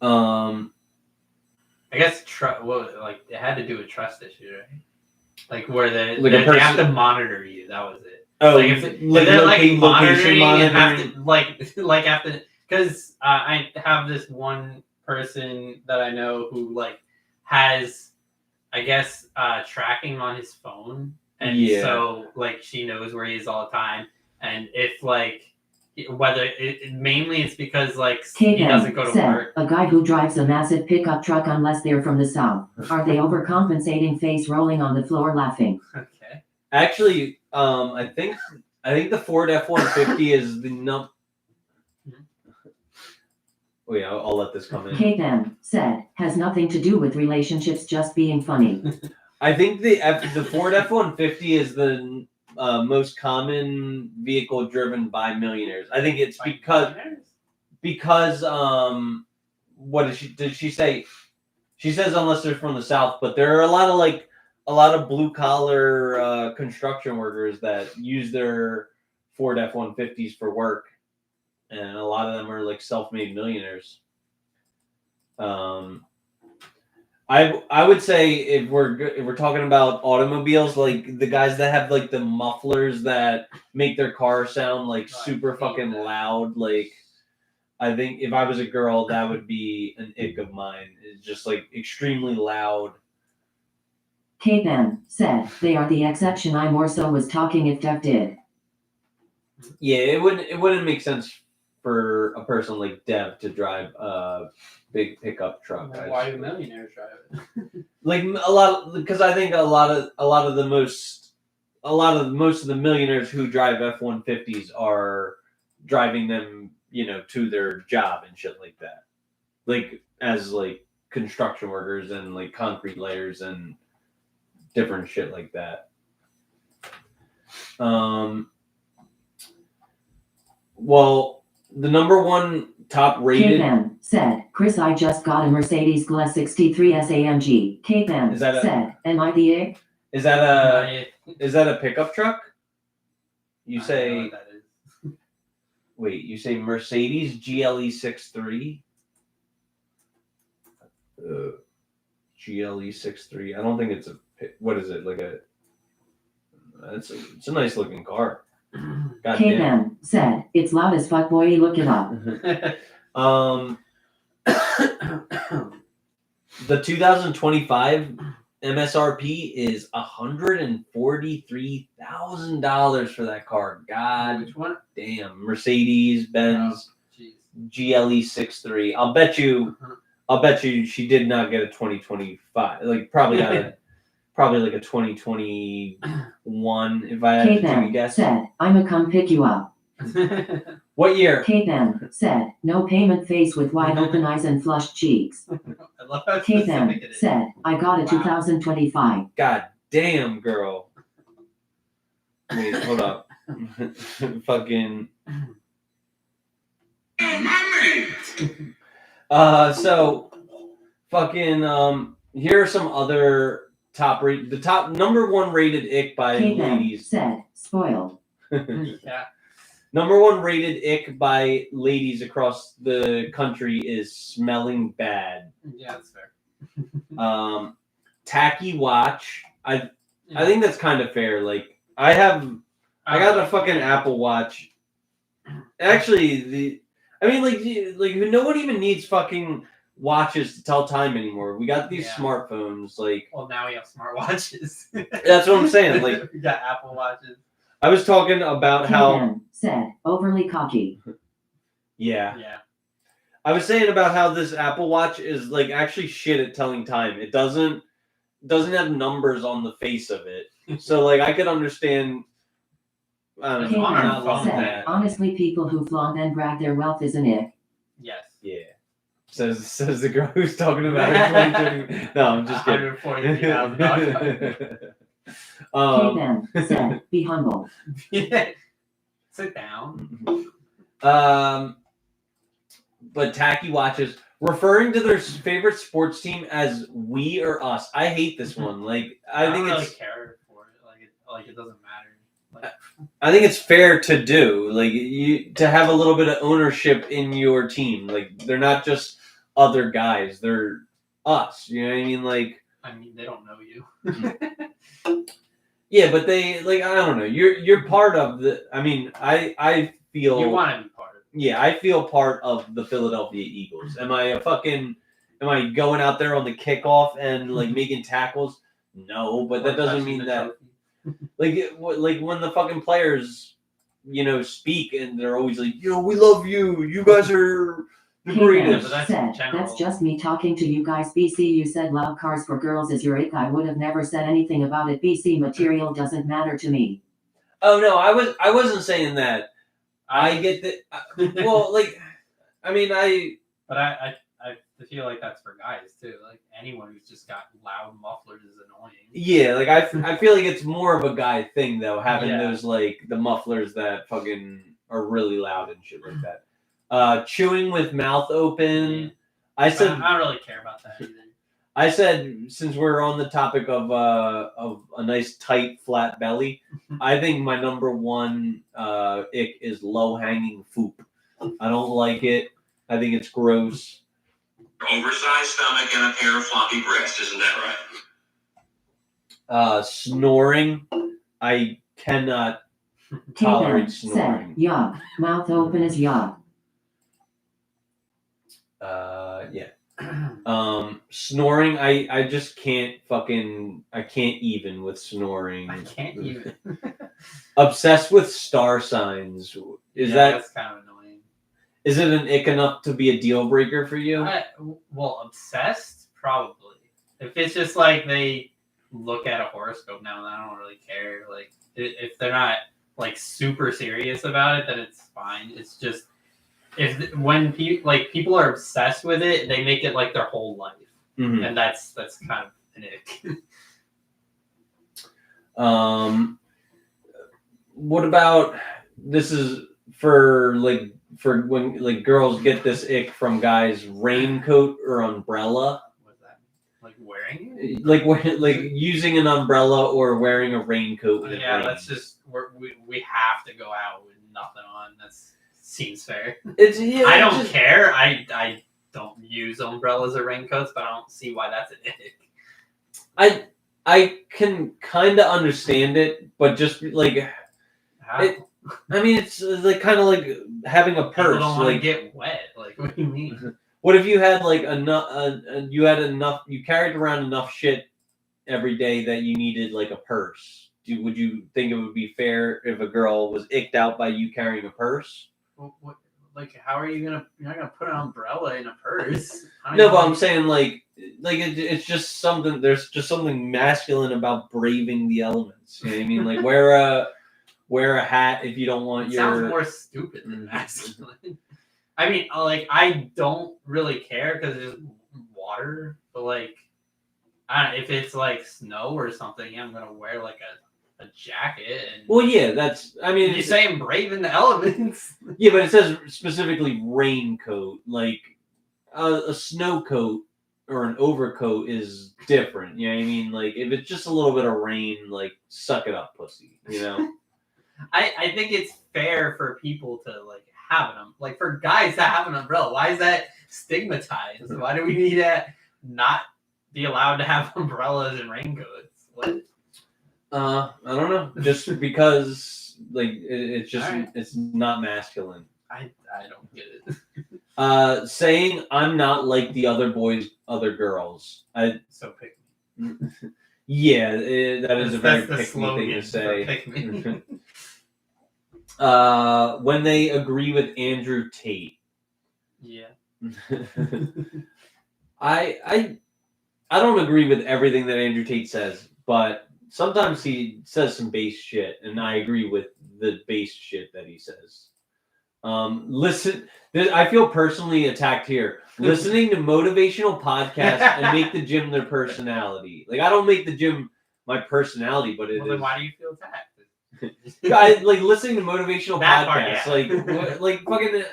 I guess it had to do with trust issues, right? Where they have to monitor you. That was it. Oh, they're location monitoring and have to because I have this one person that I know who has, I guess, tracking on his phone, and so she knows where he is all the time, and if whether mainly it's because like he doesn't go KM to said, work. a guy who drives a massive pickup truck unless they're from the south. Are they overcompensating? Face rolling on the floor laughing. Okay. Actually, I think the Ford F-150 is the num. Wait, I'll let this come in. KM said, has nothing to do with relationships, just being funny. I think the Ford F-150 is the most common vehicle driven by millionaires. I think it's because what did she say? She says unless they're from the south, but there are a lot of blue collar construction workers that use their Ford F-150s for work, and a lot of them are like self-made millionaires. I would say if we're talking about automobiles, like the guys that have like the mufflers that make their car sound like super fucking loud, like I think if I was a girl, that would be an ick of mine. It's just like extremely loud. KM said, they are the exception. I more so was talking if Dev did. Yeah, it wouldn't make sense for a person like Dev to drive a big pickup truck. Why do millionaires drive it? Like a lot, because I think most of the millionaires who drive F-150s are driving them, to their job and shit like that, like as like construction workers and like concrete layers and different shit like that. Well, the number one top rated. KM said, Chris, I just got a Mercedes GLE 63S AMG. KM said, am I the egg? Is that a pickup truck? You say. That is. Wait, you say Mercedes GLE 63? GLE 63. I don't think it's what is it, like a. It's a nice looking car. KM said, it's loud as fuck, boy, look it up. The 2025 MSRP is $143,000 for that car. God, which one? Damn, Mercedes Benz GLE 63. I'll bet you she did not get a 2025. Like probably got a probably like a 2021 if I had to take a guess. Said, I'ma come pick you up. What year? KM said, no payment, face with wide open eyes and flushed cheeks. I love how KM said, I got a 2025. God damn, girl. Wait, hold up. Fucking. So, fucking, here are some other the top number one rated ick by ladies. Said, spoiled. Yeah. Number one rated ick by ladies across the country is smelling bad. Yeah, that's fair. Tacky watch. I think that's kind of fair. Like I got a fucking Apple Watch. Actually, like no one even needs fucking watches to tell time anymore. We got these smartphones. Like, well, now we have smartwatches. That's what I'm saying. Like, we got Apple Watches. I was talking about how said overly cocky. Yeah. Yeah. I was saying about how this Apple Watch is like actually shit at telling time. It doesn't have numbers on the face of it. So like I could understand. I don't know. Said, honestly, people who flaunt and brag their wealth is an ick. Yes. Yeah. Says the girl who's talking about it. No, I'm just kidding. KM said, be humble. Sit down. But tacky watches referring to their favorite sports team as we or us. I hate this one. Like I think don't it's really care for it. Like it doesn't matter. Like, I think it's fair to do. Like to have a little bit of ownership in your team. Like they're not just other guys. They're us. You know what I mean? Like they don't know you. Yeah, but they like I don't know. You're part of the. I mean, I feel you want to be part of it. Yeah, I feel part of the Philadelphia Eagles. Am I going out there on the kickoff and like making tackles? No, but that doesn't mean that. Like when the fucking players speak, and they're always like, we love you. You guys are the greatest. but that's said, general. that's just me talking to you guys. BC, you said loud cars for girls is your ick. I would have never said anything about it. BC, material doesn't matter to me. Oh no, I wasn't saying that. I get that. Well, like, I mean, But I feel like that's for guys too. Like anyone who's just got loud mufflers is annoying. yeah, like I feel like it's more of a guy thing though, having Yeah. those like the mufflers that fucking are really loud and shit like that. Chewing with mouth open. Yeah. I But said I don't really care about that either. I said, since we're on the topic of a nice tight flat belly, I think my number one ick is low hanging foop. I don't like it. I think it's gross. Oversized stomach and a pair of floppy breasts, isn't that right? Snoring, I cannot tolerate snoring. Said, yuck. Mouth open is yuck. Yeah. Snoring, I just can't I can't even with snoring. I can't even. Obsessed with star signs. That's kind of annoying. Is it an ick enough to be a deal breaker for you? Well, obsessed probably. If it's just like they look at a horoscope now and then, I don't really care. Like if they're not like super serious about it, then it's fine. It's just when people are obsessed with it, they make it like their whole life, and that's kind of an ick. What about this is for when like girls get this ick from guys, raincoat or umbrella? What's that? Like wearing it? Like using an umbrella or wearing a raincoat when it rains. That's just we have to go out with nothing on. That's seems fair. I don't care. I don't use umbrellas or raincoats, but I don't see why that's an ick. I can kind of understand it, but just like I mean, it's like kind of like having a purse. People don't want like to get wet. Like, what do you mean? What if you had like you carried around enough shit every day that you needed like a purse? Would you think it would be fair if a girl was icked out by you carrying a purse? Like, how are you gonna? You're not gonna put an umbrella in a purse. No, but I'm saying like it's just something. There's just something masculine about braving the elements. You know what I mean? Like wear a hat if you don't want your. Sounds more stupid than masculine. I mean, like I don't really care because it's water, but like, if it's like snow or something, I'm gonna wear like a jacket. And well, yeah, that's. I mean, you say I'm braving the elements. Yeah, but it says specifically raincoat. Like a snow coat or an overcoat is different. You know what I mean? Like if it's just a little bit of rain, like suck it up, pussy. You know. I think it's fair for people to like have them. Like for guys to have an umbrella. Why is that stigmatized? Why do we need to not be allowed to have umbrellas and raincoats? What? I don't know. Just because, like, it's just Right. It's not masculine. I don't get it. Saying I'm not like the other boys, other girls. So pick me. Yeah, that is a very That's the pick me thing to slogan for say. pick me. When they agree with Andrew Tate. Yeah. I don't agree with everything that Andrew Tate says, but sometimes he says some base shit, and I agree with the base shit that he says. Listen, I feel personally attacked here. Listening to motivational podcasts and make the gym their personality. Like I don't make the gym my personality, but Then why do you feel attacked? I like listening to motivational That podcasts. part, yeah. Like fucking.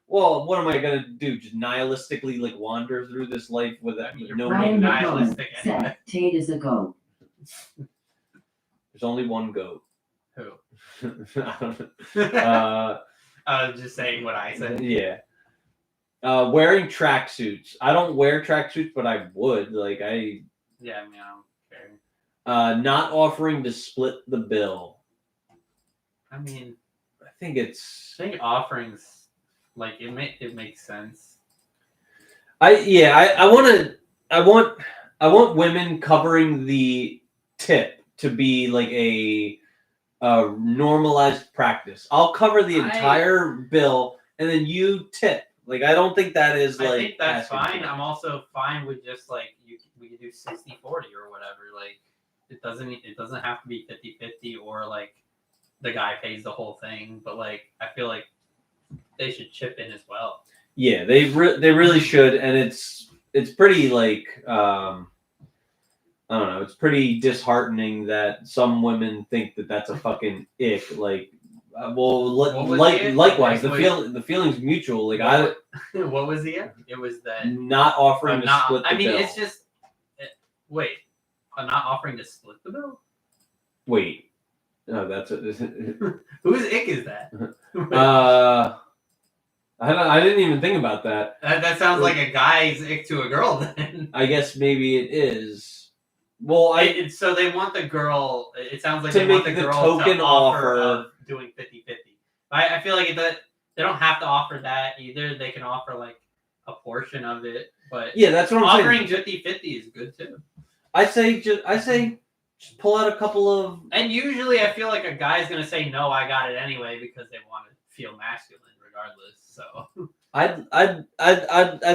Well, what am I gonna do? Just nihilistically like wander through this life with no Ryan motivation? McCollum nihilistic anyway. said, Tate is a goat. There's only one goat. Who? I don't know. I was just saying what I said. Yeah. Wearing tracksuits. I don't wear tracksuits, but I would. Like I. Yeah, I mean, I don't care. Not offering to split the bill. I mean, I think it's. I think offerings, like it makes sense. I want women covering the tip to be like normalized practice. I'll cover the entire bill, and then you tip. Like, I don't think that is like. I think that's asking fine. too I'm much. also fine with just like we could do 60-40 or whatever. Like, it doesn't have to be 50-50 or like the guy pays the whole thing. But like, I feel like they should chip in as well. Yeah, they really should, and it's pretty like I don't know. It's pretty disheartening that some women think that that's a fucking ick. Like, likewise, the feeling's mutual. Like, what was the ick? It was that not offering to split the bill. it's just wait, not offering to split the bill. Wait, no, that's Whose ick is that? I didn't even think about that. That sounds like a guy's ick to a girl. Then I guess maybe it is. Well, so they want the girl. It sounds like to they make want the the girl token to offer offer of doing 50-50. I feel like they don't have to offer that either. They can offer like a portion of it, but yeah, that's what I'm saying. offering 50-50 is good too. I say just pull out a couple of. And usually, I feel like a guy's gonna say no. I got it anyway because they want to feel masculine, regardless. So I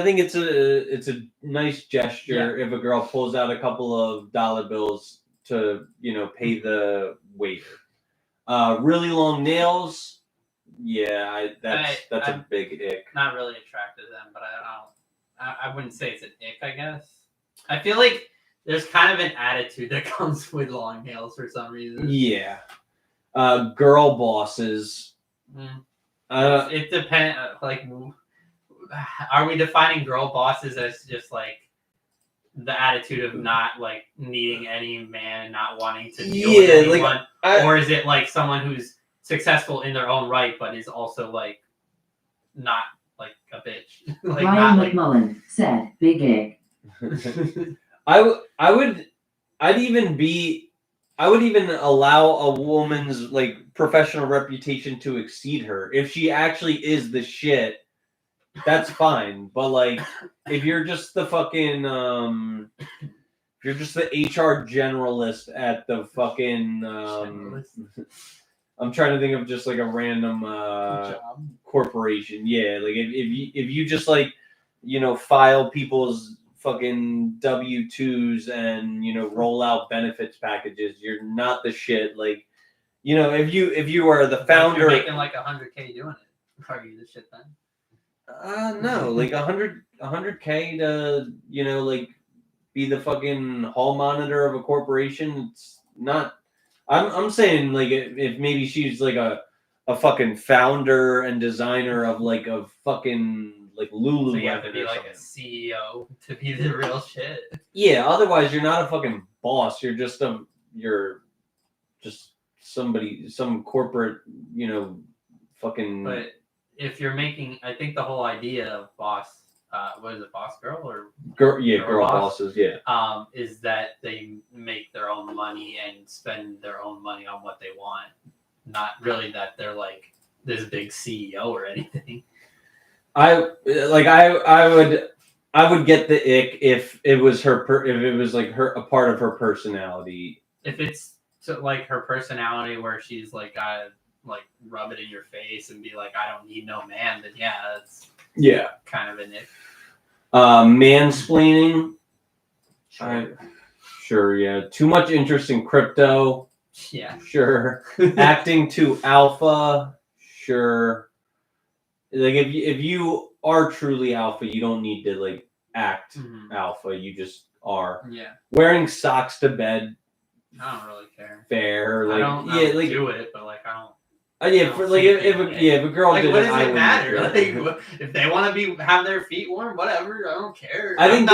think it's a nice gesture if a girl pulls out a couple of dollar bills to pay the waiter. Really long nails, yeah, that's a big ick. Not really attracted to them, but I wouldn't say it's an ick. I guess I feel like there's kind of an attitude that comes with long nails for some reason. Yeah, girl bosses. It depends. Like, are we defining girl bosses as just like the attitude of not like needing any man, not wanting to deal with anyone, or is it like someone who's successful in their own right but is also like not like a bitch? Like, Ryan McMullen said, "Big ick." I would even allow a woman's like professional reputation to exceed her if she actually is the shit. That's fine, but like if you're just the fucking if you're just the HR generalist at the fucking I'm trying to think of just like a random corporation. Yeah, like if you just like file people's fucking W-2s and roll out benefits packages, you're not the shit. Like if you are the founder, if you're making like $100K doing it, are you the shit then? No, like 100K to like be the fucking hall monitor of a corporation. It's not. I'm saying like if maybe she's like a fucking founder and designer of like a fucking like Lululemon. So you have to be like a CEO to be the real shit. Yeah, otherwise you're not a fucking boss. You're just somebody, some corporate, fucking. But if you're making, I think the whole idea of boss, what is it, boss girl or girl bosses, yeah. Is that they make their own money and spend their own money on what they want, not really that they're like this big CEO or anything. I would get the ick if it was like a part of her personality. If it's like her personality where she's like gotta like rub it in your face and be like, I don't need no man, then yeah, that's kind of an ick. Mansplaining. Sure. Sure, yeah. Too much interest in crypto. Yeah. Sure. Acting too alpha. Sure. Like if you are truly alpha, you don't need to like act alpha. You just are. Yeah. Wearing socks to bed. I don't really care. Fair. Like, I don't like do it, but like I don't. Yeah, for like if a girl like, did what it, does it matter? Like, if they want to have their feet warm, whatever. I don't care. I think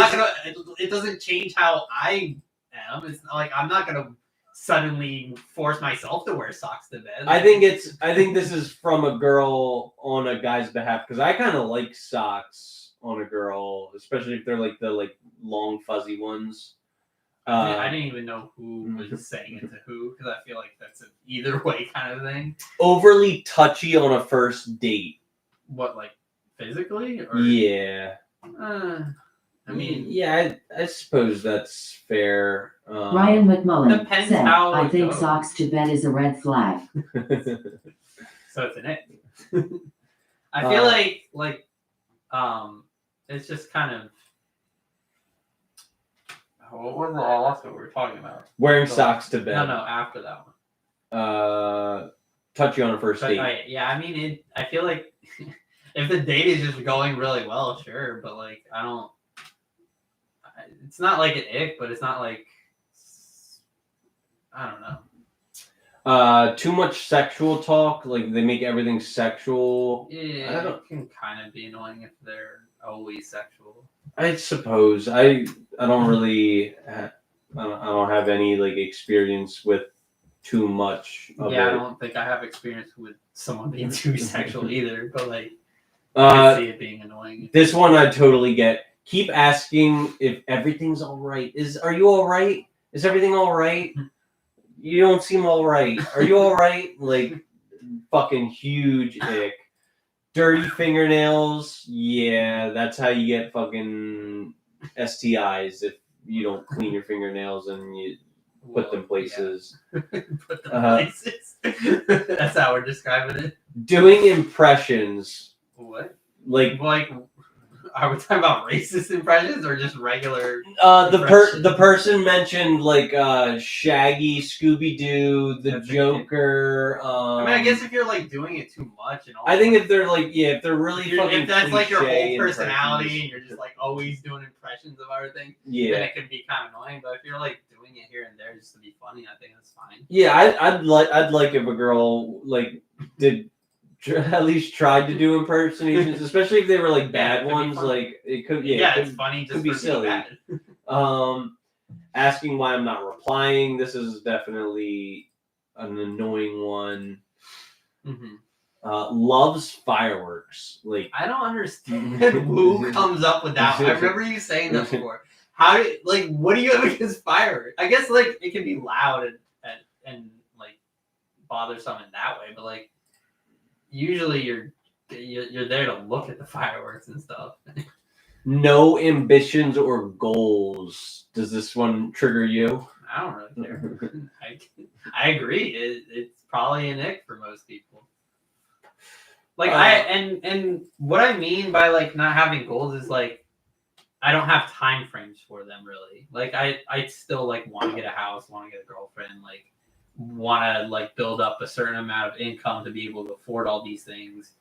it doesn't change how I am. It's not like I'm not gonna suddenly force myself to wear socks to bed. I think this is from a girl on a guy's behalf because I kind of like socks on a girl, especially if they're like the like long fuzzy ones. I didn't even know who was saying it to who because I feel like that's an either way kind of thing. Overly touchy on a first date. What, like physically? Or? Yeah. I mean, yeah, I suppose that's fair. Ryan McMullen Depends said, how I it think goes. socks to bed is a red flag. so it's an ick. I feel like it's just kind of. What was the last one we were talking about? Wearing socks to bed. No, after that one. Touch you on a first But, date. yeah, I mean, I feel like if the date is just going really well, sure, but like I don't. It's not like an ick, but it's not like I don't know. Too much sexual talk, like they make everything sexual. Yeah, it can kind of be annoying if they're always sexual. I suppose I don't really I don't have any like experience with too much of Yeah, I it. don't think I have experience with someone being too sexual either, but like I see it being annoying. This one I totally get. Keep asking if everything's all right. Are you all right? Is everything all right? You don't seem all right. Are you all right? Like fucking huge ick. Dirty fingernails. Yeah, that's how you get fucking STIs if you don't clean your fingernails and you put them places. Yeah. Put them places. That's how we're describing it. Doing impressions. What? Like are we talking about racist impressions or just regular? The person mentioned like Shaggy, Scooby Doo, the Joker. I mean, I guess if you're like doing it too much and all. I think if they're like if they're really if that's like your whole cliche personality and you're just like always doing impressions of everything, then yeah, it can be kind of annoying. But if you're like doing it here and there just to be funny, I think that's fine. yeah, I'd like if a girl like did at least tried to do impersonations, especially if they were like bad ones. Like it could, it's funny. Just could be for silly. Bad. Asking why I'm not replying. This is definitely an annoying one. Mm-hmm. Loves fireworks. Like I don't understand who comes up with that. I remember you saying that before. How what do you have against fireworks? I guess like it can be loud and like bothersome in that way, but like usually you're there to look at the fireworks and stuff. no ambitions or goals. Does this one trigger you? I don't really care. I agree. It's probably an ick for most people. Like and what I mean by like not having goals is like I don't have time frames for them really. Like I still like want to get a house, want to get a girlfriend, like want to like build up a certain amount of income to be able to afford all these things.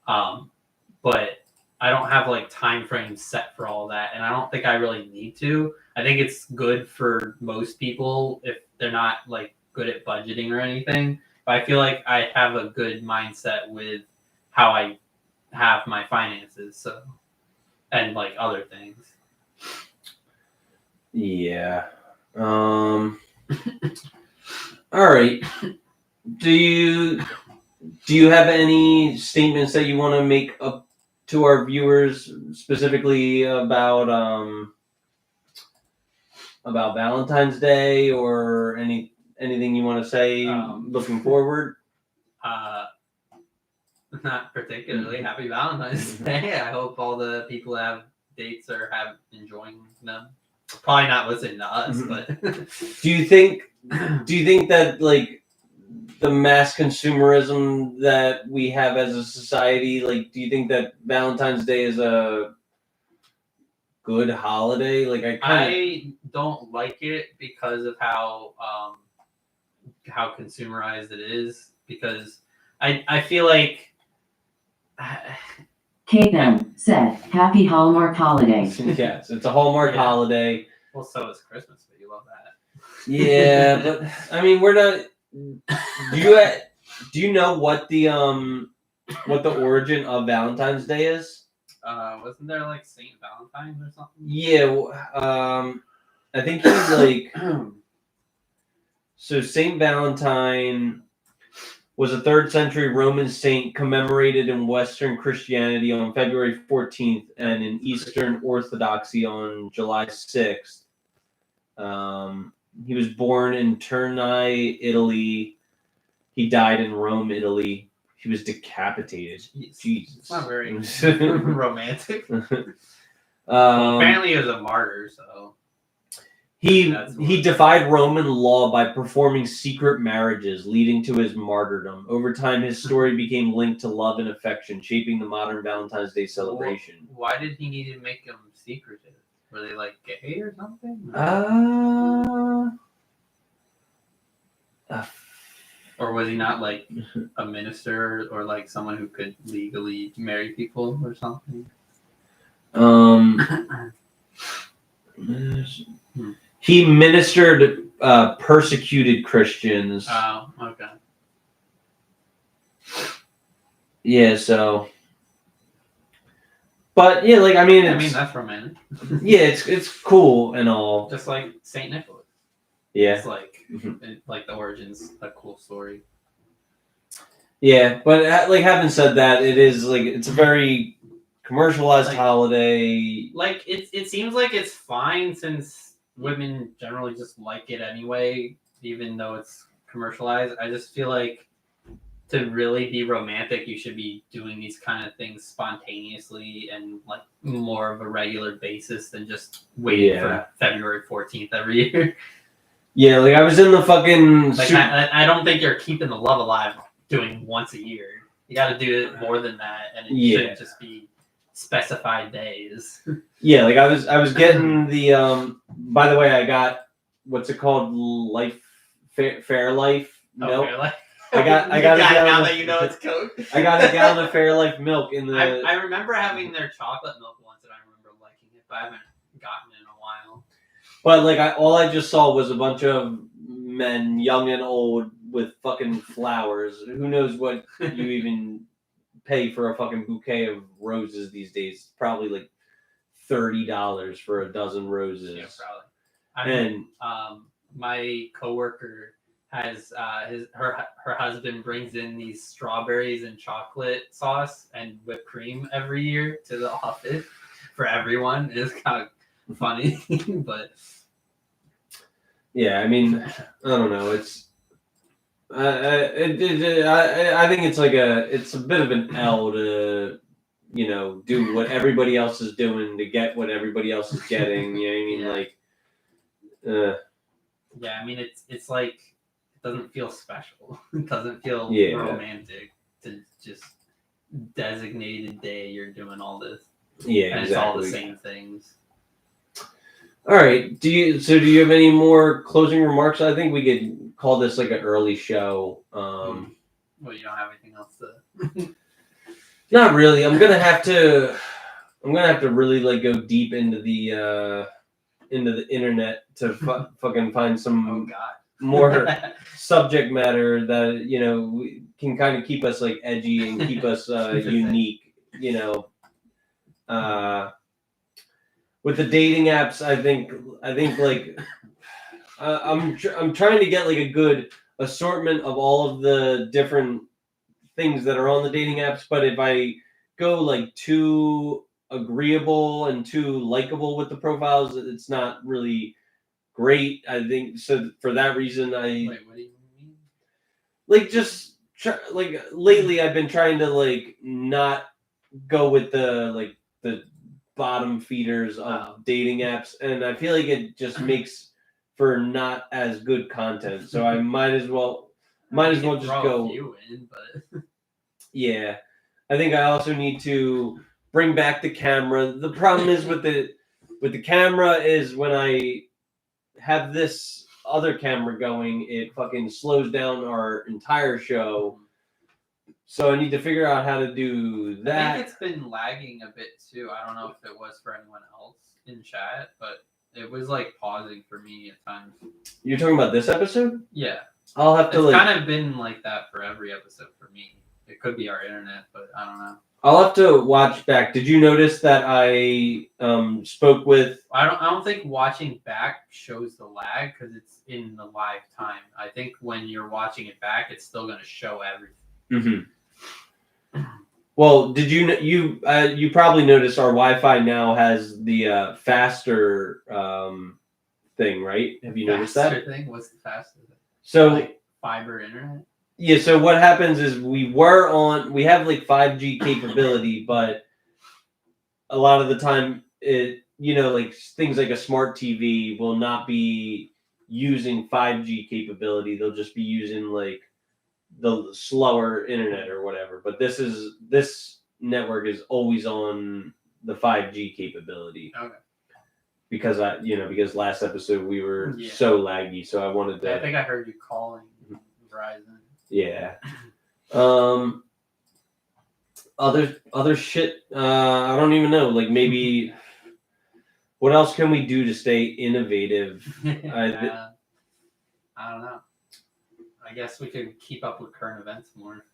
But I don't have like time frames set for all that, and I don't think I really need to. I think it's good for most people if they're not like good at budgeting or anything. But I feel like I have a good mindset with how I have my finances, so and like other things. Yeah. All right. Do you have any statements that you want to make up to our viewers specifically about Valentine's Day or anything you want to say looking forward? Not particularly. Happy Valentine's Day. I hope all the people that have dates are enjoying them. Probably not listening to us, but do you think that like the mass consumerism that we have as a society, like do you think that Valentine's Day is a good holiday? Like I don't like it because of how consumerized it is, because I feel like K-Pen said, Happy Hallmark Holiday. yes, it's a Hallmark holiday. Well, so is Christmas, but you love that. Yeah, but I mean, we're not. Do you know what the origin of Valentine's Day is? Wasn't there like Saint Valentine or something? Yeah, I think he's like. So Saint Valentine was a 3rd century Roman saint commemorated in Western Christianity on February 14th and in Eastern Orthodoxy on July 6th. He was born in Tournai, Italy. He died in Rome, Italy. He was decapitated. Jesus. It's not very romantic. Apparently, he was a martyr, so He That's he what- defied Roman law by performing secret marriages, leading to his martyrdom. Over time, his story became linked to love and affection, shaping the modern Valentine's Day celebration. Why did he need to make them secretive? Were they like gay or something? Or was he not like a minister or like someone who could legally marry people or something? He ministered persecuted Christians. Oh, okay. Yeah, so. But yeah, like I mean, That's romantic. yeah, it's cool and all. Just like Saint Nicholas. Yeah, It's like the origins, a cool story. yeah, but like having said that, it is like it's a very commercialized Like- holiday. Like it seems like it's fine since women generally just like it anyway, even though it's commercialized. I just feel like to really be romantic, you should be doing these kind of things spontaneously and like more of a regular basis than just waiting for February 14th every year. Yeah, like I was in the fucking. Like I don't think you're keeping the love alive doing once a year. You got to do it more than that, and it shouldn't just be specified days. Yeah, like I was getting the. By the way, I got what's it called? Fair Life milk. Fairlife. I got a now gallon. that you know it's Coke. I got a gallon of Fairlife milk in the. I remember having their chocolate milk once, and I remember liking it, but I haven't gotten it in a while. But like all I just saw was a bunch of men, young and old, with fucking flowers. Who knows what you even pay for a fucking bouquet of roses these days? Probably like $30 for a dozen roses. Yeah, probably. I mean, And my coworker has her husband brings in these strawberries and chocolate sauce and whipped cream every year to the office for everyone. It's kind of funny, but yeah, I mean, I don't know. It's I think it's like it's a bit of an L to do what everybody else is doing to get what everybody else is getting. You know what I mean? Yeah. Like, yeah, I mean it's like it doesn't feel special. It doesn't feel romantic to just designated day you're doing all this. yeah, And exactly. it's all the same things. All right. Do you have any more closing remarks? I think we could call this like an early show. Well, you don't have anything else to. Not really. I'm gonna have to really like go deep into the internet to fucking find some Oh God. more subject matter that can kind of keep us like edgy and keep us unique. With the dating apps, I think like I'm trying to get like a good assortment of all of the different things that are on the dating apps, but if I go like too agreeable and too likable with the profiles, it's not really great. I think so. For that reason, Wait, what do you mean? like just like lately I've been trying to like not go with the bottom feeders of dating apps, and I feel like it just makes for not as good content. So I might as well just go. You in, but Yeah, I think I also need to bring back the camera. The problem is with the camera is when I have this other camera going, it fucking slows down our entire show. So I need to figure out how to do I that. think it's been lagging a bit too. I don't know if it was for anyone else in chat, but it was like pausing for me at times. You're talking about this episode? Yeah, I'll have to it's kind of been like that for every episode for me. It could be our internet, but I don't know. I'll have to watch back. Did you notice that I spoke with? I don't think watching back shows the lag because it's in the live time. I think when you're watching it back, it's still going to show everything. Mm-hmm. Well, did you probably noticed our Wi-Fi now has the faster thing, right? Have you noticed that? Faster thing? What's the fastest thing? So Like fiber internet? yeah, so what happens is we have like 5G capability, but a lot of the time like things like a smart TV will not be using 5G capability. They'll just be using like the slower internet or whatever. But this network is always on the 5G capability. Okay. Because because last episode we were Yeah. so laggy, so I wanted to. I think I heard you calling Verizon. Yeah. Other shit. I don't even know. Like maybe. What else can we do to stay innovative? I don't know. I guess we could keep up with current events more.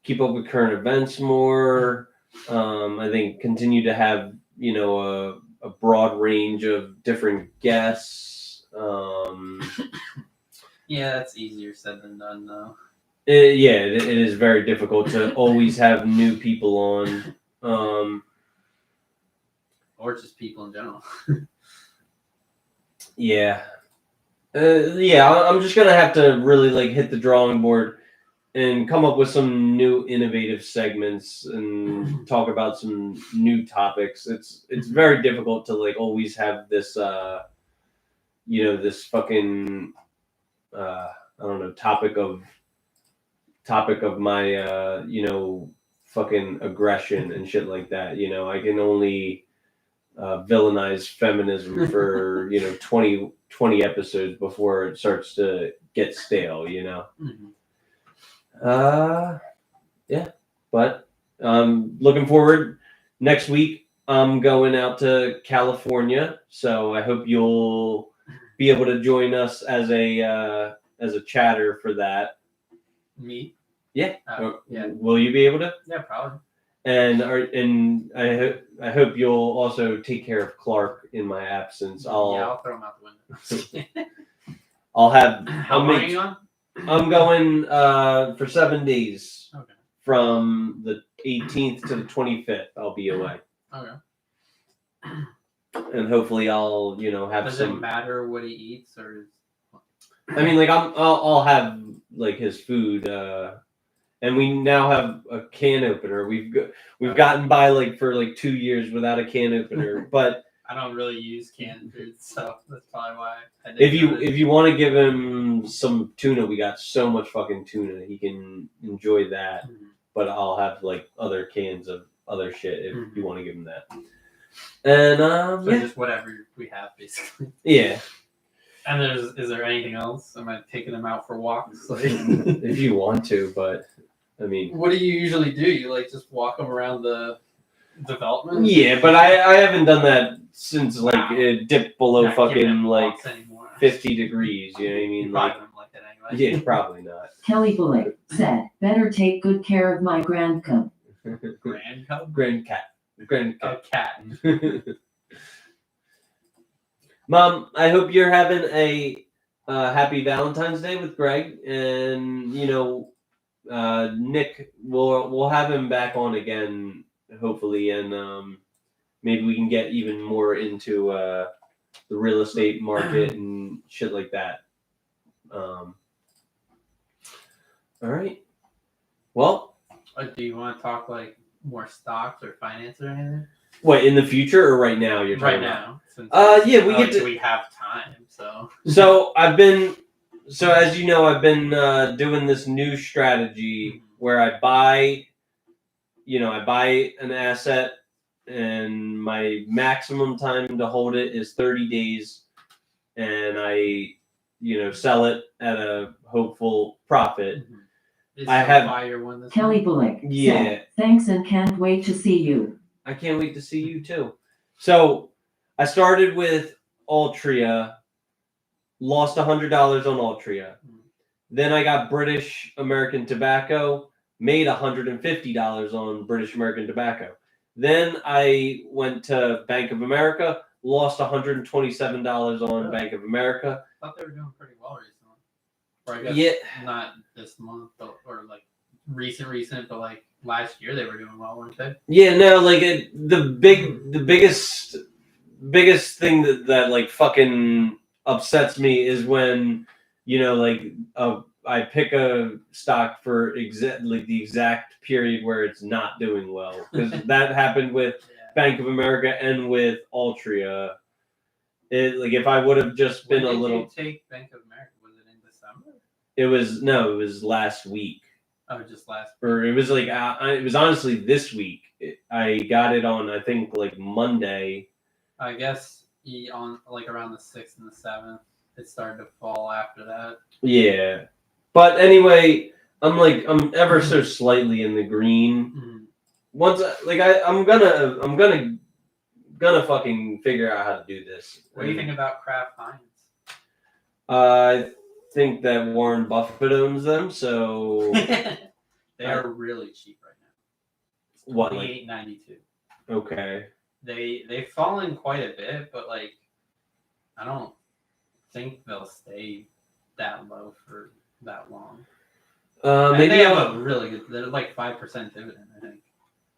Keep up with current events more. I think continue to have a broad range of different guests. Yeah, that's easier said than done, though. It is very difficult to always have new people on. Or just people in general. Yeah. I'm just gonna have to really like hit the drawing board and come up with some new innovative segments and talk about some new topics. It's very difficult to like always have this this fucking I don't know topic of my fucking aggression and shit like that. I can only villainize feminism for 20 episodes before it starts to get stale. Mm-hmm. But looking forward. Next week I'm going out to California, so I hope you'll be able to join us as a chatter for that. Me? Yeah. Yeah. Will you be able to? Yeah, probably. And I hope you'll also take care of Clark in my absence. I'll throw him out the window. How long are you on? I'm going for 7 days. Okay. From the 18th to the 25th, I'll be away. Okay. And hopefully I'll have Does some. it matter what he eats or? I mean, like I'll have like his food. And we now have a can opener. We've gotten by for 2 years without a can opener. But I don't really use canned food, so that's probably why. if you want to give him some tuna, we got so much fucking tuna. He can enjoy that. Mm-hmm. But I'll have other cans of other shit if Mm-hmm. you want to give him that. And so just whatever we have, basically. Yeah. And is there anything else? Am I taking him out for walks? If you want to, but I mean, what do you usually do? You just walk them around the development? Yeah, but I haven't done that since it dipped below Not giving him fucking walks anymore. 50 degrees. You know what I mean? You probably wouldn't like that anyway. Yeah, probably not. Kelly Bullock said, better take good care of my grandcub. Grand cub? Grand cat. A cat. Mom, I hope you're having a happy Valentine's Day with Greg, and Nick, we'll have him back on again, hopefully, and maybe we can get even more into the real estate market and shit like that. All right. Well, Do you want to talk more stocks or finance or anything? what, in the future or right now? You're talking Right about? now. Since Yeah, we get to. we have time, so. So as you know, I've been doing this new strategy where I buy an asset, and my maximum time to hold it is 30 days, and I, sell it at a hopeful profit. Is I the have- fire one this Kelly one? Bullock Yeah. said, thanks and can't wait to see you. I can't wait to see you too. So I started with Altria, lost $100 on Altria. Then I got British American Tobacco, made $150 on British American Tobacco. Then I went to Bank of America, lost $127 on Bank of America. I thought they were doing pretty well recently. Or I guess Yeah. not this month, or recent, but last year they were doing well, weren't they? Yeah, no, the biggest thing that fucking upsets me is when I pick a stock for the exact period where it's not doing well, because that happened with Bank of America and with Altria. Like if I would have just been When a did little. you take Bank of America? Was it in December? It was last week. Oh, just last. Or it was like it was honestly this week. I got it on I think like Monday. I guess on like around the 6th and the 7th, it started to fall after that. Yeah, but anyway, I'm ever so slightly in the green. Mm-hmm. Once I'm gonna fucking figure out how to do this. What do you think about Kraft Heinz? I think that Warren Buffett owns them, so They are really cheap right now. what? Like, $28.92. okay. They've fallen quite a bit, but like I don't think they'll stay that low for that long. And Maybe they have a really good. They're like 5% dividend, I think.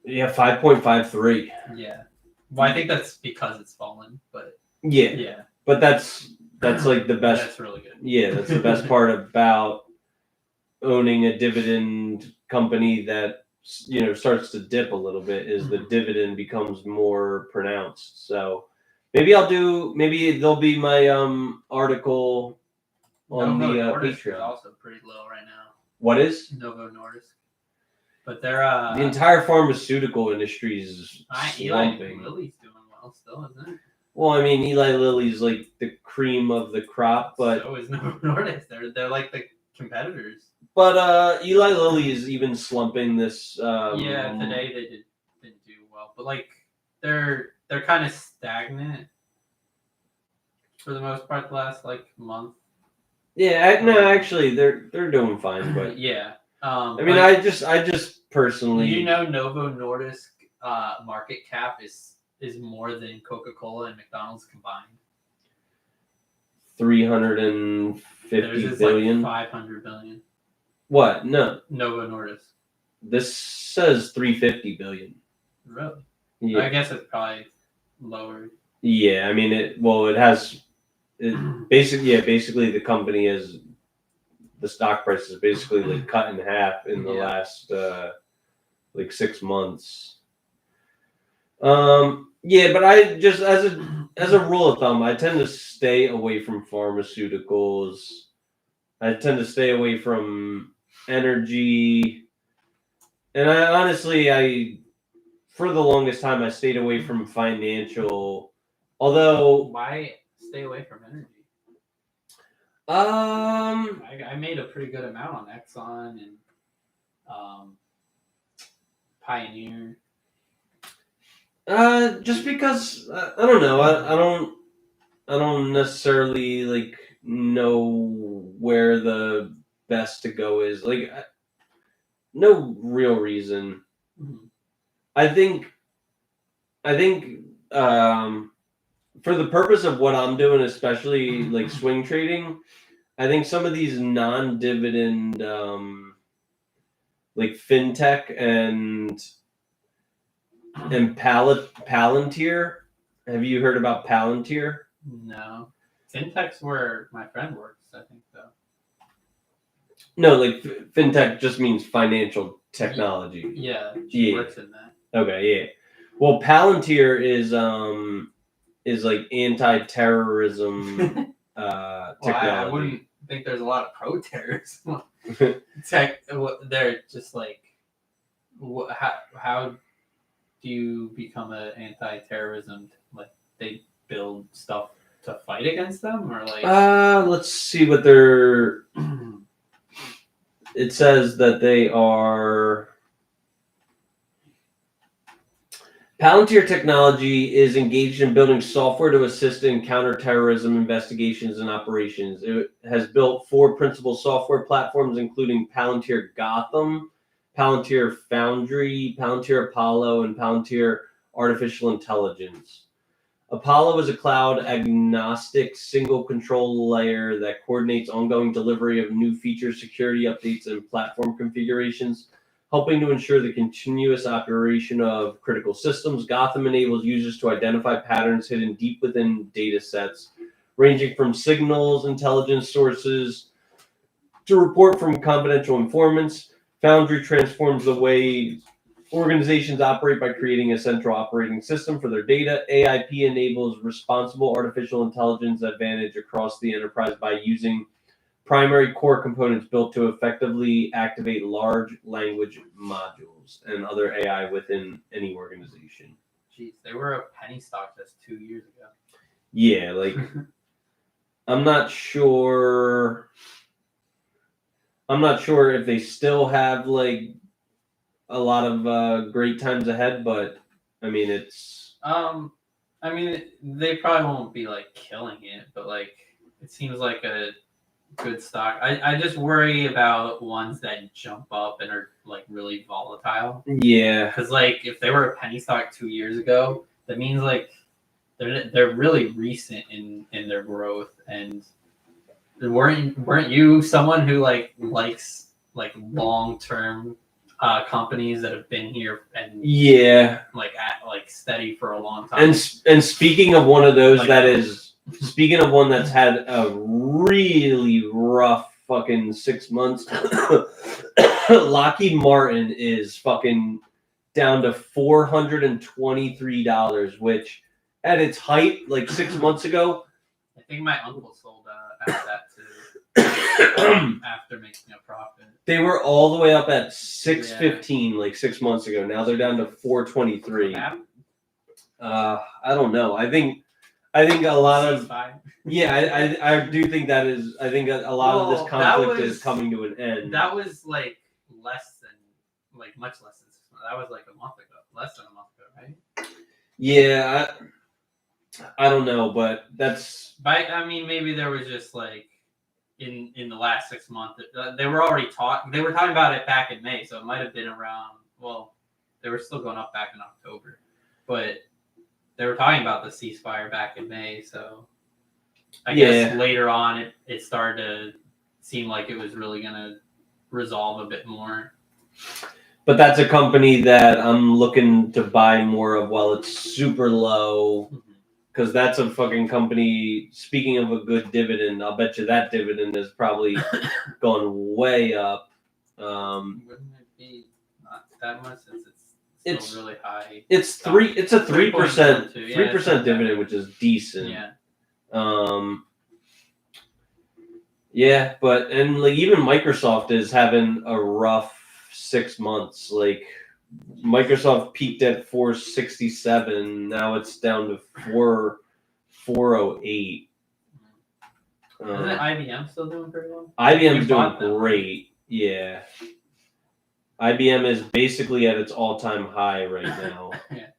Yeah, 5.53. Yeah. Well, I think that's because it's fallen, but Yeah, yeah, but that's like the best. that's really good. Yeah, that's the best part about owning a dividend company that starts to dip a little bit is the dividend becomes more pronounced. So maybe there'll be my article on Novo the Nordisk is Patreon. also pretty low right now. What is? Novo Nordisk, but they're The entire pharmaceutical industry is Eli slumping. Lilly's doing well still, isn't it? Well, I mean, Eli Lilly's like the cream of the crop, but so is Novo Nordisk. They're like the competitors. But Eli Lilly is even slumping this. Yeah, today they didn't do well, but like they're kind of stagnant for the most part the last like month. Yeah, no, actually, they're doing fine, but yeah. I mean, I just personally, Novo Nordisk market cap is more than Coca-Cola and McDonald's combined. 350 billion. Like 500 billion. What? No. Novo Nordisk. This says 350 billion. Really? Yeah. I guess it's probably lower. Yeah, I mean it has basically the company is the stock price is basically like cut in half in the last like 6 months. Yeah, but I just as a rule of thumb, I tend to stay away from pharmaceuticals. I tend to stay away from energy. And I honestly, for the longest time, I stayed away from financial. Although, why stay away from energy? I made a pretty good amount on Exxon and Pioneer. Just because I don't know, I don't necessarily like know where the best to go is. Like, no real reason. Mm-hmm. I think for the purpose of what I'm doing, especially like swing trading, I think some of these non-dividend like fintech and Palantir. Have you heard about Palantir? No. Fintech's where my friend works, I think, though. No, like fintech just means financial technology. Yeah, she works in that. Okay, yeah. Well, Palantir is like anti-terrorism technology. I wouldn't think there's a lot of pro-terrorism. They're just like, how do you become an anti-terrorism? Like they build stuff to fight against them, or like? Let's see what they're. It says that they are. Palantir Technology is engaged in building software to assist in counterterrorism investigations and operations. It has built 4 principal software platforms, including Palantir Gotham, Palantir Foundry, Palantir Apollo, and Palantir Artificial Intelligence. Apollo is a cloud-agnostic single control layer that coordinates ongoing delivery of new features, security updates, and platform configurations, helping to ensure the continuous operation of critical systems. Gotham enables users to identify patterns hidden deep within data sets, ranging from signals, intelligence sources, to report from confidential informants. Foundry transforms the way Organizations operate by creating a central operating system for their data. AIP enables responsible artificial intelligence advantage across the enterprise by using primary core components built to effectively activate large language modules and other AI within any organization. Jeez, they were a penny stock just 2 years ago. Yeah, like I'm not sure if they still have like a lot of great times ahead, but I mean it's I mean, they probably won't be like killing it, but like it seems like a good stock. I just worry about ones that jump up and are like really volatile. yeah. Because like if they were a penny stock 2 years ago, that means like they're really recent in their growth. And weren't you someone who like likes like long-term companies that have been here and Yeah. like steady for a long time? And speaking of one of those Like- speaking of one that's had a really rough fucking 6 months, Lockheed Martin is fucking down to $423, which at its height, like 6 months ago, I think my uncle sold at that too after making a profit. they were all the way up at 615 like 6 months ago. Now they're down to 423. I don't know. I think a lot of yeah, I do think that is. I think a lot of this conflict is coming to an end. That was like much less than 6 months. That was like a month ago, less than a month ago, right? Yeah, I don't know, but that's. I mean, maybe there was just like in the last 6 months they were already talking. They were talking about it back in May, so it might have been around. Well, they were still going up back in October, but they were talking about the ceasefire back in May. So I guess later on it started to seem like it was really gonna resolve a bit more. But that's a company that I'm looking to buy more of while it's super low. Because that's a fucking company. Speaking of a good dividend, I'll bet you that dividend has probably gone way up. Wouldn't it be not that much since it's still really high? It's a 3%, 3% dividend, which is decent. Yeah. Yeah, but and like even Microsoft is having a rough 6 months. Like Microsoft peaked at 467. Now it's down to 408. Isn't IBM still doing pretty well? IBM's doing great. Yeah. IBM is basically at its all-time high right now. Yeah.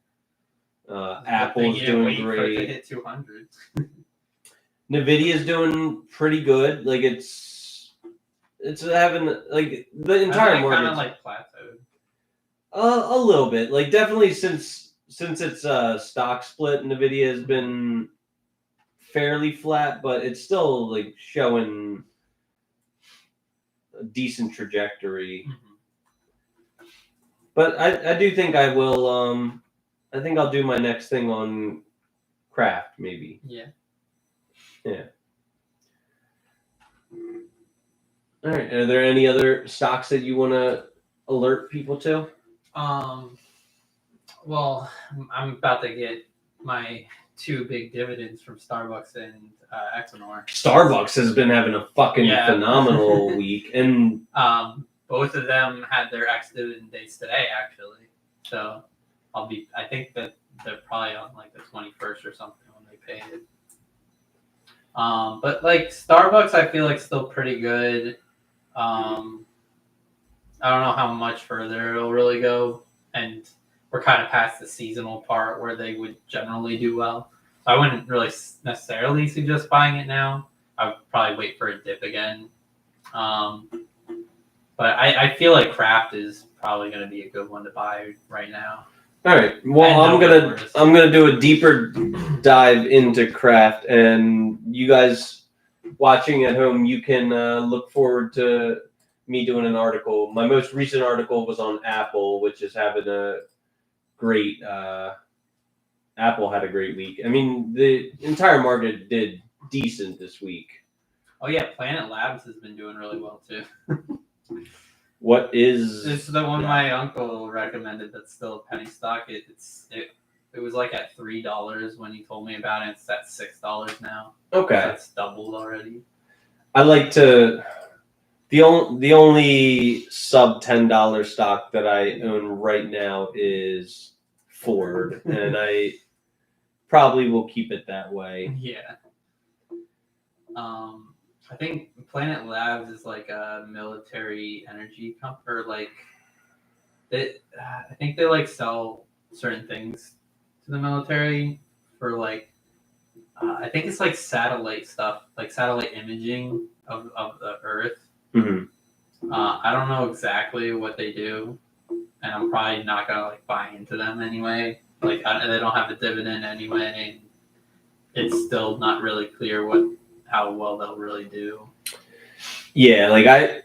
Apple's doing great. To hit 200. Nvidia's doing pretty good. Like it's having like the entire market kind of like plateaued. A little bit. Like definitely since its stock split, Nvidia has been fairly flat, but it's still like showing a decent trajectory. Mm-hmm. But I do think I will. I think I'll do my next thing on Kraft, maybe. Yeah. Yeah. All right. Are there any other stocks that you want to alert people to? Well, I'm about to get my 2 big dividends from Starbucks and Equinor. Starbucks has been having a fucking phenomenal week, and both of them had their ex-dividend dates today, actually. So I think that they're probably on like the 21st or something when they pay it. But like Starbucks, I feel like still pretty good. I don't know how much further it'll really go, and we're kind of past the seasonal part where they would generally do well. So I wouldn't really necessarily suggest buying it now. I would probably wait for a dip again. But I feel like Kraft is probably going to be a good one to buy right now. All right. Well, I'm gonna do a deeper dive into Kraft, and you guys watching at home, you can look forward to me doing an article. My most recent article was on Apple, which is having a great. Apple had a great week. I mean, the entire market did decent this week. Oh yeah, Planet Labs has been doing really well too. What is? It's the one my uncle recommended. That's still a penny stock. It was like at $3 when he told me about it. It's at $6 now. Okay. That's doubled already. I like to. The only sub $10 stock that I own right now is Ford, and I probably will keep it that way. Yeah. I think Planet Labs is like a military energy company, or like I think they like sell certain things to the military for like I think it's like satellite stuff, like satellite imaging of the Earth. Mm-hmm. I don't know exactly what they do, and I'm probably not gonna like buy into them anyway. Like they don't have a dividend anyway. And it's still not really clear how well they'll really do. Yeah, like I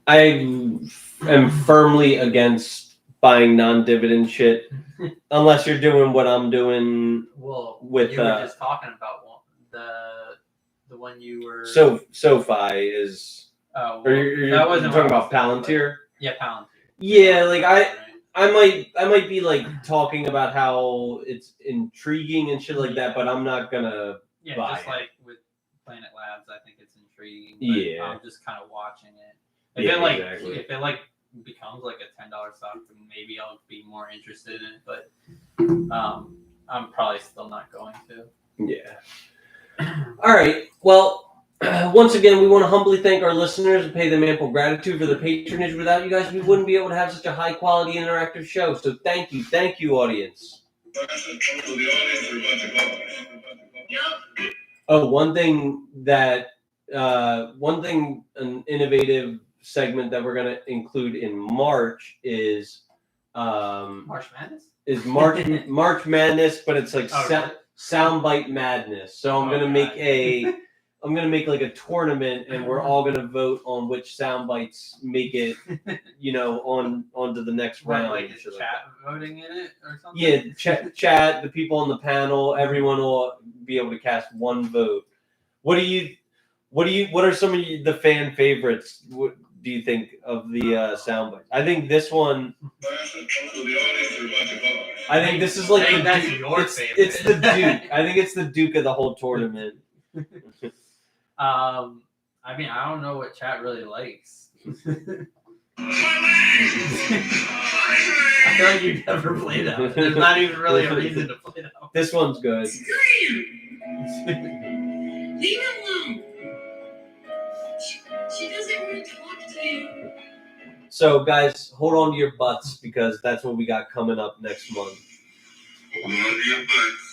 am firmly against buying non-dividend shit unless you're doing what I'm doing. Well, with you were just talking about the one you were. SoFi is. Oh, well, Or you're that wasn't talking what I about was Palantir. Yeah, Palantir. Yeah, like I might be like talking about how it's intriguing and shit like that, but I'm not gonna. Yeah, buy just it. like with Planet Labs, I think it's intriguing. But Yeah. I'm just kind of watching it. If Exactly. it becomes like a $10 stock, then maybe I'll be more interested in it. But I'm probably still not going to. Yeah. All right. Well, once again, we want to humbly thank our listeners and pay them ample gratitude for their patronage. Without you guys, we wouldn't be able to have such a high quality interactive show. So thank you, audience. Oh, one thing, an innovative segment that we're going to include in March is March Madness? is March Madness, but it's like really? soundbite madness. So I'm gonna make like a tournament, and we're all gonna vote on which sound bites make it, onto the next round. Like is chat voting in it or something? Yeah, chat, the people on the panel, everyone will be able to cast one vote. What are some of the fan favorites? What do you think of the sound bites? I think this one. I think this is like that's Duke. your favorite. It's the Duke. I think it's the Duke of the whole tournament. I mean, I don't know what chat really likes. I feel like you never play that one. There's not even really a reason to play that one. This one's good. Leave her alone. She doesn't want to talk to you. So, guys, hold on to your butts because that's what we got coming up next month. Hold on to your butts.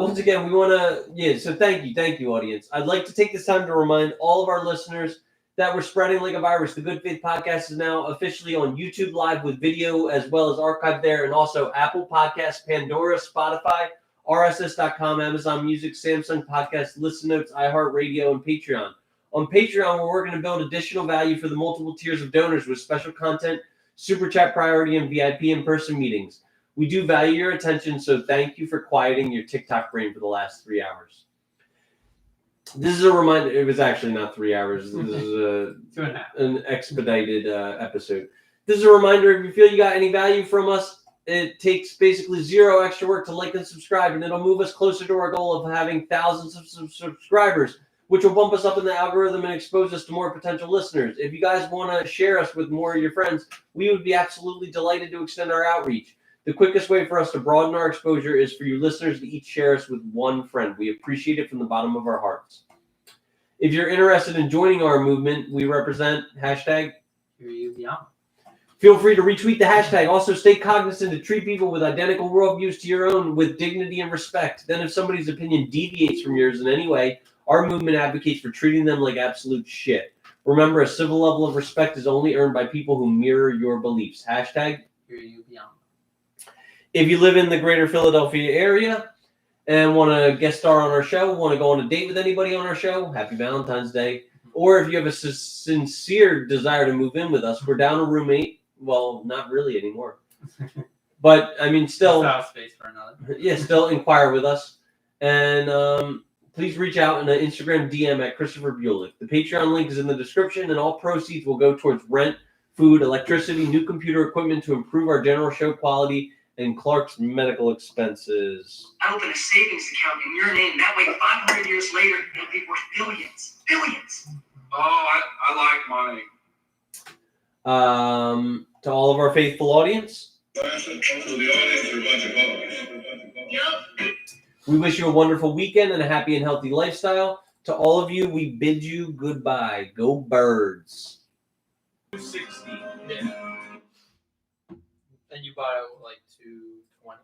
Once again, we want to, so thank you, audience. I'd like to take this time to remind all of our listeners that we're spreading like a virus. The Good Faith Podcast is now officially on YouTube Live with video as well as archived there, and also Apple Podcasts, Pandora, Spotify, RSS.com, Amazon Music, Samsung Podcasts, Listen Notes, iHeartRadio, and Patreon. On Patreon, we're working to build additional value for the multiple tiers of donors with special content, super chat priority, and VIP in-person meetings. We do value your attention, so thank you for quieting your TikTok brain for the last 3 hours. This is a reminder. It was actually not 3 hours. This is 2.5. an expedited episode. This is a reminder, if you feel you got any value from us, it takes basically zero extra work to like and subscribe, and it'll move us closer to our goal of having thousands of subscribers, which will bump us up in the algorithm and expose us to more potential listeners. If you guys want to share us with more of your friends, we would be absolutely delighted to extend our outreach. The quickest way for us to broaden our exposure is for you listeners to each share us with one friend. We appreciate it from the bottom of our hearts. If you're interested in joining our movement, we represent hashtag. Feel free to retweet the hashtag. Also, stay cognizant to treat people with identical worldviews to your own with dignity and respect. Then if somebody's opinion deviates from yours in any way, our movement advocates for treating them like absolute shit. Remember, a civil level of respect is only earned by people who mirror your beliefs. Hashtag. If you live in the greater Philadelphia area and want to guest star on our show, want to go on a date with anybody on our show, happy Valentine's Day. Or if you have a sincere desire to move in with us, we're down a roommate. Well, not really anymore. But, I mean, still. Space for another. Yeah, still inquire with us. And please reach out in an Instagram DM at Christopher Bulick. The Patreon link is in the description, and all proceeds will go towards rent, food, electricity, new computer equipment to improve our general show quality, and Clark's medical expenses. I open a savings account in your name. That way, 500 years later, it'll be worth billions. Billions. Oh, I like money. To all of our faithful audience, So the audience are a bunch of hoes. we wish you a wonderful weekend and a happy and healthy lifestyle. To all of you, we bid you goodbye. Go Birds. 260. Yeah. And you bought it like 220.